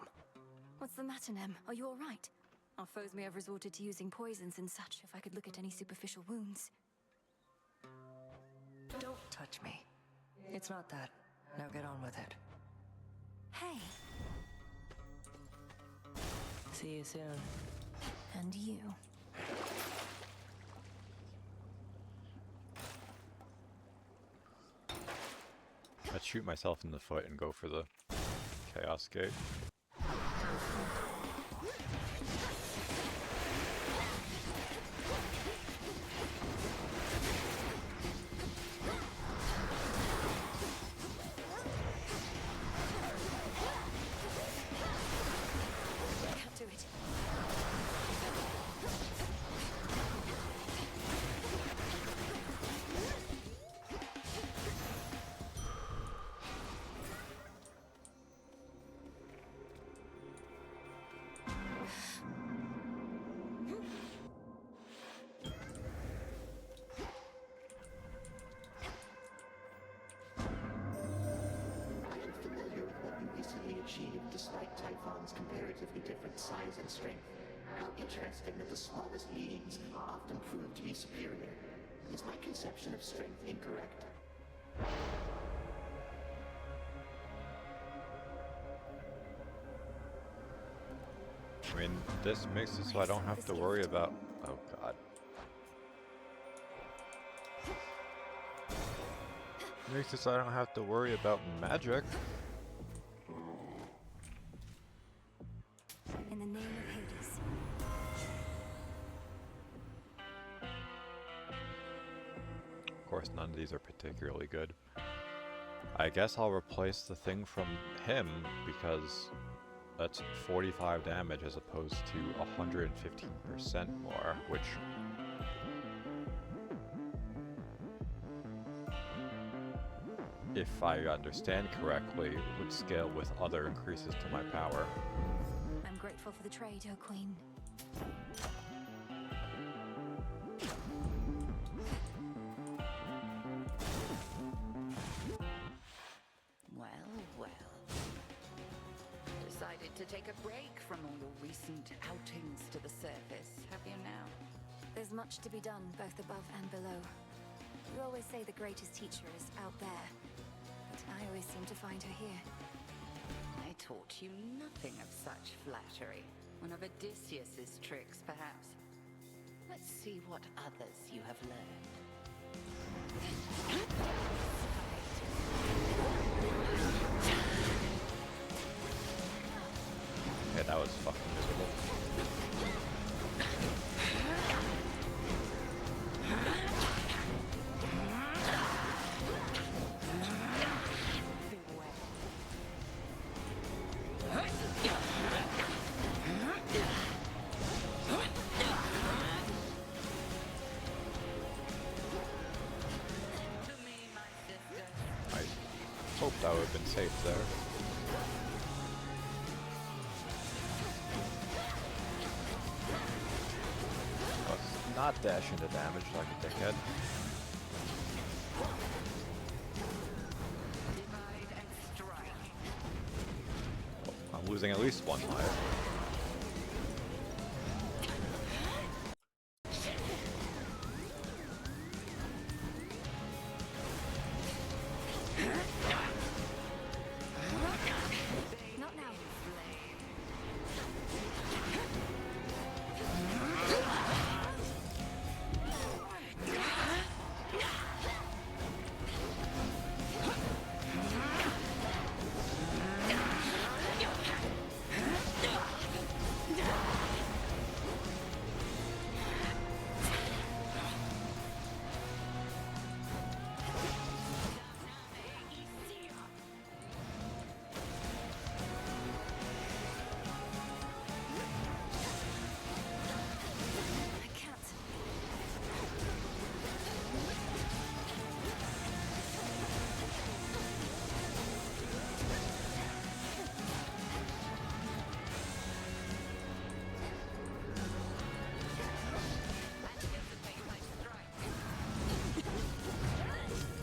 What's the matter, Nem? Are you all right? Our foes may have resorted to using poisons and such. If I could look at any superficial wounds. Don't touch me. It's not that. Now get on with it. Hey. See you soon. And you. I'd shoot myself in the foot and go for the Chaos Gate. Can't do it. I am familiar with what you recently achieved despite Typhon's comparatively different size and strength. How interesting that the smallest beings often prove to be superior. Is my conception of strength incorrect? I mean, this makes it so I don't have to worry about... Oh god. Makes it so I don't have to worry about magic. In the name of Hades. Of course, none of these are particularly good. I guess I'll replace the thing from him because that's 45 damage as opposed to 115% more, which if I understand correctly, would scale with other increases to my power. I'm grateful for the trade, O Queen. Well. Decided to take a break from all your recent outings to the surface, have you now? There's much to be done, both above and below. You always say the greatest teacher is out there, but I always seem to find her here. I taught you nothing of such flattery. One of Odysseus's tricks, perhaps. Let's see what others you have learned. Yeah, that was fucking miserable. I hoped I would have been safe there. Let's not dash into damage like a dickhead. Oh, I'm losing at least one life. Not now.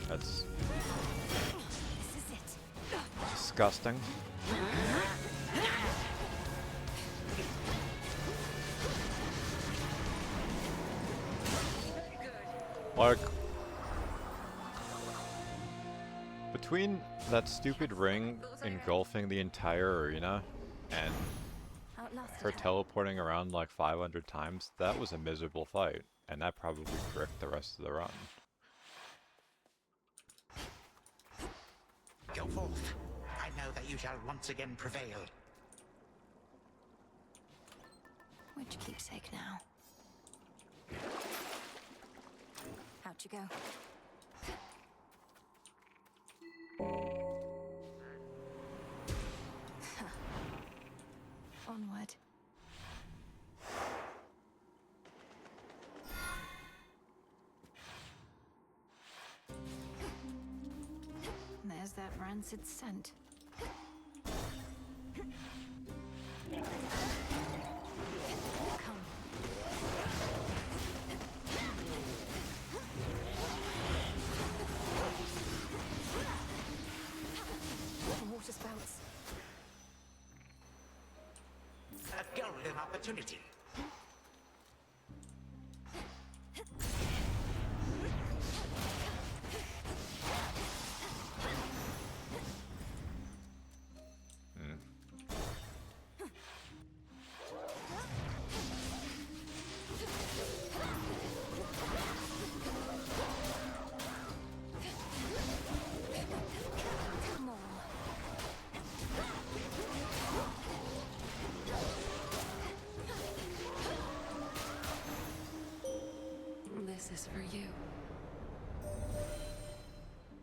That's disgusting. Like, between that stupid ring engulfing the entire arena and her teleporting around like 500 times, that was a miserable fight, and that probably bricked the rest of the run. Go forth. I know that you shall once again prevail. Which keepsake now? Out you go. Onward. There's that rancid scent. Come. The water spouts. A golden opportunity. This is for you.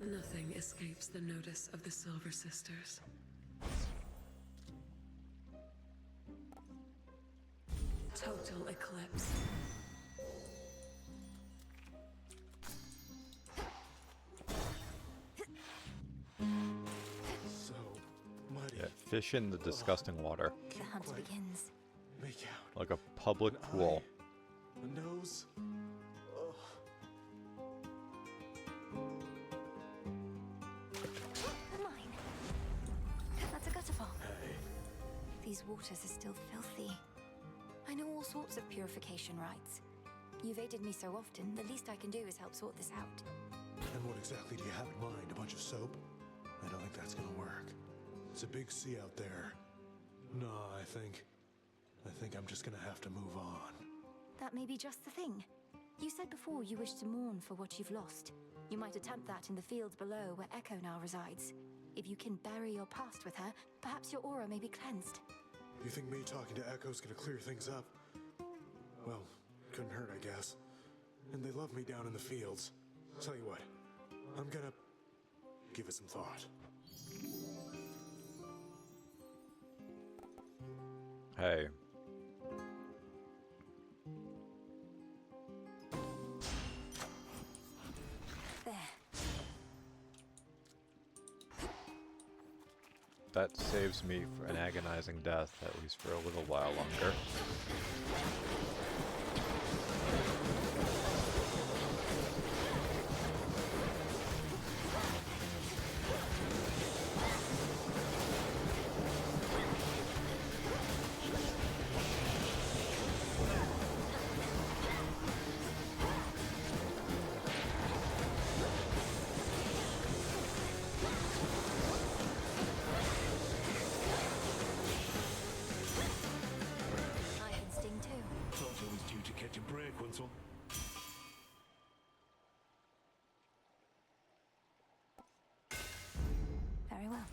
Nothing escapes the notice of the Silver Sisters. Total eclipse. Fish in the disgusting water. The hunt begins. Make out. Like a public pool. The nose. Ugh. Mine. That's a gutter bomb. These waters are still filthy. I know all sorts of purification rites. You've aided me so often, the least I can do is help sort this out. And what exactly do you have in mind? A bunch of soap? I don't think that's gonna work. It's a big sea out there. No, I think I'm just gonna have to move on. That may be just the thing. You said before you wish to mourn for what you've lost. You might attempt that in the fields below where Echo now resides. If you can bury your past with her, perhaps your aura may be cleansed. You think me talking to Echo's gonna clear things up? Well, couldn't hurt, I guess. And they love me down in the fields. Tell you what, I'm gonna give it some thought. Hey. There. That saves me for an agonizing death, at least for a little while longer. I can sting too. Thought I was due to catch a break once on. Very well.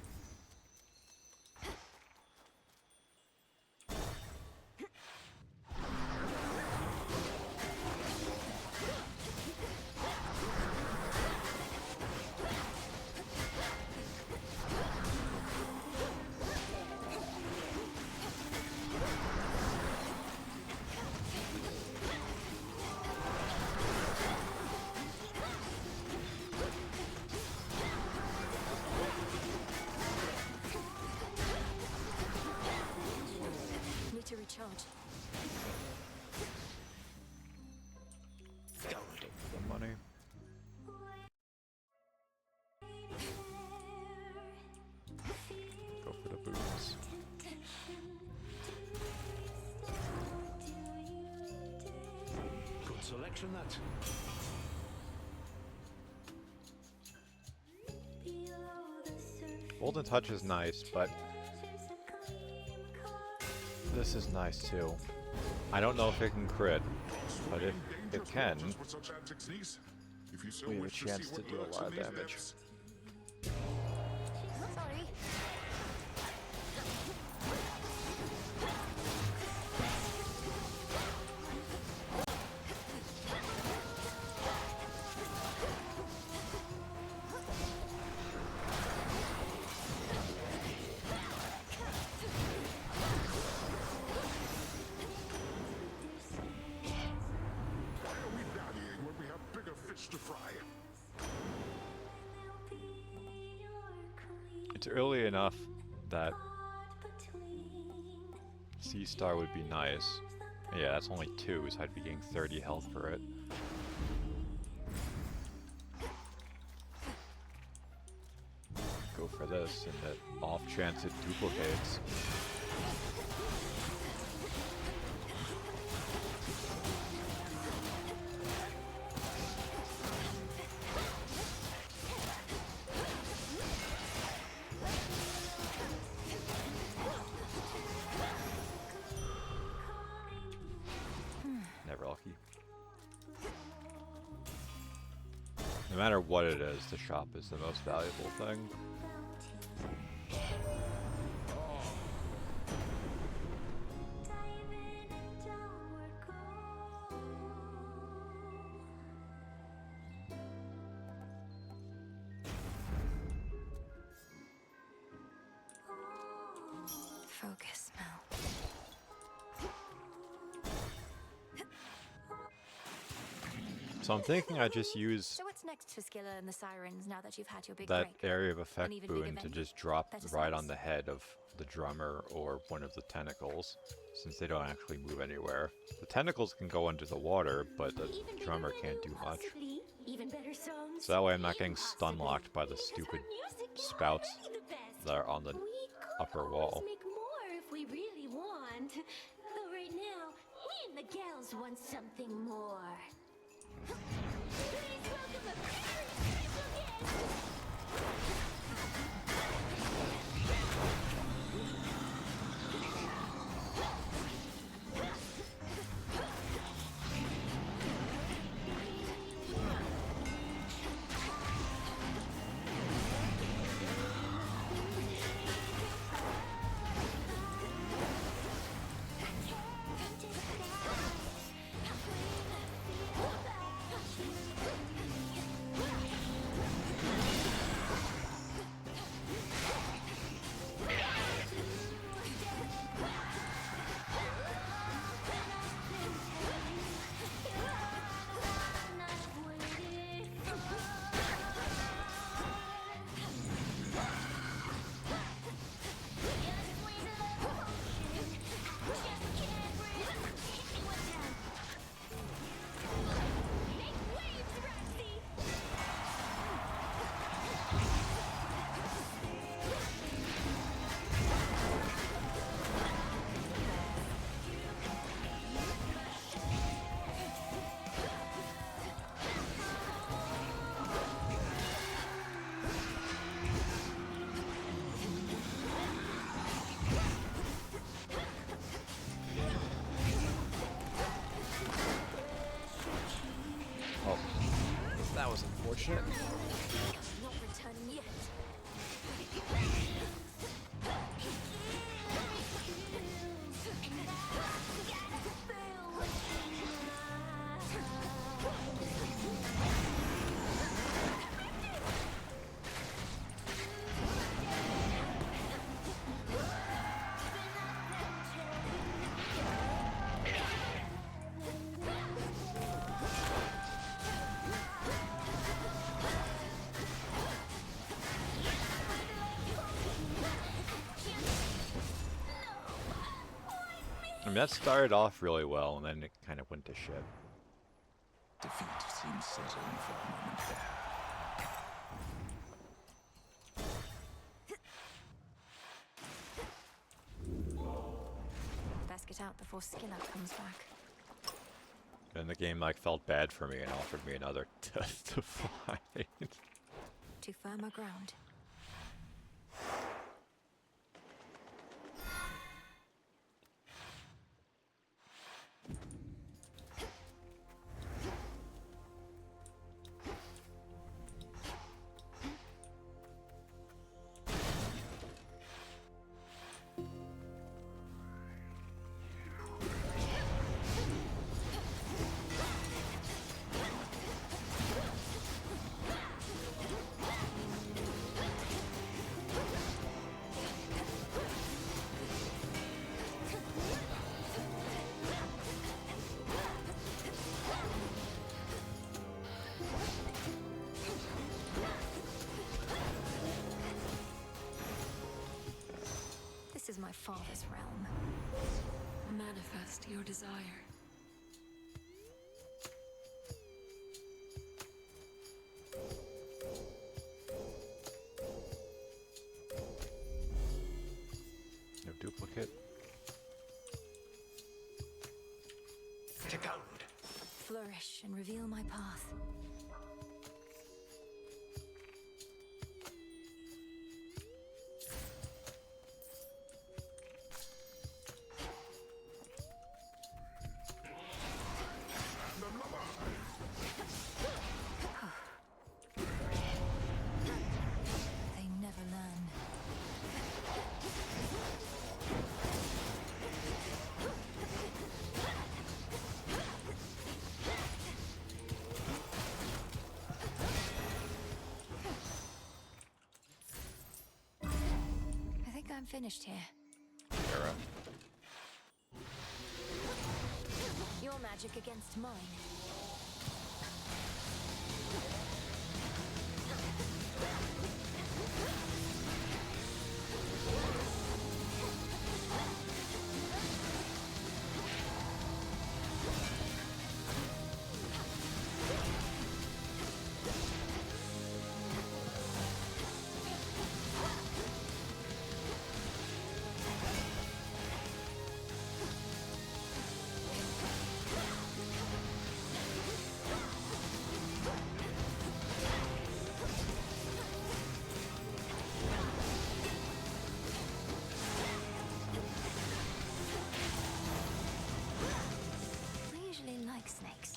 Need to recharge. The money. Go for the boots. Good selection, that. Golden Touch is nice, but this is nice too. I don't know if it can crit, but if it can, we have a chance to do a lot of damage. Sorry. Why are we rallying when we have bigger fish to fry? It's early enough that Sea Star would be nice. Yeah, that's only 2, so I'd be getting 30 health for it. Go for this, and the off chance it duplicates. Never lucky. No matter what it is, the shop is the most valuable thing. Focus, Mel. So I'm thinking I just use So what's next? respect to Skilla and the Sirens now that you've had your big that break. area of effect even bigger boon to venue. just drop Better right service. on the head of the drummer or one of the tentacles, since they don't actually move anywhere. The tentacles can go under the water, but the drummer can't do much. Even better songs. So that way I'm not getting stun locked by the stupid spouts that are on the upper wall. Make more if we really want. Though right now, me and the gals want something more. Please welcome a very special guest. Oh, that was unfortunate. Not returning yet. I mean, that started off really well, and then it kind of went to shit. Defeat seems certain for a moment there. Best get out before Skilla comes back. And the game like felt bad for me and offered me another test to fight. To firmer ground. This is my father's realm. Manifest your desire. No duplicate. To gold. Flourish and reveal my path. They never learn. I think I'm finished here. Era. Your magic against mine.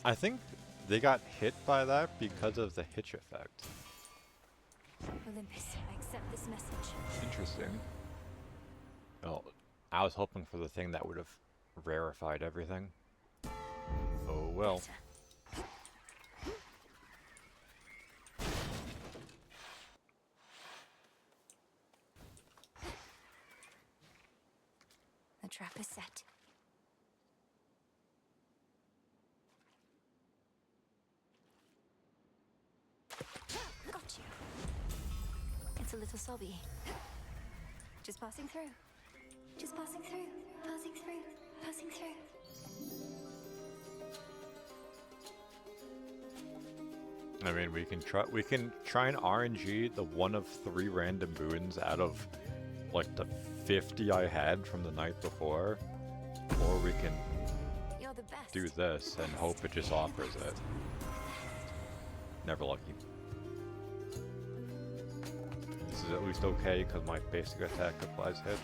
I think they got hit by that because of the hitch effect. Olympus, I accept this message. Interesting. Well, I was hoping for the thing that would have rarefied everything. Oh well. The trap is set. Got you. It's a little sobby. Just passing through. Just passing through. Passing through. Passing through. I mean, we can try and RNG the one of 3 random boons out of like the 50 I had from the night before, or we can You're the best. do this and hope it just offers it. Never lucky. This is at least okay because my basic attack applies hitch.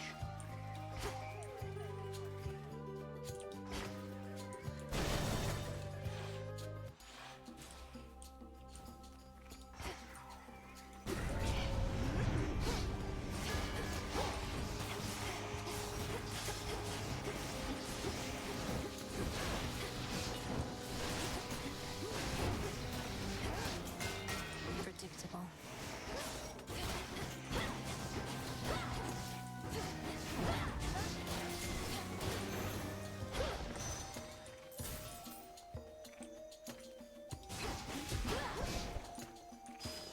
Predictable.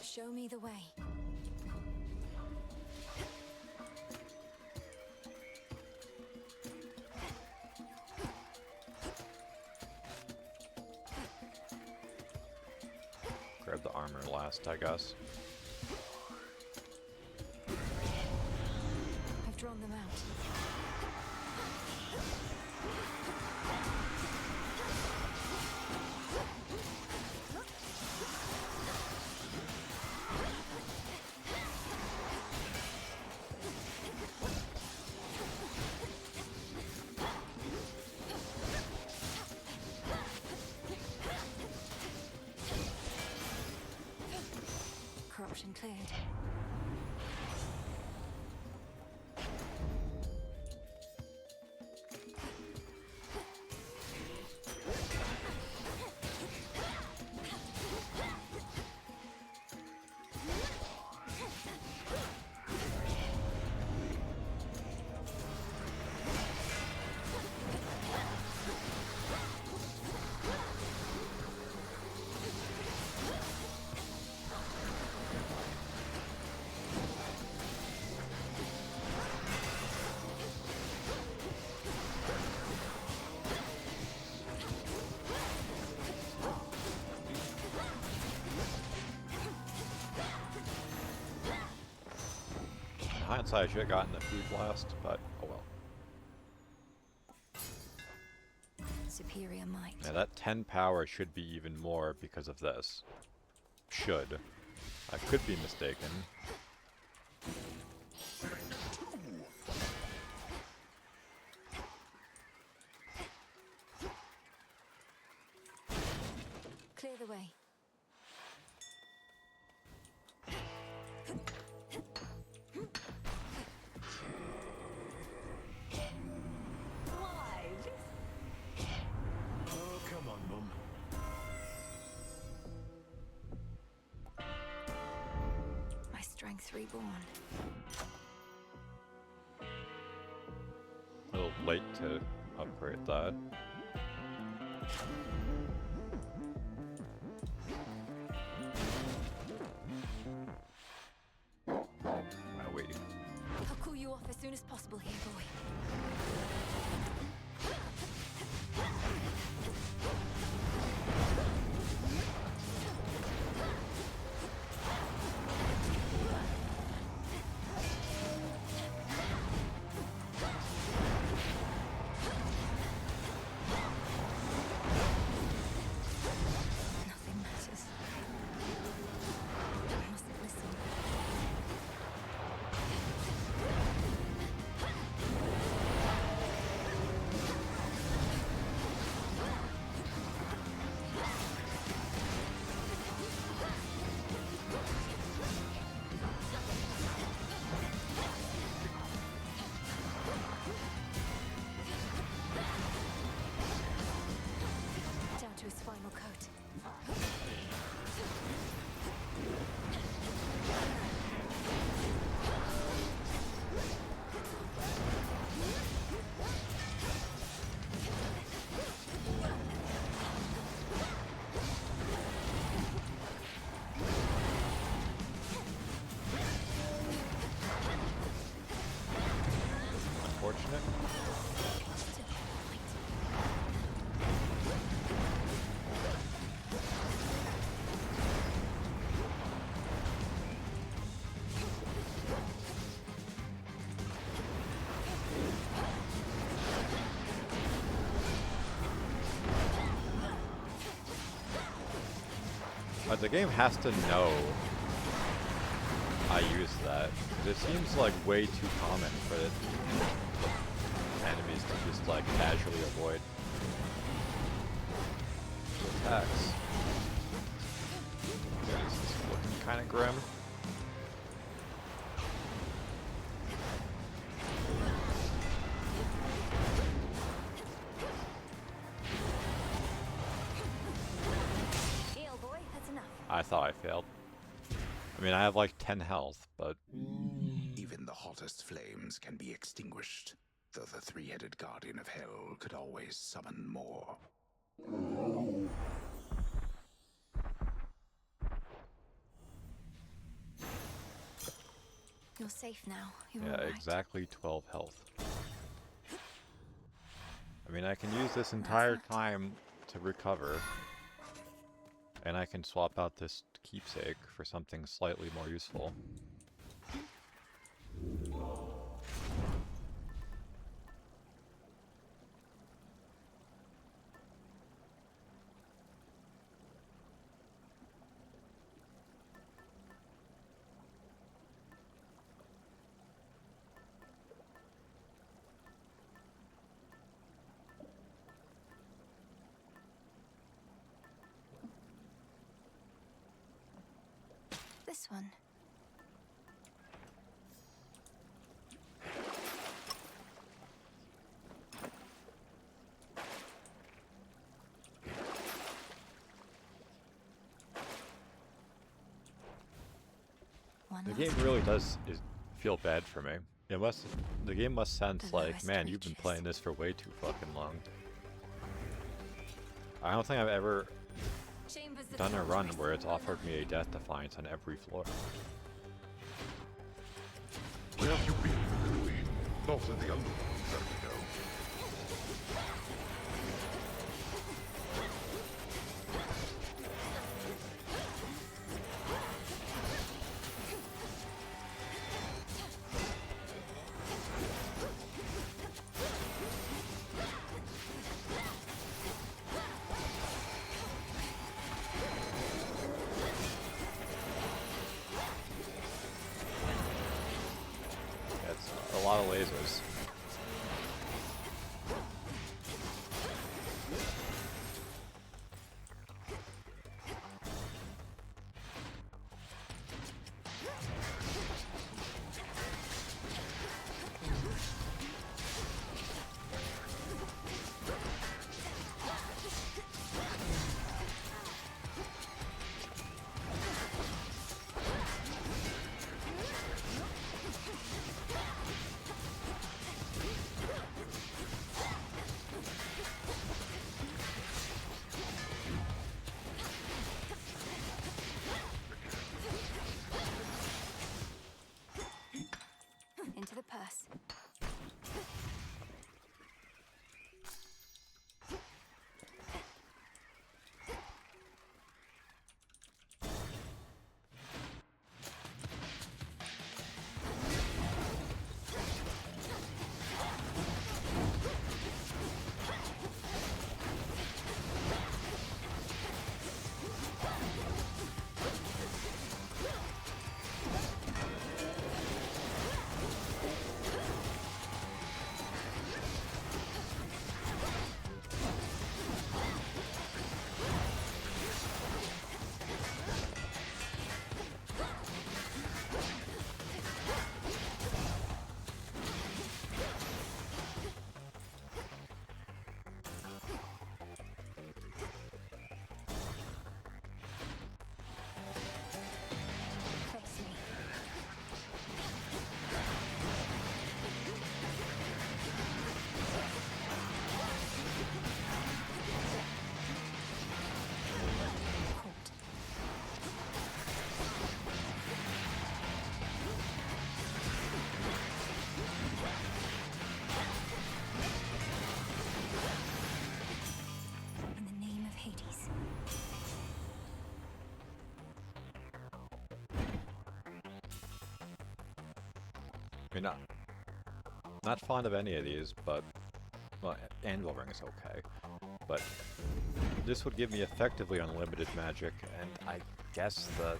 Show me the way. Grab the armor last, I guess. I've drawn them out. Corruption cleared. In hindsight, I should have gotten the food blast, but oh well. Superior might. Yeah, that 10 power should be even more because of this. Should. I could be mistaken. Clear the way. Oh, come on, Mum. My strength reborn. A little late to upgrade that. Wait. I'll cool you off as soon as possible here, boy. Nothing matters. I mustn't listen. the game has to know I use that. 'Cause it seems like way too common for the enemies to just like casually avoid attacks. Yeah, this is looking kind of grim. I thought I failed. I mean, I have like 10 health, but... Even the hottest flames can be extinguished, though the three-headed guardian of hell could always summon more. You're safe now. You're Yeah, all right. exactly 12 health. I mean, I can use this entire time to recover. And I can swap out this keepsake for something slightly more useful. This one. The game really does feel bad for me. The game must sense like, man, you've been playing this for way too fucking long. I don't think I've ever done a run where it's offered me a death defiance on every floor. Where have you been, Louis? Not in the underworld, let me know. A lot of lasers. Into the purse. I mean, not fond of any of these, but well, Anvil Ring is okay. But this would give me effectively unlimited magic, and I guess the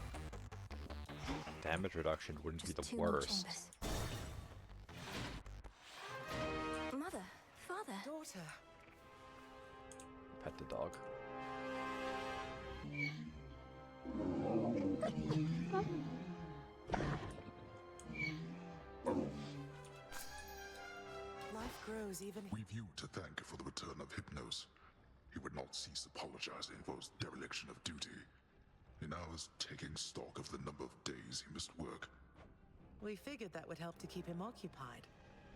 damage reduction wouldn't be Just the 2 more worst. chambers. Mother, father. Daughter. Pet the dog. Life grows even. We've you to thank for the return of Hypnos. He would not cease apologizing for his dereliction of duty. He now is taking stock of the number of days he missed work. We figured that would help to keep him occupied,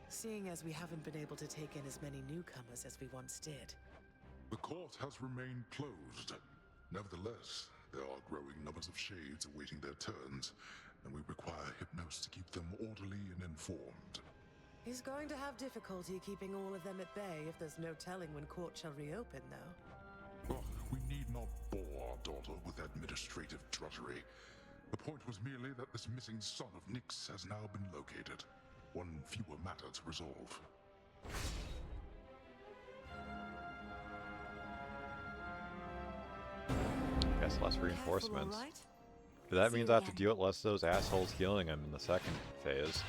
seeing as we haven't been able to take in as many newcomers as we once did. The court has remained closed. Nevertheless, there are growing numbers of shades awaiting their turns, and we require Hypnos to keep them orderly and informed. He's going to have difficulty keeping all of them at bay if there's no telling when court shall reopen, though. Oh, we need not bore our daughter with administrative drudgery. The point was merely that this missing son of Nyx has now been located. One fewer matter to resolve. Guess less reinforcements. But that means I have to deal with less of those assholes healing him in the second phase.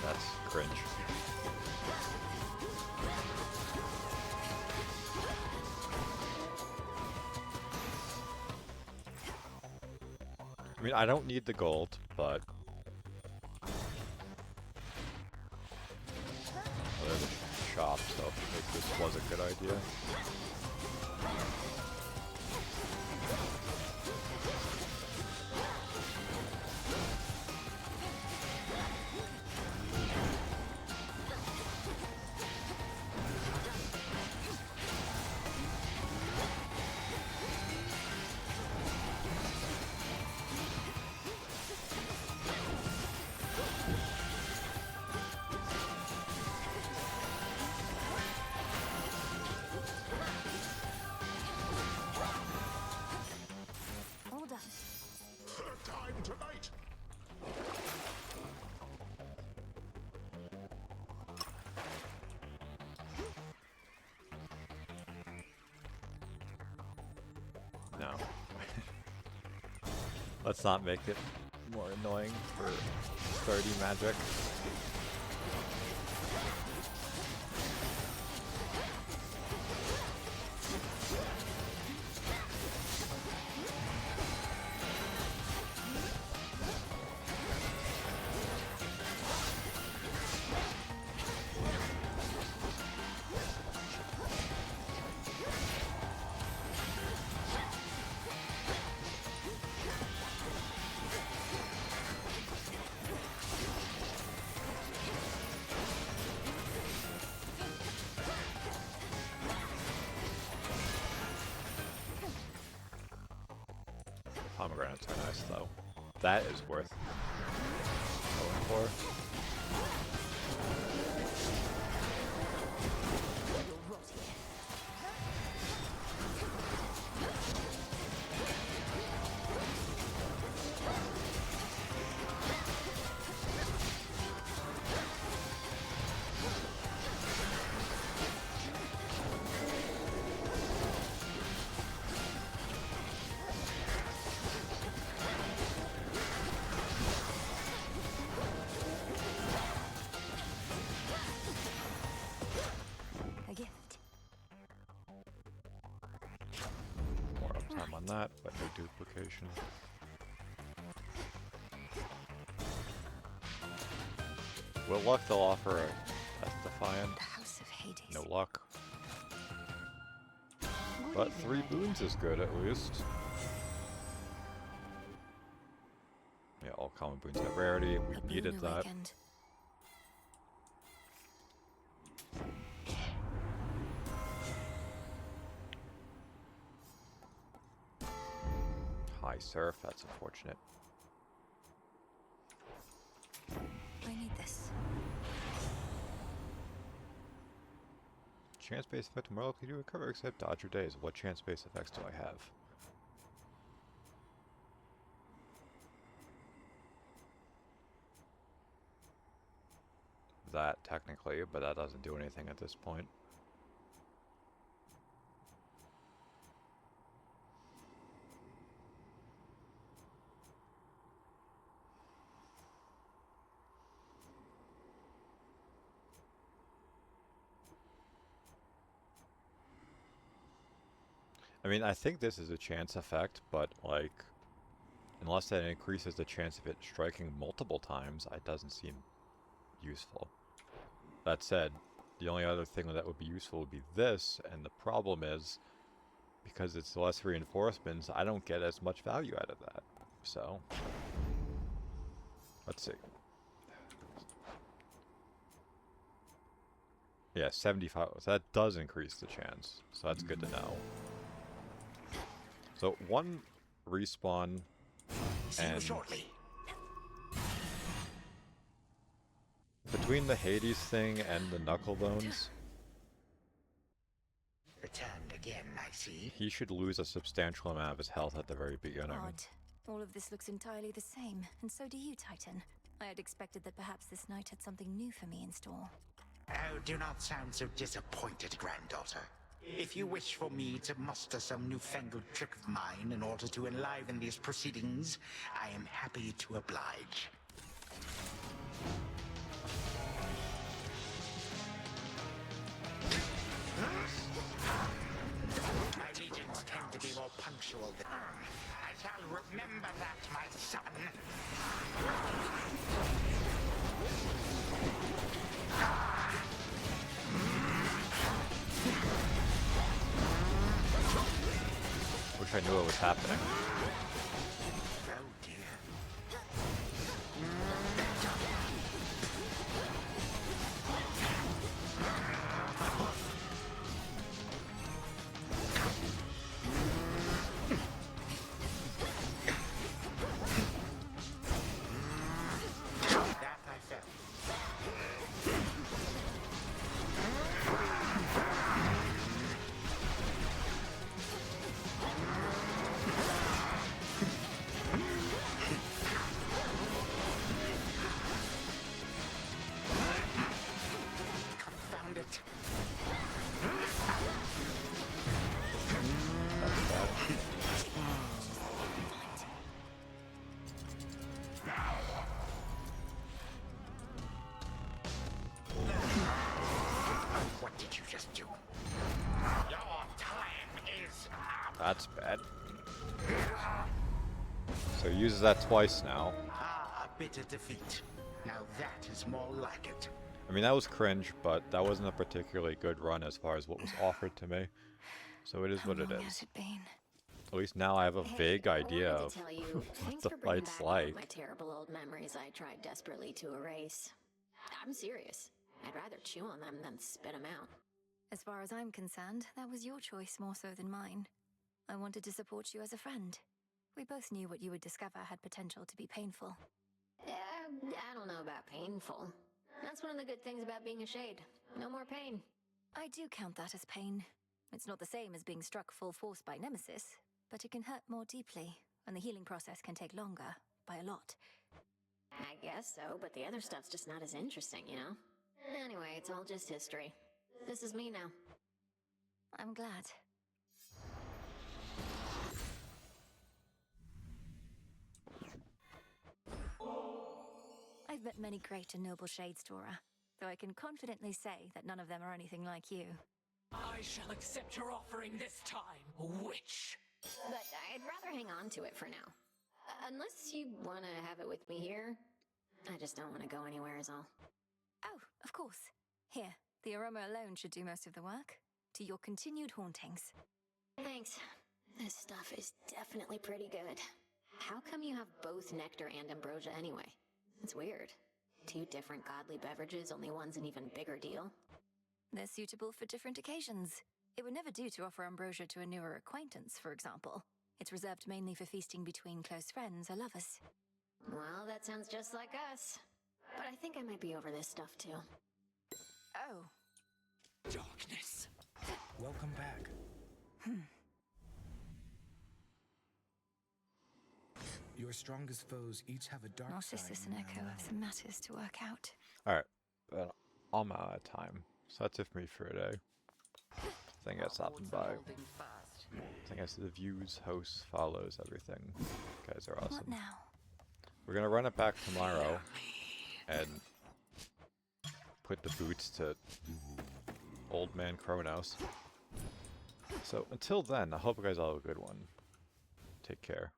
That's cringe. I mean, I don't need the gold, but there's a shop, so maybe this was a good idea. Hold up. Third time tonight! No. Let's not make it more annoying for sturdy magic. Pomegranates are nice, though. That is worth going for. A gift. More uptime on that, but no duplication. With luck, they'll offer a Defiant. The House of Hades. No luck. But 3 boons is good, at least. Yeah, all common boons have rarity. We needed that. Awakened. High Surf, that's unfortunate. I need this. Chance-based effect more likely to recover except dodge or daze. What chance-based effects do I have? That, technically, but that doesn't do anything at this point. I mean, I think this is a chance effect, but, like, unless that increases the chance of it striking multiple times, it doesn't seem useful. That said, the only other thing that would be useful would be this, and the problem is, because it's less reinforcements, I don't get as much value out of that. So, let's see. Yeah, 75, so that does increase the chance, so that's good to know. So, one respawn, and between the Hades thing and the knuckle bones, Returned again, I see. he should lose a substantial amount of his health at the very beginning. Odd. All of this looks entirely the same, and so do you, Titan. I had expected that perhaps this night had something new for me in store. Oh, do not sound so disappointed, granddaughter. If you wish for me to muster some newfangled trick of mine in order to enliven these proceedings, I am happy to oblige. My legions tend to be more punctual than... I shall remember that, my son. Wish I knew what was happening. Oh dear. That I felt. Confound it. What did you just do? Your time is up. That's bad. So he uses that twice now. Ah, a bitter defeat. Now that is more like it. I mean, that was cringe, but that wasn't a particularly good run as far as what was offered to me. So it is what it is. At least now I have a vague idea I wanted of to tell you, what thanks the for bringing fight's back all of like. my terrible old memories I tried desperately to erase. I'm serious. I'd rather chew on them than spit them out. As far as I'm concerned, that was your choice more so than mine. I wanted to support you as a friend. We both knew what you would discover had potential to be painful. I don't know about painful. That's one of the good things about being a shade. No more pain. I do count that as pain. It's not the same as being struck full force by Nemesis, but it can hurt more deeply, and the healing process can take longer, by a lot. I guess so, but the other stuff's just not as interesting, you know? Anyway, it's all just history. This is me now. I'm glad. I've met many great and noble shades, Dora, though I can confidently say that none of them are anything like you. I shall accept your offering this time, witch. But I'd rather hang on to it for now. Unless you want to have it with me here. I just don't want to go anywhere is all. Oh, of course. Here, the aroma alone should do most of the work. To your continued hauntings. Thanks. This stuff is definitely pretty good. How come you have both nectar and ambrosia anyway? It's weird. Two different godly beverages, only one's an even bigger deal. They're suitable for different occasions. It would never do to offer ambrosia to a newer acquaintance, for example. It's reserved mainly for feasting between close friends or lovers. Well, that sounds just like us. But I think I might be over this stuff too. Oh. Darkness. Welcome back. Your strongest foes each have a dark Narcissus side. and Echo have some matters to work out. Alright, but I'm out of time. So that's it for me for today. Thank you guys for stopping by. Thank you guys to the views, hosts, follows, everything. You guys are awesome. What now? We're gonna run it back tomorrow and put the boots to Old Man Kronos. So until then, I hope you guys all have a good one. Take care.